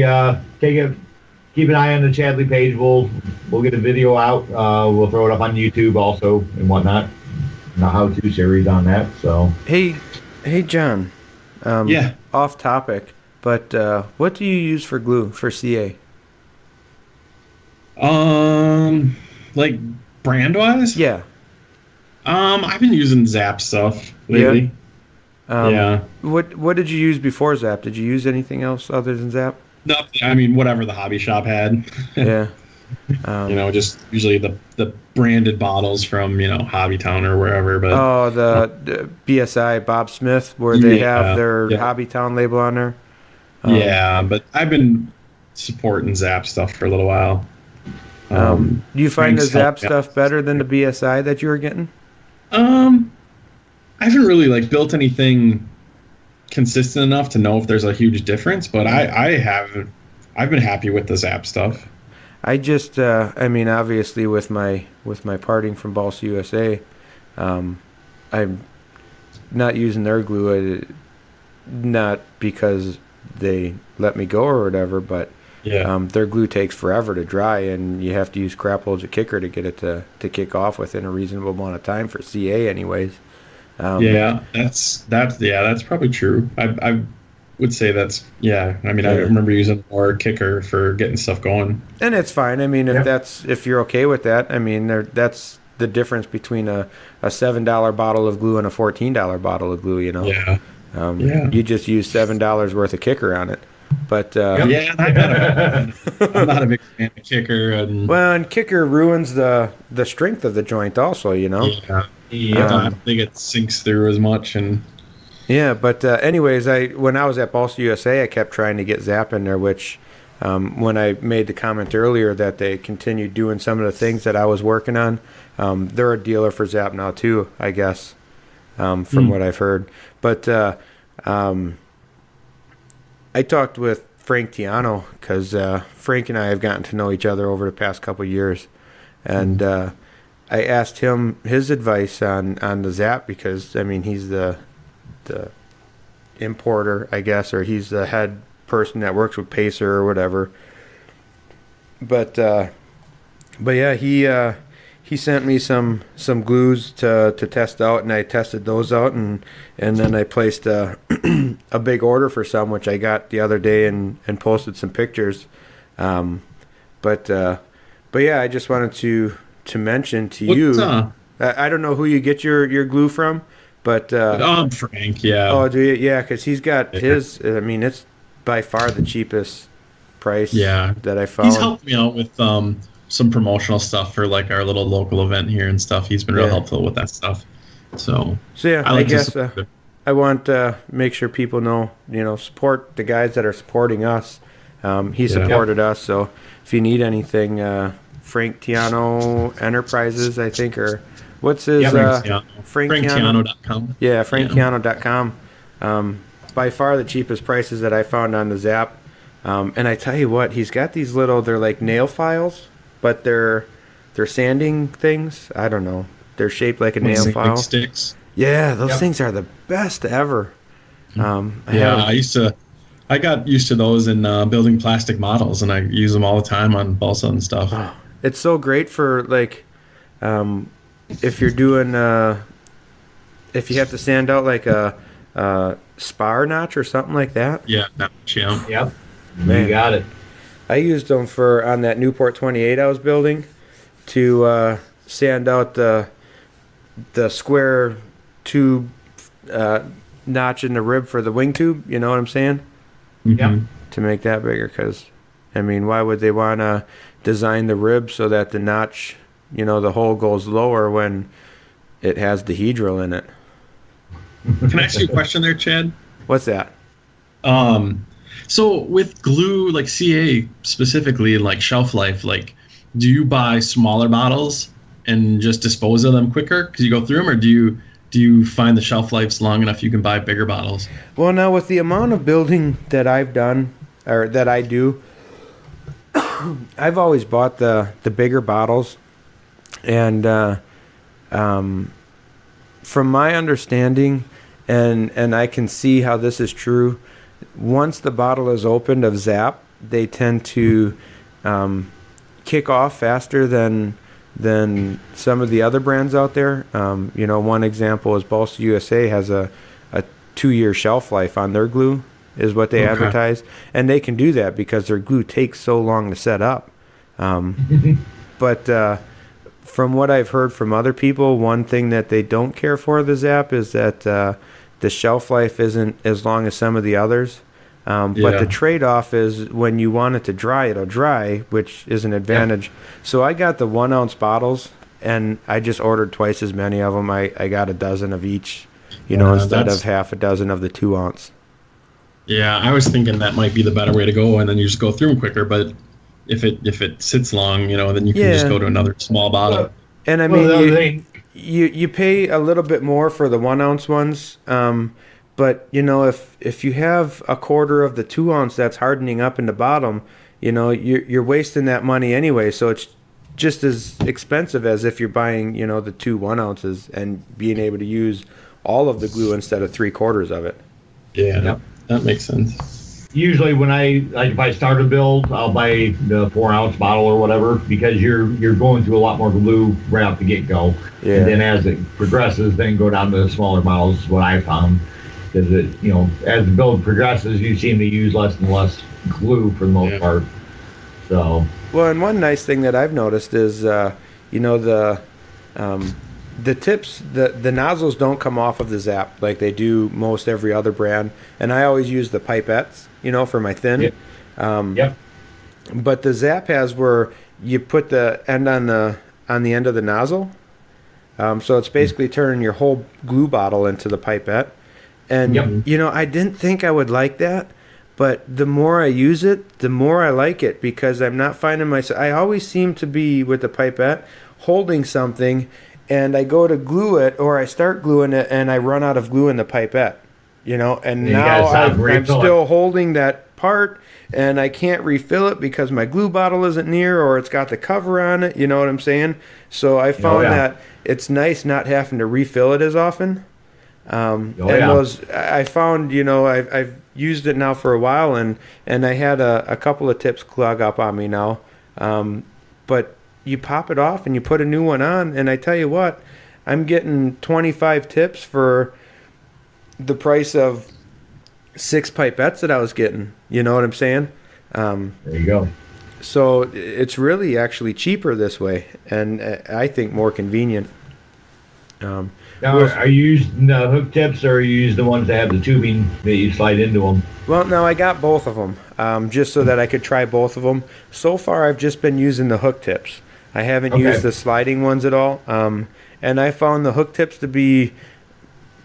keep an eye on the ChadLee page. We'll get a video out. We'll throw it up on YouTube also and whatnot. A how-to series on that. So Hey, John. Yeah. Off topic, but what do you use for glue for CA? Like brand wise? Yeah. I've been using Zap stuff lately. Yeah. What did you use before Zap? Did you use anything else other than Zap? I mean, whatever the hobby shop had. Yeah. Just usually the branded bottles from Hobbytown or wherever. But Oh, the BSI Bob Smith, where they have their Hobbytown label on there. But I've been supporting Zap stuff for a little while. Do you find the Zap yeah. stuff better than the BSI that you were getting? I haven't really built anything consistent enough to know if there's a huge difference, but I've been happy with the Zap stuff. I just, obviously with my parting from Balsa USA, I'm not using their glue, not because they let me go or whatever, but their glue takes forever to dry, and you have to use crap loads of kicker to get it to kick off within a reasonable amount of time for CA, anyways. That's probably true. I would say that's I remember using more kicker for getting stuff going, and it's fine. If you're okay with that, that's the difference between a $7 bottle of glue and a $14 bottle of glue. You just use $7 worth of kicker on it. But I'm not a big fan of kicker. And kicker ruins the strength of the joint also, I don't think it sinks through as much. But anyways, when I was at Balsa USA, I kept trying to get Zap in there, which when I made the comment earlier that they continued doing some of the things that I was working on, they're a dealer for Zap now too, I guess, from what I've heard. But I talked with Frank Tiano because Frank and I have gotten to know each other over the past couple of years, and I asked him his advice on the Zap because he's the importer, I guess, or he's the head person that works with Pacer or whatever. But he sent me some glues to test out, and I tested those out, and then I placed a big order for some, which I got the other day and posted some pictures. But I just wanted to mention to you. I don't know who you get your glue from, but Frank, yeah. Oh, do you? Yeah, because he's got his. It's by far the cheapest price that I found. He's helped me out with some promotional stuff for our little local event here and stuff. He's been real helpful with that stuff. So I guess I want to make sure people know, support the guys that are supporting us. He supported us, so if you need anything, Frank Tiano Enterprises, I think, or what's his FrankTiano.com. Yeah, FrankTiano.com. By far the cheapest prices that I found on the Zap. And I tell you what, he's got these they're like nail files, but they're sanding things. I don't know. They're shaped like a nail file. Sticks. Yeah, those things are the best ever. I got used to those in building plastic models, and I use them all the time on balsa and stuff. Oh, it's so great for if you're doing if you have to sand out a spar notch or something like that. Yeah, notch. Yeah. Yep. Man. You got it. I used them on that Newport 28 I was building to sand out the square tube notch in the rib for the wing tube. You know what I'm saying? Yeah. To make that bigger, because why would they want to design the rib so that the notch, the hole goes lower when it has the hedral in it? Can I ask you a question there, Chad? What's that? So with glue, CA specifically, and shelf life, do you buy smaller bottles and just dispose of them quicker because you go through them, or do you find the shelf life's long enough you can buy bigger bottles? Well, now with the amount of building that I've done, or that I do, I've always bought the bigger bottles, and from my understanding, and I can see how this is true, once the bottle is opened of Zap, they tend to kick off faster than some of the other brands out there. One example is Balsa USA has a 2-year shelf life on their glue, is what they advertise, and they can do that because their glue takes so long to set up. But from what I've heard from other people, one thing that they don't care for the Zap is that the shelf life isn't as long as some of the others. But the trade-off is when you want it to dry, it'll dry, which is an advantage. So I got the 1 ounce bottles, and I just ordered twice as many of them. I got a dozen of each, instead of half a dozen of the 2 ounce. Yeah, I was thinking that might be the better way to go, and then you just go through them quicker. But if it sits long, then you can just go to another small bottle. And I mean, you pay a little bit more for the 1 ounce ones. But if you have a quarter of the 2 ounce that's hardening up in the bottom, you're wasting that money anyway. So it's just as expensive as if you're buying, the 2 1 ounces and being able to use all of the glue instead of 3/4 of it. Yeah, that makes sense. Usually when if I start a build, I'll buy the 4 ounce bottle or whatever, because you're going through a lot more glue right off the get go. Yeah. And then as it progresses, then go down to the smaller bottles is what I found. Because as the build progresses, you seem to use less and less glue for the most part. So. Well, and one nice thing that I've noticed is, the tips, the nozzles don't come off of the Zap like they do most every other brand, and I always use the pipettes, for my thin. Yep. But the Zap has where you put the end on the end of the nozzle, so it's basically turning your whole glue bottle into the pipette. And, I didn't think I would like that, but the more I use it, the more I like it, because I'm not finding myself. I always seem to be with the pipette holding something, and I go to glue it, or I start gluing it, and I run out of glue in the pipette, and now I'm still holding that part, and I can't refill it because my glue bottle isn't near, or it's got the cover on it, you know what I'm saying? So I found that it's nice not having to refill it as often. Those I found, I've used it now for a while, and I had a couple of tips clog up on me now. But you pop it off and you put a new one on, and I tell you what, I'm getting 25 tips for the price of 6 pipettes that I was getting. You know what I'm saying? There you go. So it's really actually cheaper this way, and I think more convenient. Now, are you using the hook tips, or are you using the ones that have the tubing that you slide into them? Well, no, I got both of them, just so that I could try both of them. So far, I've just been using the hook tips. I haven't used the sliding ones at all, and I found the hook tips to be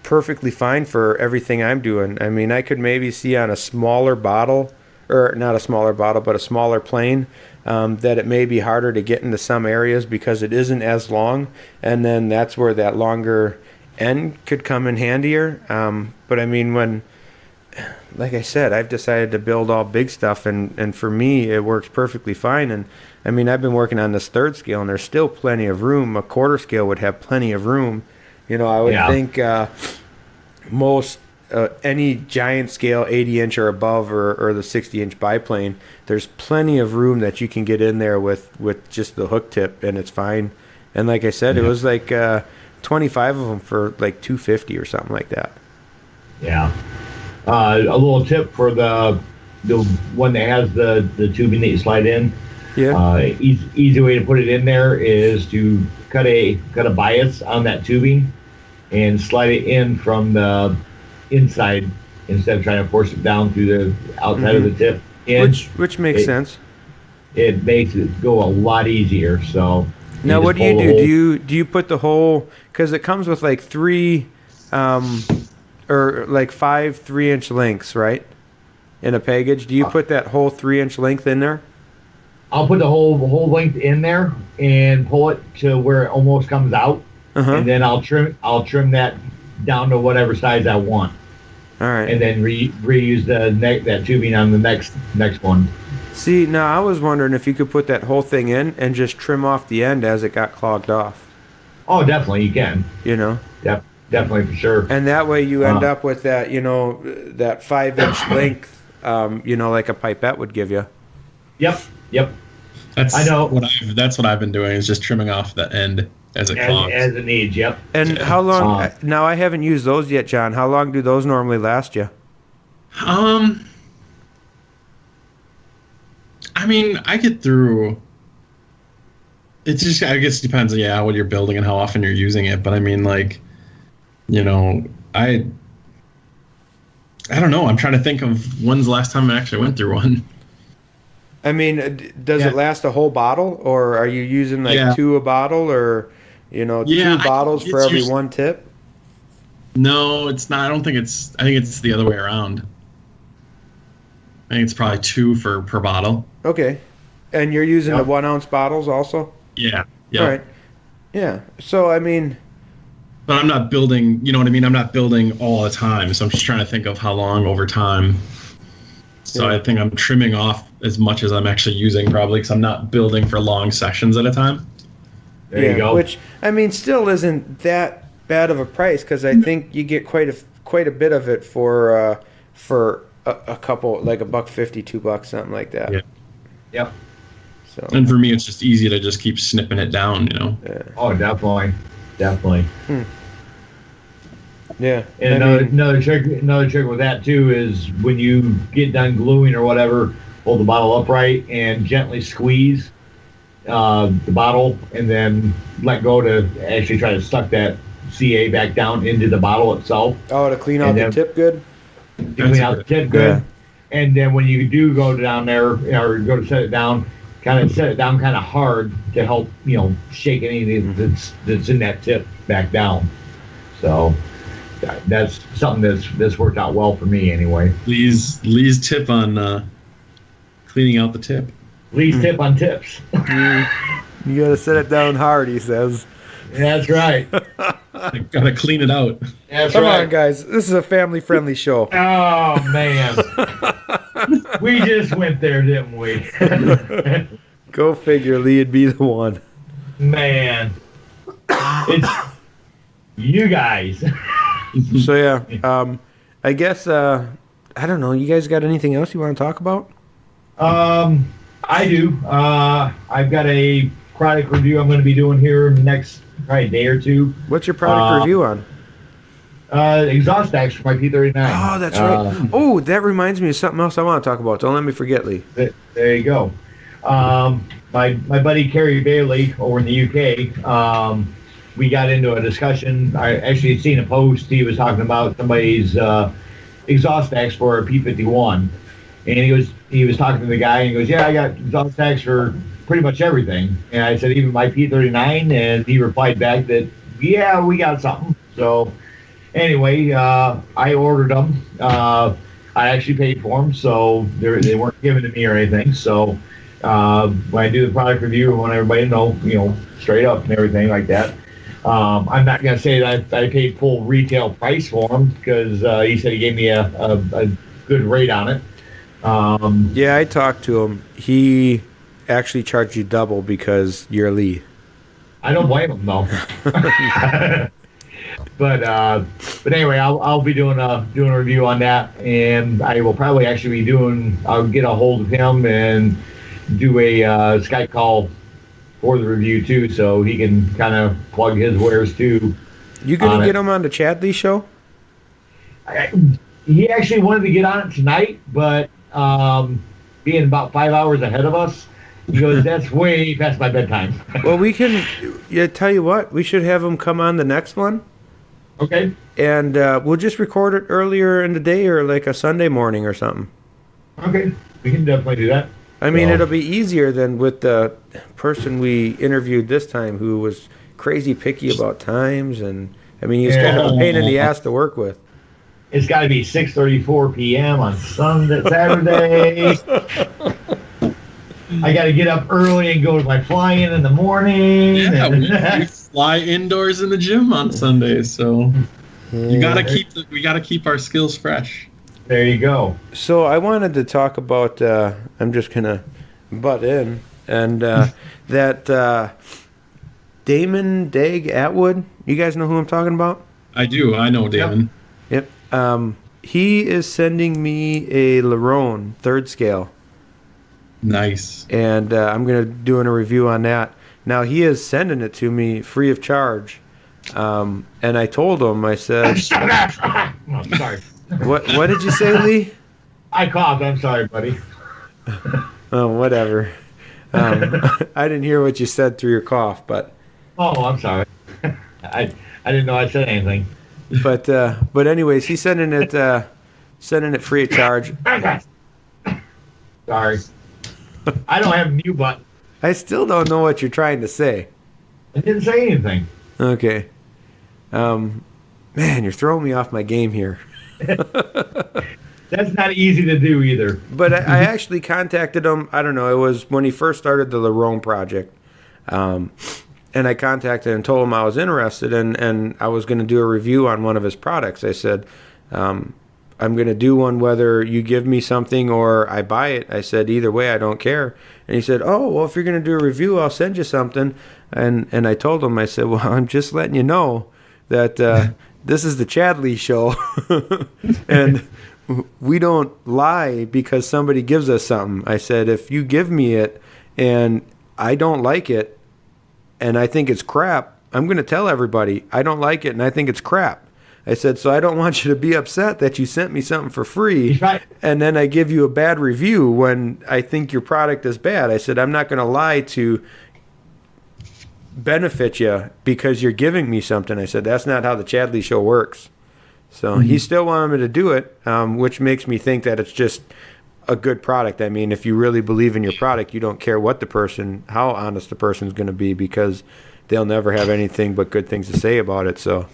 perfectly fine for everything I'm doing. I mean, I could maybe see on a smaller bottle, or not a smaller bottle, but a smaller plane, that it may be harder to get into some areas because it isn't as long, and then that's where that longer end could come in handier. But I mean, when, like I said, I've decided to build all big stuff, and for me it works perfectly fine. And I mean, I've been working on this 3rd scale, and there's still plenty of room. A 1/4 scale would have plenty of room. I would think most any giant scale, 80-inch or above, or the 60-inch biplane, there's plenty of room that you can get in there with just the hook tip, and it's fine. And like I said, it was like 25 of them for like $250 or something like that. Yeah. A little tip for the one that has the tubing that you slide in. Yeah. Easy way to put it in there is to cut a bias on that tubing and slide it in from the inside instead of trying to force it down through the outside of the tip. Which makes sense. It makes it go a lot easier. So now, what do you do? Do you put the whole? Because it comes with like 3, or like 5 3-inch lengths, right? In a package, do you put that whole 3-inch length in there? I'll put the whole length in there and pull it to where it almost comes out, and then I'll trim that down to whatever size I want. All right. And then reuse that tubing on the next one. See, now I was wondering if you could put that whole thing in and just trim off the end as it got clogged off. Oh, definitely you can. Yep, definitely for sure. And that way you end up with that, that 5-inch length, like a pipette would give you. Yep. That's what I've been doing, is just trimming off the end as it clogs. As it needs, yep. And how long? Now I haven't used those yet, John. How long do those normally last you? I mean, I get through. It just, I guess, depends. Yeah, what you're building and how often you're using it. But I mean, like, I I don't know. I'm trying to think of when's the last time I actually went through one. I mean, does it last a whole bottle, or are you using like 2 a bottle, or 2 bottles for every one tip? No, it's not. I don't think it's. I think it's the other way around. I think it's probably 2 per bottle. Okay, and you're using the 1 ounce bottles also? Yeah. Yeah. All right. Yeah. So I mean. But I'm not building. You know what I mean? I'm not building all the time. So I'm just trying to think of how long over time. So I think I'm trimming off as much as I'm actually using, probably, because I'm not building for long sessions at a time. There you go. Which, I mean, still isn't that bad of a price, because I think you get quite a bit of it for a couple, like $1.50, $2, something like that. Yeah. Yep. So. And for me, it's just easy to just keep snipping it down, you know. Yeah. Oh, definitely. Yeah. And another trick with that too is when you get done gluing or whatever, hold the bottle upright and gently squeeze the bottle, and then let go to actually try to suck that CA back down into the bottle itself. Oh, to clean out the tip good? To clean out the tip good. Yeah. And then when you do go down there or go to set it down, kind of set it down kind of hard to help, shake anything that's in that tip back down. So that's something that's worked out well for me anyway. Lee's tip on cleaning out the tip. Lee's tip on tips. You gotta set it down hard, he says. That's right. I gotta clean it out. That's Come right. on, guys. This is a family-friendly show. Oh, man. We just went there, didn't we? Go figure, Lee'd be the one. Man. It's you guys. So, yeah. I guess, I don't know. You guys got anything else you want to talk about? I do. I've got a product review I'm going to be doing here in the next probably day or two. What's your product review on? Exhaust stacks for my P39. Oh, that's right. Oh, that reminds me of something else I want to talk about. Don't let me forget, Lee. There you go. My buddy Kerry Bailey over in the UK, we got into a discussion. I actually had seen a post. He was talking about somebody's exhaust stacks for a P51. And he was talking to the guy, and he goes, yeah, I got exhaust stacks for pretty much everything. And I said, even my P39, and he replied back that, yeah, we got something. So anyway, I ordered them. I actually paid for them, so they weren't given to me or anything. So when I do the product review, I want everybody to know, straight up and everything like that. I'm not going to say that I paid full retail price for them, because he said he gave me a good rate on it. Yeah, I talked to him. He actually charged you double because you're Lee. I don't blame him though. But anyway, I'll be doing a review on that, and I will probably actually be I'll get a hold of him and do a Skype call for the review too, so he can kind of plug his wares too. You gonna get him on the ChadLee show? He actually wanted to get on it tonight, but being about 5 hours ahead of us, he goes, that's way past my bedtime. Well, we can. Tell you what, we should have him come on the next one. Okay. And we'll just record it earlier in the day, or like a Sunday morning or something. Okay, we can definitely do that. I mean, it'll be easier than with the person we interviewed this time, who was crazy picky about times, and I mean, he's kind of a pain in the ass to work with. It's got to be 6:34 p.m. on Saturday. I got to get up early and go to my fly-in in the morning. Yeah, we fly indoors in the gym on Sundays, so we gotta keep our skills fresh. There you go. So I wanted to talk about. I'm just gonna butt in, and that Damon Dag Atwood. You guys know who I'm talking about? I do. I know Damon. Yep. He is sending me a Lerone 3rd scale. Nice. And I'm going to do a review on that. Now, he is sending it to me free of charge. And I told him, I said... Oh, sorry. What did you say, Lee? I coughed. I'm sorry, buddy. Oh, whatever. I didn't hear what you said through your cough, but... Oh, I'm sorry. I didn't know I said anything. But anyways, he's sending it sending it free of charge. Sorry. I don't have a mute button. I still don't know what you're trying to say. I didn't say anything. Okay. Man, you're throwing me off my game here. That's not easy to do either. But I actually contacted him. I don't know. It was when he first started the Lerone project. And I contacted him and told him I was interested and I was going to do a review on one of his products. I said, I'm going to do one whether you give me something or I buy it. I said, either way, I don't care. And he said, oh, well, if you're going to do a review, I'll send you something. And I told him, I said, well, I'm just letting you know that this is the ChadLee show. And we don't lie because somebody gives us something. I said, if you give me it and I don't like it and I think it's crap, I'm going to tell everybody I don't like it and I think it's crap. I said, so I don't want you to be upset that you sent me something for free and then I give you a bad review when I think your product is bad. I said, I'm not going to lie to benefit you because you're giving me something. I said, that's not how the ChadLee show works. So he still wanted me to do it, which makes me think that it's just a good product. I mean, if you really believe in your product, you don't care what how honest the person's going to be because they'll never have anything but good things to say about it. So,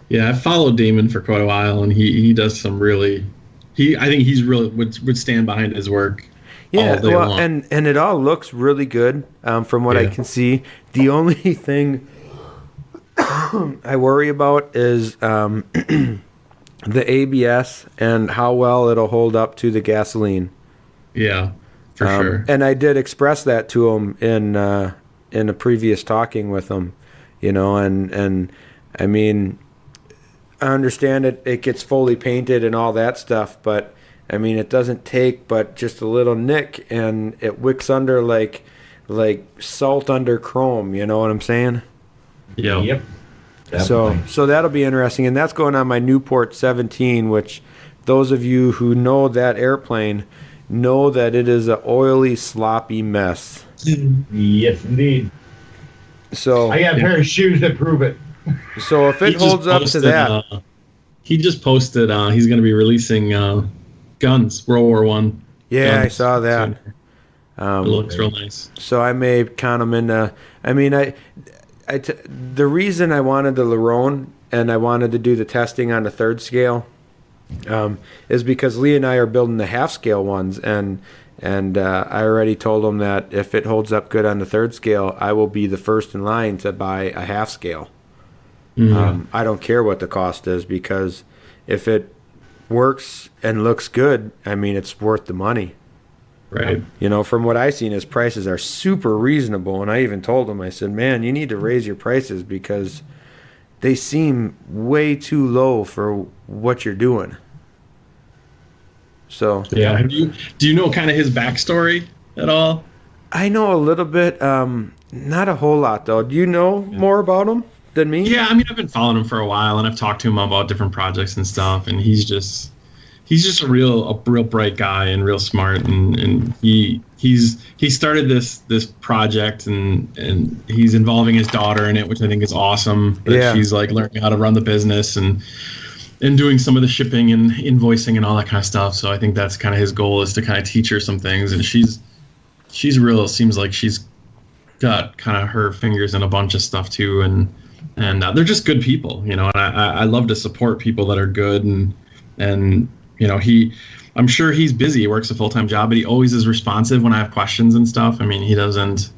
yeah, I followed Damon for quite a while, and he does some really. I think he's really would stand behind his work. Yeah, all day well, long. and it all looks really good from what I can see. The only thing I worry about is the ABS and how well it'll hold up to the gasoline. Yeah, for sure. And I did express that to him in a previous talking with him, and I mean, I understand it gets fully painted and all that stuff, but I mean, it doesn't take but just a little nick and it wicks under like salt under chrome, you know what I'm saying? Yeah. Yep. So that'll be interesting, and that's going on my Newport 17, which those of you who know that airplane know that it is an oily, sloppy mess. Yes, indeed. So I got a pair of shoes that prove it. So if it holds up to that, he just posted he's going to be releasing guns, World War One. Yeah, guns I saw that. It looks real nice. So I may count them in. I mean, the reason I wanted the Lerone and I wanted to do the testing on the third scale is because Lee and I are building the half scale ones, and I already told him that if it holds up good on the third scale, I will be the first in line to buy a half scale. Mm-hmm. I don't care what the cost is because if it works and looks good, I mean, it's worth the money. Right. From what I've seen, his prices are super reasonable. And I even told him, I said, man, you need to raise your prices because they seem way too low for what you're doing. So yeah. Do you know kind of his backstory at all? I know a little bit, not a whole lot though. Do you know more about him than me? Yeah, I mean, I've been following him for a while, and I've talked to him about different projects and stuff, and he's just a real bright guy and real smart, and he started this project and he's involving his daughter in it, which I think is awesome. That she's like learning how to run the business and doing some of the shipping and invoicing and all that kind of stuff. So I think that's kind of his goal, is to kind of teach her some things, and she's real. It seems like she's got kind of her fingers in a bunch of stuff too, and they're just good people, and I love to support people that are good, and I'm sure he's busy. He works a full-time job, but he always is responsive when I have questions and stuff. I mean, he doesn't,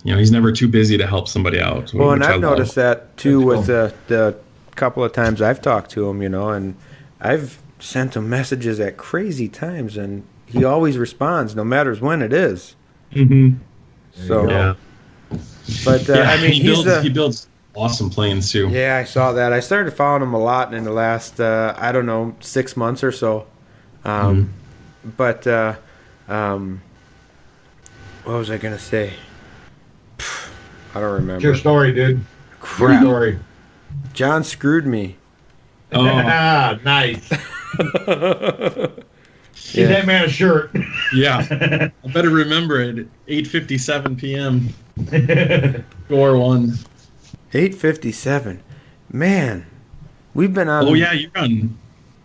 he's never too busy to help somebody out. Well, and I've noticed that too with the couple of times I've talked to him, and I've sent him messages at crazy times, and he always responds, no matter when it is. Mm-hmm. So, yeah. But I mean, he builds awesome planes too. Yeah, I saw that. I started following him a lot in the last 6 months or so. But what was I gonna say? I don't remember. It's your story, dude. Crap. Your story. John screwed me. Oh. Nice. Give that man a shirt. Yeah, I better remember it. 8:57 p.m. Score one. 8:57. Man, we've been on. Oh yeah, you're on.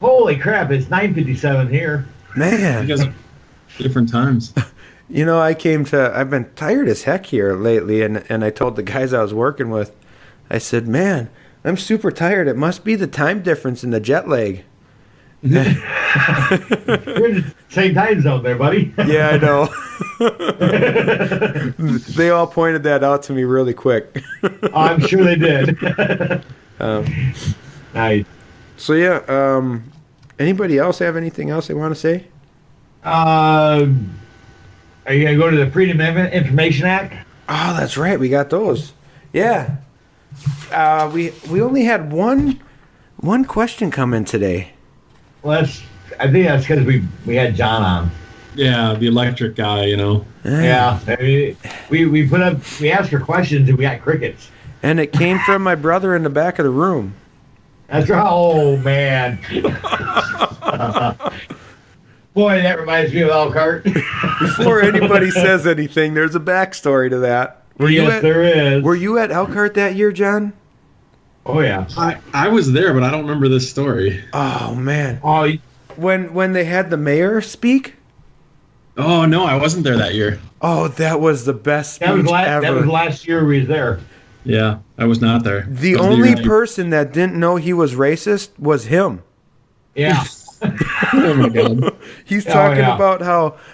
Holy crap! It's 9:57 here. Man, You guys are different times. you know, I've been tired as heck here lately, and I told the guys I was working with, I said, man, I'm super tired. It must be the time difference in the jet lag. You're in the same time zone there, buddy. Yeah, I know. They all pointed that out to me really quick. I'm sure they did. Nice. So yeah, anybody else have anything else they want to say? Are you gonna go to the Freedom of Information Act? Oh, that's right. We got those. Yeah. We only had one question come in today. Well, I think that's because we had John on. Yeah, the electric guy, you know. Yeah, I mean, we asked her questions and we got crickets. And it came from my brother in the back of the room. That's right. Oh man. Boy, that reminds me of Elkhart. Before anybody says anything, there's a backstory to that. There is. Were you at Elkhart that year, John? Oh yeah. I was there, but I don't remember this story. Oh man. Oh, When they had the mayor speak? Oh no, I wasn't there that year. Oh, that was the best speech that ever. was last year we was there. Yeah, I was not there. The I was only there. person that didn't know he was racist was him. Yeah. Oh my god. He's Oh, talking yeah. about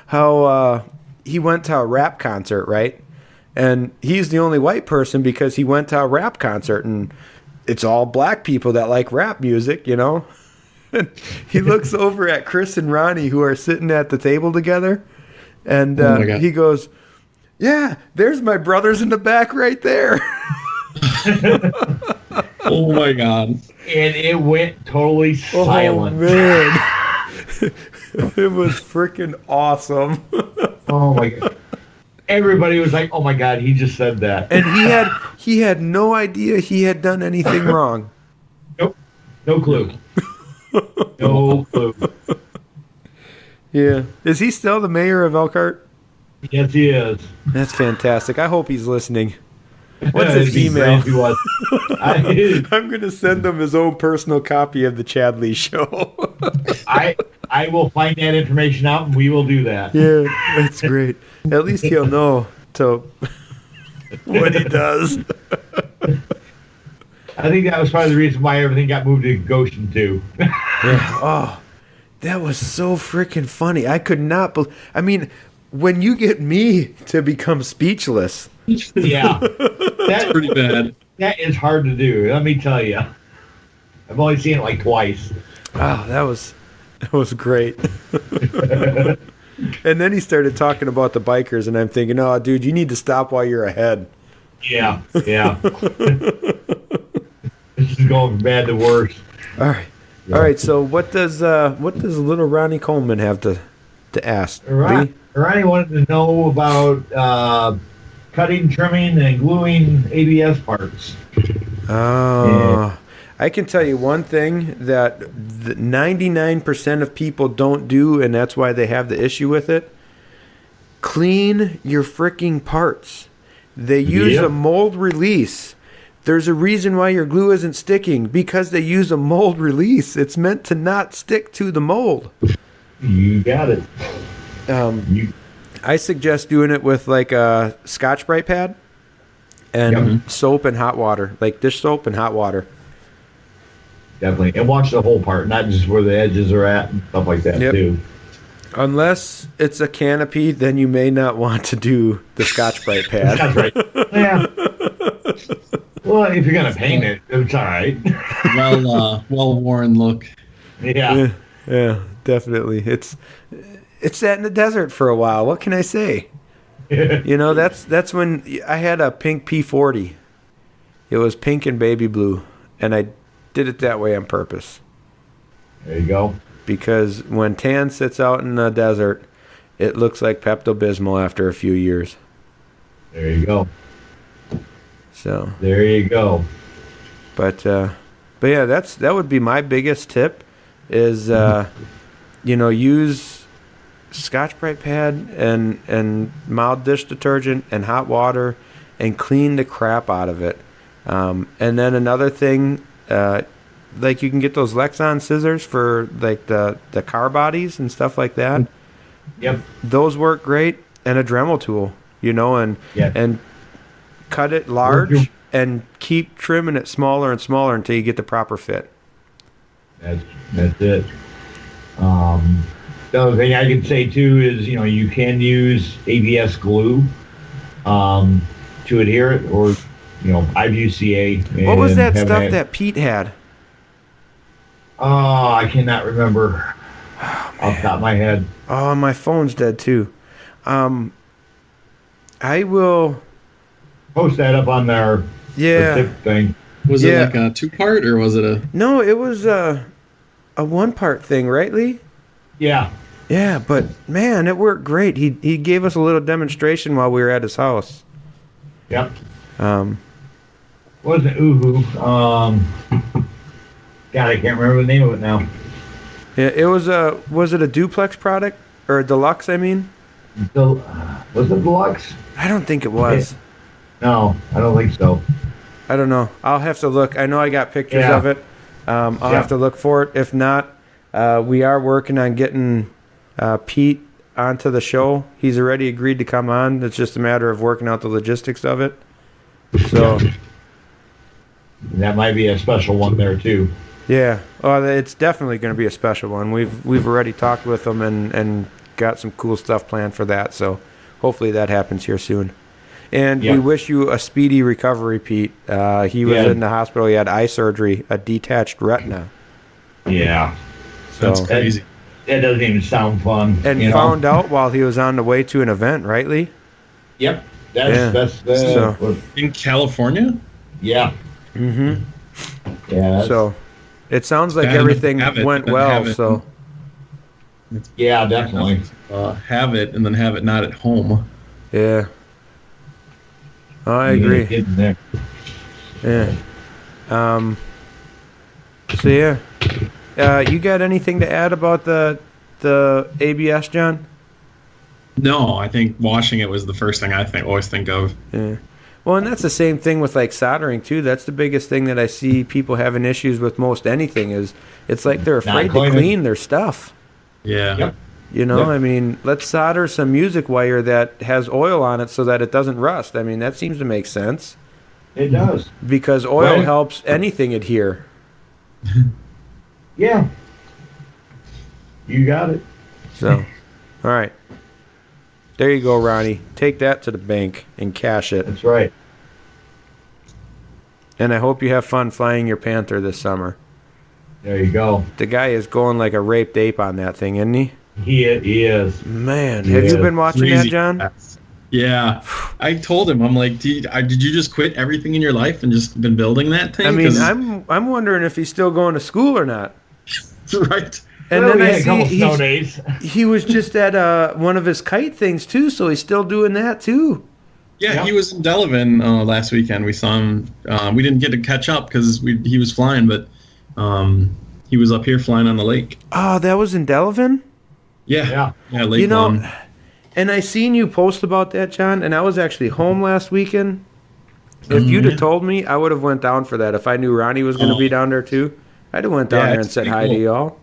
how he went to a rap concert, right? And he's the only white person because he went to a rap concert, and it's all black people that like rap music, you know? And he looks over at Chris and Ronnie, who are sitting at the table together, and Oh my God. he goes, yeah, there's my brothers in the back right there. Oh my god. And it went totally silent. Oh, man. It was freaking awesome. Oh my god. Everybody was like, "Oh my god, he just said that." And he had no idea he had done anything wrong. Nope. No clue. No clue. Yeah. Is he still the mayor of Elkhart? Yes, he is. That's fantastic. I hope he's listening. What's his It'd be great email? if he was. I'm going to send him his own personal copy of the ChadLee show. I will find that information out and we will do that. Yeah, that's great. At least he'll know what he does. I think that was probably the reason why everything got moved to Goshen too. Yeah. Oh, that was so freaking funny. I could not believe. I mean, when you get me to become speechless. Yeah. That's pretty bad. That is hard to do, let me tell you. I've only seen it like twice. Oh, that was great. And then he started talking about the bikers, and I'm thinking, oh, dude, you need to stop while you're ahead. Yeah, yeah. This is going from bad to worse. All right. All right, so what does little Ronnie Coleman have to ask? Lee? Ronnie wanted to know about cutting, trimming, and gluing ABS parts. Oh, I can tell you one thing that 99% of people don't do, and that's why they have the issue with it. Clean your freaking parts. They use a mold release. There's a reason why your glue isn't sticking, because they use a mold release. It's meant to not stick to the mold. You got it. I suggest doing it with like a Scotch-Brite pad and soap and hot water, like dish soap and hot water. Definitely. And watch the whole part, not just where the edges are at and stuff like that, too. Unless it's a canopy, then you may not want to do the Scotch-Brite pad. That's right. Yeah. Well, if you're going to paint it, it's all right. Well-worn look. Yeah. Yeah, definitely. It's sat in the desert for a while. What can I say? You know, that's when I had a pink P40. It was pink and baby blue, and I did it that way on purpose. There you go. Because when tan sits out in the desert, it looks like Pepto-Bismol after a few years. There you go. So there you go. But yeah, that would be my biggest tip is use Scotch-Brite pad and mild dish detergent and hot water and clean the crap out of it. And then another thing, like you can get those Lexan scissors for like the car bodies and stuff like that. Yep. Those work great, and a Dremel tool, and cut it large and keep trimming it smaller and smaller until you get the proper fit. That's it. The other thing I could say too is, you can use ABS glue to adhere it, or I've used CA. What was that stuff that Pete had? Oh, I cannot remember off the top of my head. Oh, my phone's dead too. I will post that up on their tip thing. Was it like a 2-part, or was it a? No, it was a 1-part thing, right, Lee? Yeah. Yeah, but man, it worked great. He gave us a little demonstration while we were at his house. Yep. Wasn't Oohoo? God, I can't remember the name of it now. Yeah, it was it a duplex product or a deluxe? I mean, was it deluxe? I don't think it was. No, I don't think so. I don't know. I'll have to look. I know I got pictures of it. I'll have to look for it. If not, we are working on getting Pete onto the show. He's already agreed to come on. It's just a matter of working out the logistics of it. So that might be a special one there too. Yeah, it's definitely going to be a special one. We've already talked with him and got some cool stuff planned for that. So hopefully that happens here soon. And we wish you a speedy recovery, Pete. He was in the hospital. He had eye surgery, a detached retina. Yeah. So that's crazy. That doesn't even sound fun. And found out while he was on the way to an event, right, Lee? Yep. That's in California? Yeah. Mm-hmm. Yeah. So it sounds like everything went well. So yeah, definitely. Have it and then have it not at home. Yeah. Oh, I agree. Yeah. So yeah. You got anything to add about the ABS, John? No, I think washing it was the first thing I always think of. Yeah. Well, and that's the same thing with like soldering too. That's the biggest thing that I see people having issues with most anything is it's like they're afraid to clean their stuff. Yeah. Yep. I mean, let's solder some music wire that has oil on it so that it doesn't rust. I mean, that seems to make sense. It does. Because oil helps anything adhere. Yeah. You got it. So, all right. There you go, Ronnie. Take that to the bank and cash it. That's right. And I hope you have fun flying your Panther this summer. There you go. The guy is going like a raped ape on that thing, isn't he? He is. Man, have you been watching that, John? Yeah. I told him, I'm like, did you just quit everything in your life and just been building that thing? I mean, I'm wondering if he's still going to school or not. Right. And then I see he was just at one of his kite things too, so he's still doing that too. Yeah, he was in Delavan last weekend. We saw him. We didn't get to catch up because he was flying, but he was up here flying on the lake. Oh, that was in Delavan? Yeah, Lake Lawn. And I seen you post about that, John, and I was actually home last weekend. If you'd have told me, I would have went down for that. If I knew Ronnie was going to be down there too, I'd have went down there and said hi to y'all.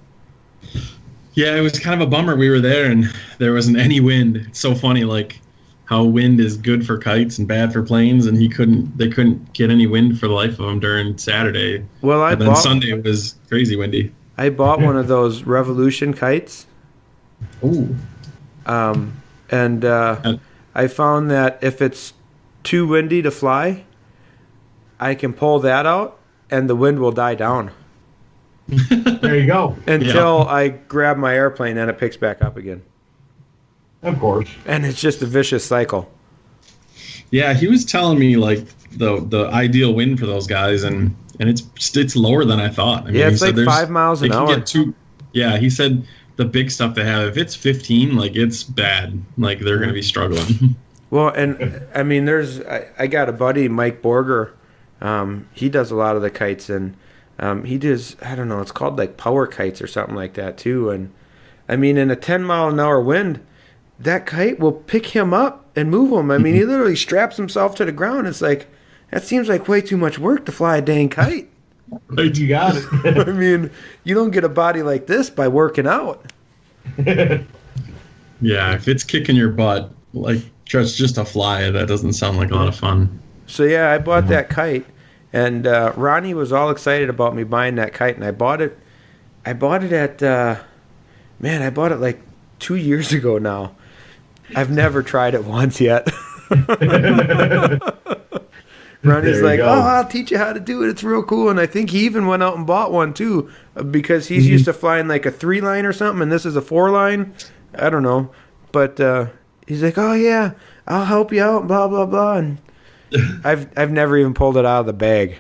Yeah, it was kind of a bummer. We were there and there wasn't any wind. It's so funny, like how wind is good for kites and bad for planes, and they couldn't get any wind for the life of them during Saturday. Well, and then Sunday it was crazy windy. I bought one of those Revolution kites. Ooh. And I found that if it's too windy to fly, I can pull that out and the wind will die down. There you go. Until I grab my airplane and it picks back up again. Of course. And it's just a vicious cycle. Yeah, he was telling me like the ideal wind for those guys, and it's lower than I thought. I mean, it's like 5 miles an hour. He said the big stuff they have, if it's 15, like it's bad. Like they're going to be struggling. Well, and I mean, I got a buddy, Mike Borger. He does a lot of the kites, and he does, I don't know, it's called like power kites or something like that too. And I mean, in a 10-mile-an-hour wind, that kite will pick him up and move him. I mean, he literally straps himself to the ground. It's like, that seems like way too much work to fly a dang kite. Right. You got it. I mean, you don't get a body like this by working out. Yeah, if it's kicking your butt, like just to fly, that doesn't sound like a lot of fun. So yeah, I bought that kite, and Ronnie was all excited about me buying that kite, and I bought it. I bought it at I bought it like 2 years ago now. I've never tried it once yet. Ronnie's like, "Oh, I'll teach you how to do it. It's real cool." And I think he even went out and bought one too, because he's used to flying like a 3-line or something, and this is a 4-line. I don't know, but he's like, "Oh yeah, I'll help you out." Blah blah blah. And I've never even pulled it out of the bag.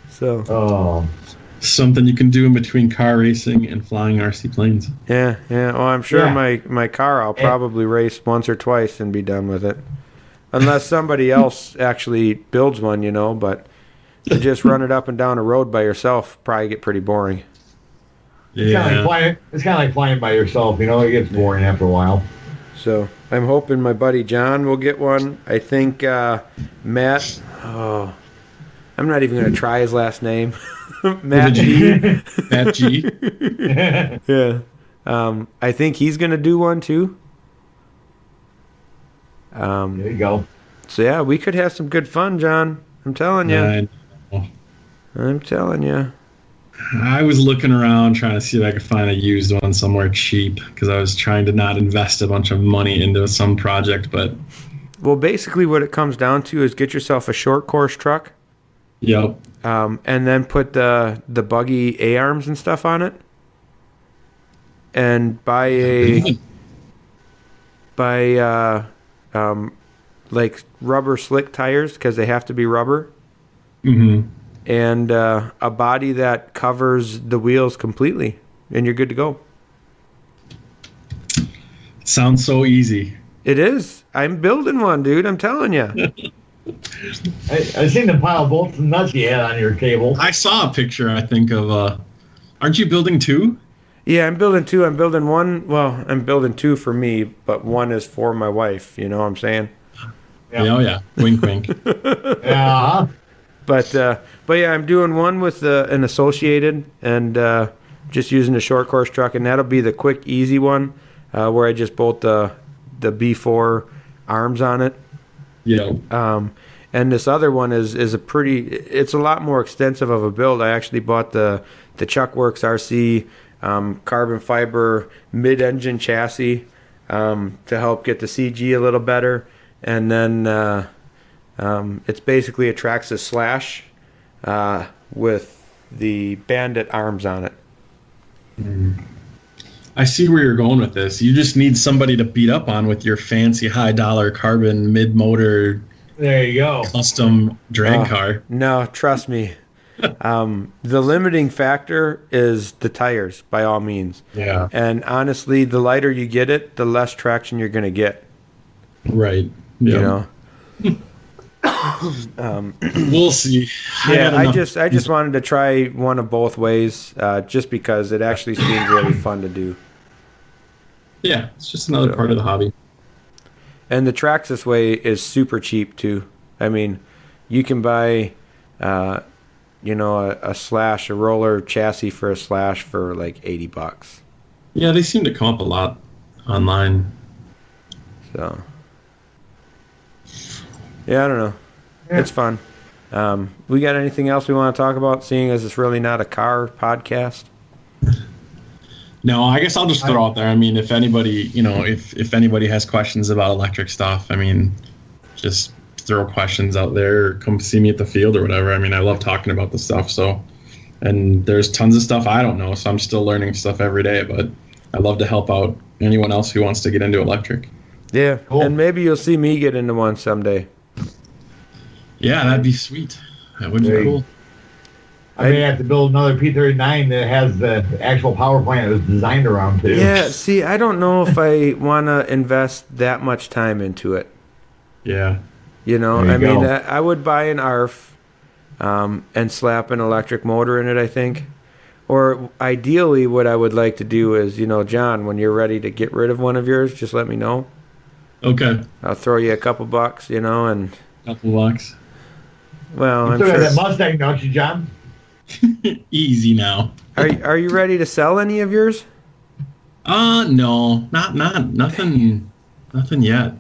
So. Oh. Something you can do in between car racing and flying RC planes. Yeah. Well, I'm sure my car I'll probably race once or twice and be done with it. Unless somebody else actually builds one, but to just run it up and down a road by yourself probably get pretty boring. It's kind of like flying by yourself, it gets boring after a while. So I'm hoping my buddy John will get one. I think Matt, I'm not even going to try his last name. Matt G. Matt G. Yeah. I think he's going to do one too. There you go. So yeah, we could have some good fun, John. I'm telling you. I'm telling you. I was looking around trying to see if I could find a used one somewhere cheap because I was trying to not invest a bunch of money into some project, but... Well, basically what it comes down to is get yourself a short course truck. Yep. And then put the buggy A-arms and stuff on it. And buy like rubber slick tires because they have to be rubber. Mm-hmm. And a body that covers the wheels completely, and you're good to go. Sounds so easy. It is. I'm building one, dude. I'm telling you. I seen the pile of bolts and nuts you had on your table. I saw a picture, I think, of... aren't you building two? Yeah, I'm building two. I'm building one. Well, I'm building two for me, but one is for my wife. You know what I'm saying? Yeah. Oh, yeah. Wink, wink. Yeah. But yeah, I'm doing one with an Associated and just using the short course truck, and that'll be the quick, easy one where I just bolt the B4 arms on it. Yeah. And this other one is it's a lot more extensive of a build. I actually bought the Chuckworks RC carbon fiber mid-engine chassis to help get the CG a little better, and then it's basically a Traxxas Slash with the Bandit arms on it. I see where you're going with this. You just need somebody to beat up on with your fancy high-dollar carbon mid-motor There you go. custom drag car. No, trust me. The limiting factor is the tires, by all means. Yeah. And honestly, the lighter you get it, the less traction you're going to get. Right. You know? We'll see. I just wanted to try one of both ways, just because it actually seems really fun to do. Yeah, it's just another part of the hobby. And the Traxxas way is super cheap too. I mean, you can buy, a Slash, a roller chassis for a Slash for like $80. Yeah, they seem to come up a lot online. So, yeah, I don't know. Yeah. It's fun. We got anything else we want to talk about, seeing as it's really not a car podcast? No, I guess I'll just throw out there. I mean, if anybody, if anybody has questions about electric stuff, I mean, just throw questions out there or come see me at the field or whatever. I mean, I love talking about the stuff. So, and there's tons of stuff I don't know. So I'm still learning stuff every day, but I love to help out anyone else who wants to get into electric. Yeah. Cool. And maybe you'll see me get into one someday. Yeah, that'd be sweet. That would be Great. cool. I may have to build another P39 that has the actual power plant it was designed around too. Yeah, see, I don't know if I want to invest that much time into it. Yeah. You know, There you I mean, go. I would buy an ARF and slap an electric motor in it, I think. Or ideally, what I would like to do is, John, when you're ready to get rid of one of yours, just let me know. Okay. I'll throw you a couple bucks, and Couple bucks. Well, You I'm still got sure. that Mustang, don't you, John? Easy now. Are you ready to sell any of yours? No, nothing yet.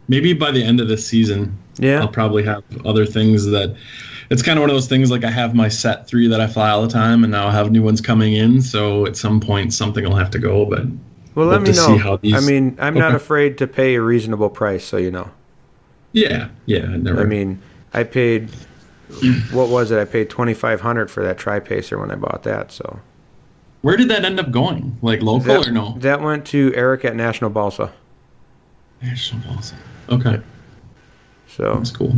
Maybe by the end of this season, Yeah. I'll probably have other things that. It's kind of one of those things like I have my set 3 that I fly all the time, and now I have new ones coming in. So at some point, something will have to go. But Well, let hope me to know. see how these- I mean, I'm not Okay. afraid to pay a reasonable price, so you know. yeah, never. I mean, I paid, what was it? I paid $2,500 for that tri-pacer when I bought that. So Where did that end up going? Like local that, or no? that went to Eric at National Balsa. National Balls. Okay, So that's cool.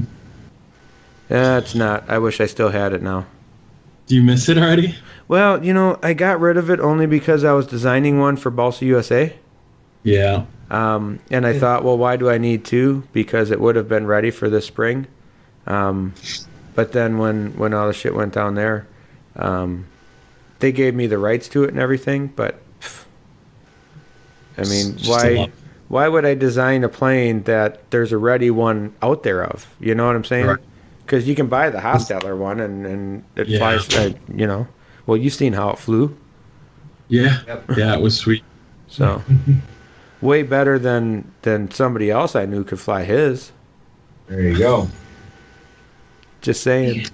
it's not. I wish I still had it now. Do you miss it already? Well, I got rid of it only because I was designing one for Balsa USA. Yeah. And I thought, well, why do I need 2? Because it would have been ready for this spring. But then when all the shit went down there, they gave me the rights to it and everything. But I mean, Just a lot. why would I design a plane that there's a ready one out there of? You know what I'm saying? Right. Because you can buy the Hostetler one and it Yeah. flies. Well, you've seen how it flew. Yeah. Yep. Yeah, it was sweet. So way better than somebody else I knew could fly his. There you go. Just saying.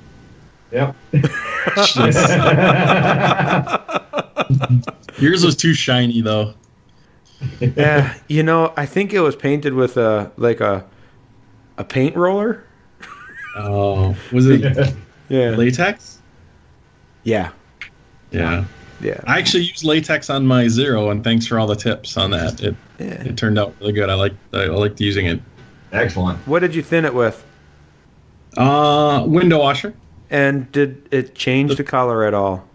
Yep. Yours was too shiny though. Yeah, I think it was painted with a paint roller. Oh, was it Yeah. latex? Yeah. Yeah. Yeah. I actually used latex on my Zero, and thanks for all the tips on that. It turned out really good. I liked using it. Excellent. What did you thin it with? Window washer. And did it change the color at all?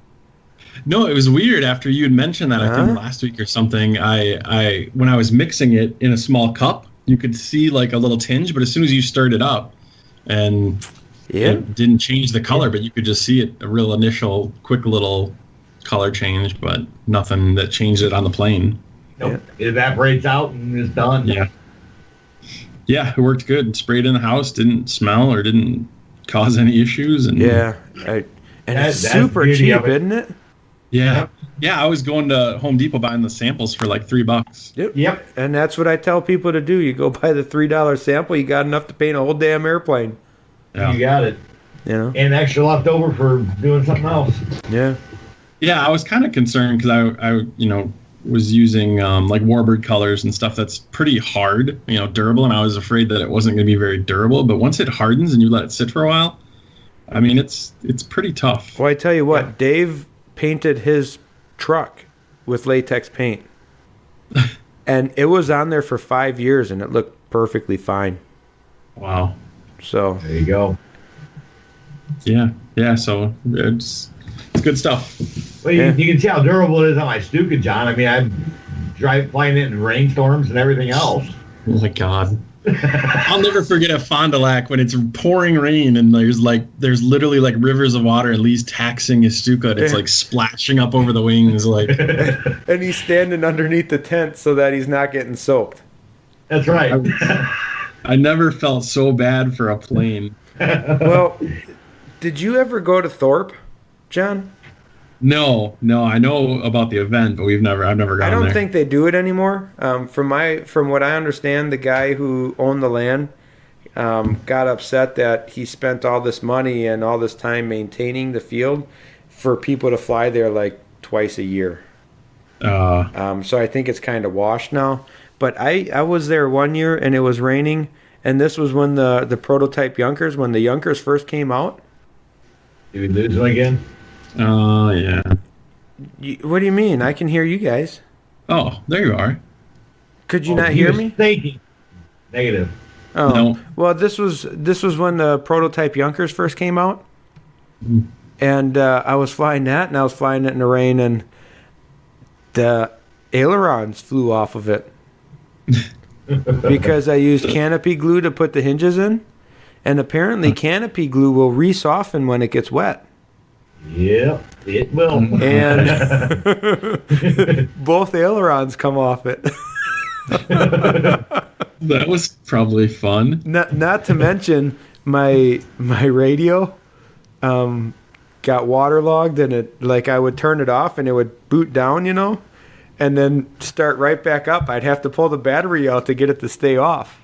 No, it was weird after you had mentioned that. I Huh? think last week or something. I when I was mixing it in a small cup, you could see like a little tinge, but as soon as you stirred it up, and Yeah. it didn't change the color, but you could just see it, a real initial, quick little color change, but nothing that changed it on the plane. Nope. It evaporates out and it's done. Yeah. Yeah, it worked good. Sprayed in the house, didn't smell or didn't cause any issues. And Yeah. And it's That's super the beauty cheap, of it. isn't it? Yeah. Yeah, I was going to Home Depot buying the samples for like $3. Yep. And that's what I tell people to do. You go buy the $3 sample, you got enough to paint a whole damn airplane. Yeah. You got it. And extra left over for doing something else. Yeah. Yeah, I was kind of concerned because I was using like Warbird colors and stuff that's pretty hard, durable, and I was afraid that it wasn't going to be very durable. But once it hardens and you let it sit for a while, I mean, it's pretty tough. Well, I tell you what, Dave painted his truck with latex paint. And it was on there for 5 years and it looked perfectly fine. Wow. So, There you go. Yeah. So it's good stuff. Well, Yeah. you can see how durable it is on my Stuka, John. I mean, I drive flying it in rainstorms and everything else. Oh my God. I'll never forget at Fond du Lac when it's pouring rain and there's literally like rivers of water and Lee's taxing his Stuka and it's like splashing up over the wings like and he's standing underneath the tent so that he's not getting soaked. That's right. I never felt so bad for a plane. Well, did you ever go to Thorpe, John? No, I know about the event, but I've never gone there. I don't think they do it anymore. From what I understand, the guy who owned the land got upset that he spent all this money and all this time maintaining the field for people to fly there like twice a year. So I think it's kind of washed now. But I was there one year and it was raining, and this was when the prototype Junkers, when the Junkers first came out. Did we lose them again? Yeah. What do you mean? I can hear you guys. Oh, there you are. Could you not hear me? Thinking. Negative. Oh, No. well, this was when the prototype Junkers first came out, and I was flying that, and I was flying it in the rain, and the ailerons flew off of it because I used canopy glue to put the hinges in, and apparently canopy glue will re-soften when it gets wet. Yep, it will. And both ailerons come off it. That was probably fun. Not to mention, my radio got waterlogged, and it, like, I would turn it off and it would boot down, and then start right back up. I'd have to pull the battery out to get it to stay off.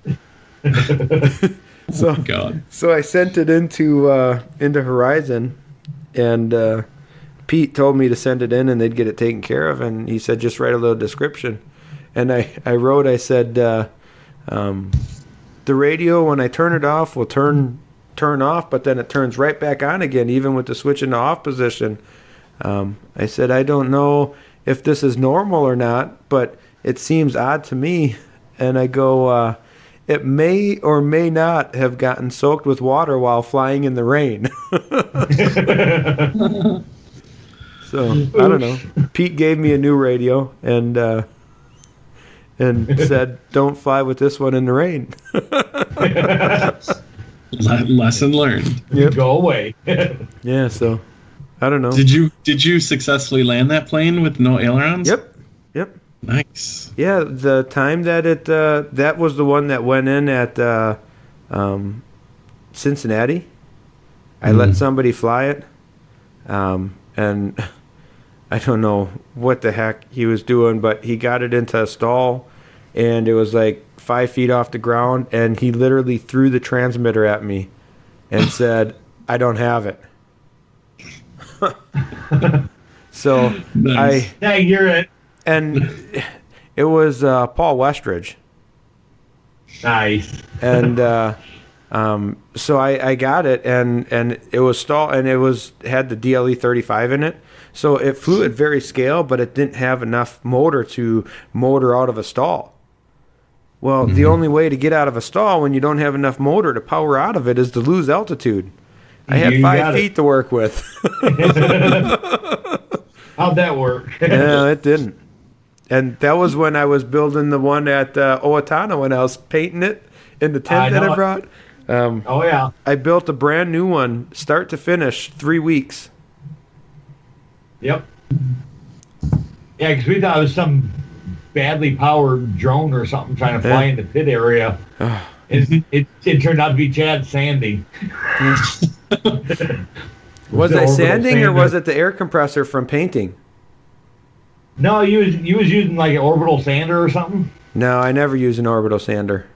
So, God. So I sent it into Horizon, and Pete told me to send it in and they'd get it taken care of, and he said just write a little description. And I said the radio, when I turn it off, will turn off, but then it turns right back on again, even with the switch into off position. I said, I don't know if this is normal or not, but it seems odd to me. And I go, it may or may not have gotten soaked with water while flying in the rain. So, I don't know. Pete gave me a new radio and said, don't fly with this one in the rain. Lesson learned. Yep. Go away. Yeah, so I don't know. Did you successfully land that plane with no ailerons? Yep. Nice. Yeah, the time that it that was the one that went in at Cincinnati. I let somebody fly it, and I don't know what the heck he was doing, but he got it into a stall, and it was like 5 feet off the ground, and he literally threw the transmitter at me and said, I don't have it. So Nice. Yeah, you're it. and it was Paul Westridge. Nice. And so I got it, and it was stalled, and had the DLE 35 in it, so it flew at very scale, but it didn't have enough motor to motor out of a stall. Well, the only way to get out of a stall when you don't have enough motor to power out of it is to lose altitude. I had You 5 got it. feet to work with. How'd that work? No, it didn't. And that was when I was building the one at Owatonna, when I was painting it in the tent I that know I it. brought. Oh, yeah. I built a brand new one, start to finish, 3 weeks. Yep. Yeah, because we thought it was some badly powered drone or something trying to fly in the pit area. It turned out to be Chad sanding. Was The I orbital sanding, or sander. was it the air compressor from painting? No, you was using like an orbital sander or something. No, I never use an orbital sander.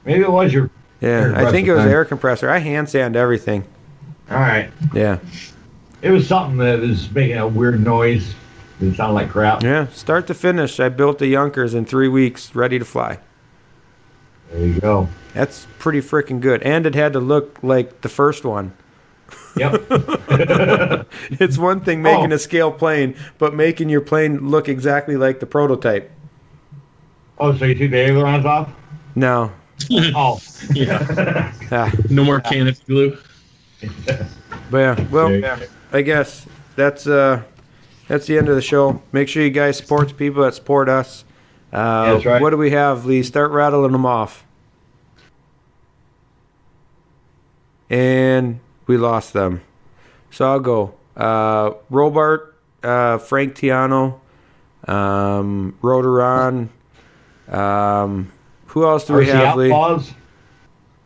Maybe it was your. Yeah, Air I think it was compressor. air compressor. I hand sand everything. All right. Yeah. It was something that was making a weird noise. It sounded like crap. Yeah, start to finish, I built the Junkers in 3 weeks, ready to fly. There you go. That's pretty freaking good. And it had to look like the first one. Yep. It's one thing making Oh. a scale plane, but making your plane look exactly like the prototype. Oh, so you took the ailerons off? No. Oh. Yeah. Ah, No more canopy glue. but yeah, well, There you I guess that's the end of the show. Make sure you guys support the people that support us. That's right. What do we have, Lee? Start rattling them off. And we lost them. So I'll go. Robart, Frank Tiano, Rotor Ron. Who else do we RC have, Lee? Outlaws?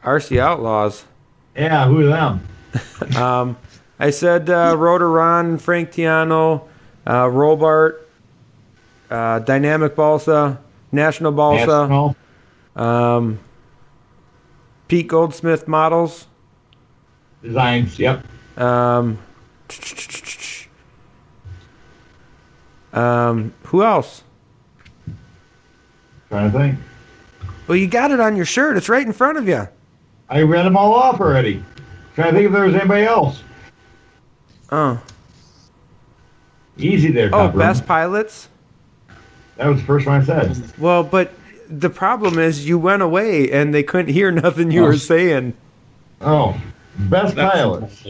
RC Outlaws. Yeah, who are them? I said Rotor Ron, Frank Tiano, Robart, Dynamic Balsa, National Balsa, National Pete Goldsmith Models. Designs, yep. Who else? Trying to think. Well, you got it on your shirt. It's right in front of you. I read them all off already. Trying to think if there was anybody else. Oh. Easy there, Oh, Copper. Best Pilots? That was the first one I said. Well, but the problem is you went away and they couldn't hear nothing you were saying. Oh, Best Pilots.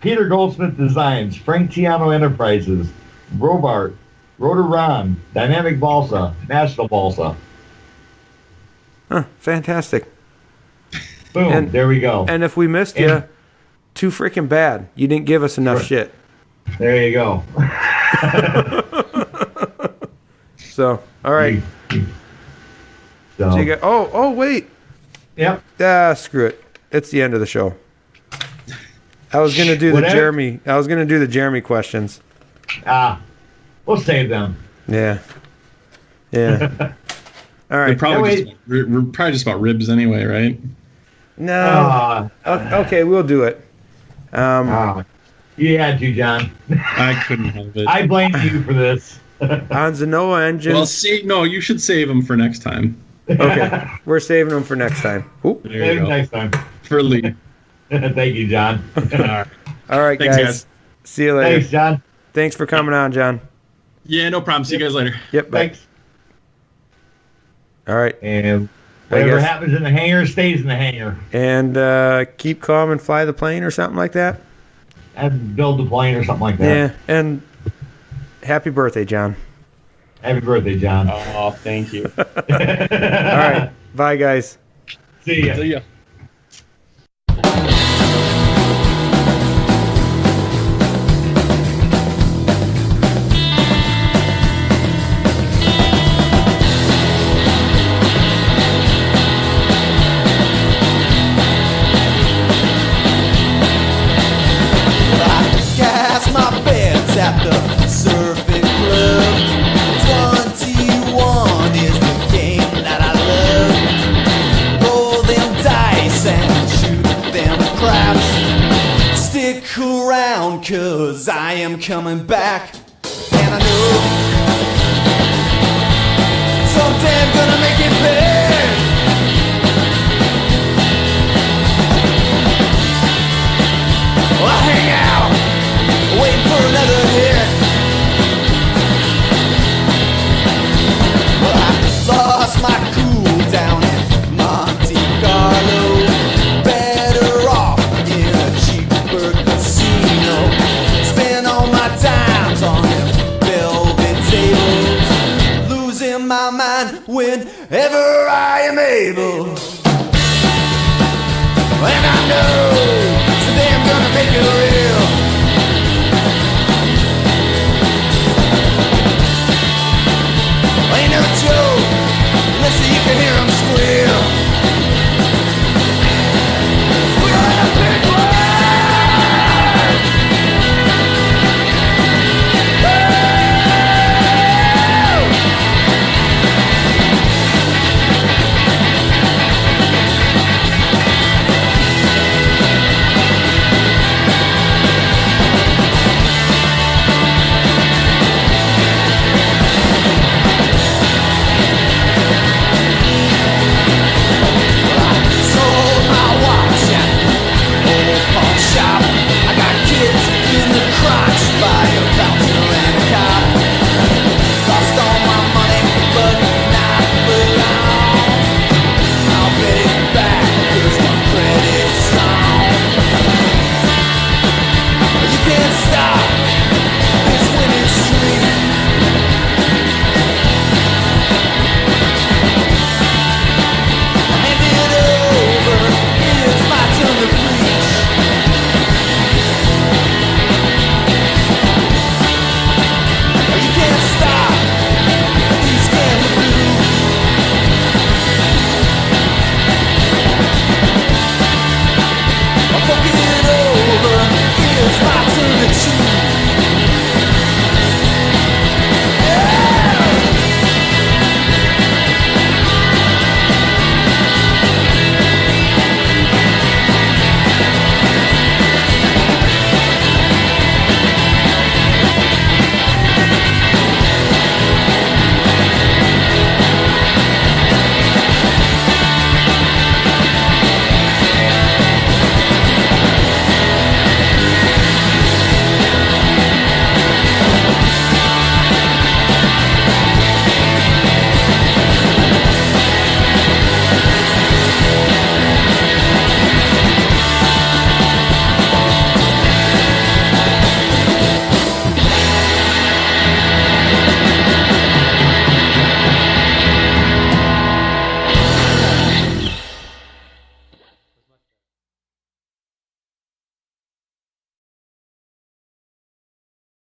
Peter Goldsmith Designs, Frank Tiano Enterprises, Robart, Rotor Ron, Dynamic Balsa, National Balsa. Huh, fantastic. Boom, And- there we go. And if we missed you, too freaking bad. You didn't give us enough shit. There you go. So, all right. So, So you got, oh, wait. yep. Screw it. it's the end of the show. I was gonna do the Jeremy questions. We'll save them. Yeah. Yeah. All right. We're probably just about ribs anyway, right? No. Okay, we'll do it. You had to, John. I couldn't help it. I blame you for this. On Zenoa engines. Well, you should save them for next time. Okay, we're saving them for next time. Oop. There you Save go. next time. For Lee. Thank you, John. All right, Thanks, guys. guys. See you later. Thanks, John. Thanks for coming on, John. Yeah, no problem. See you guys later. Yep. Bye. Thanks. All right. And I whatever guess- happens in the hangar stays in the hangar. And keep calm and fly the plane or something like that. And build the plane or something like that. Yeah. And happy birthday, John. Happy birthday, John. Oh, thank you. All right. Bye, guys. See ya. See ya. Cast my bets at the surfing club. 21 is the game that I love. Roll them dice and shoot them craps. Stick around, cause I am coming back. And I know someday I'm gonna make it big. Well, I hang out, waiting for another hit. Well, I lost my cool down in Monte Carlo. Better off in a cheaper casino. Spend all my times on them velvet tables. Losing my mind whenever I am able. And I know so damn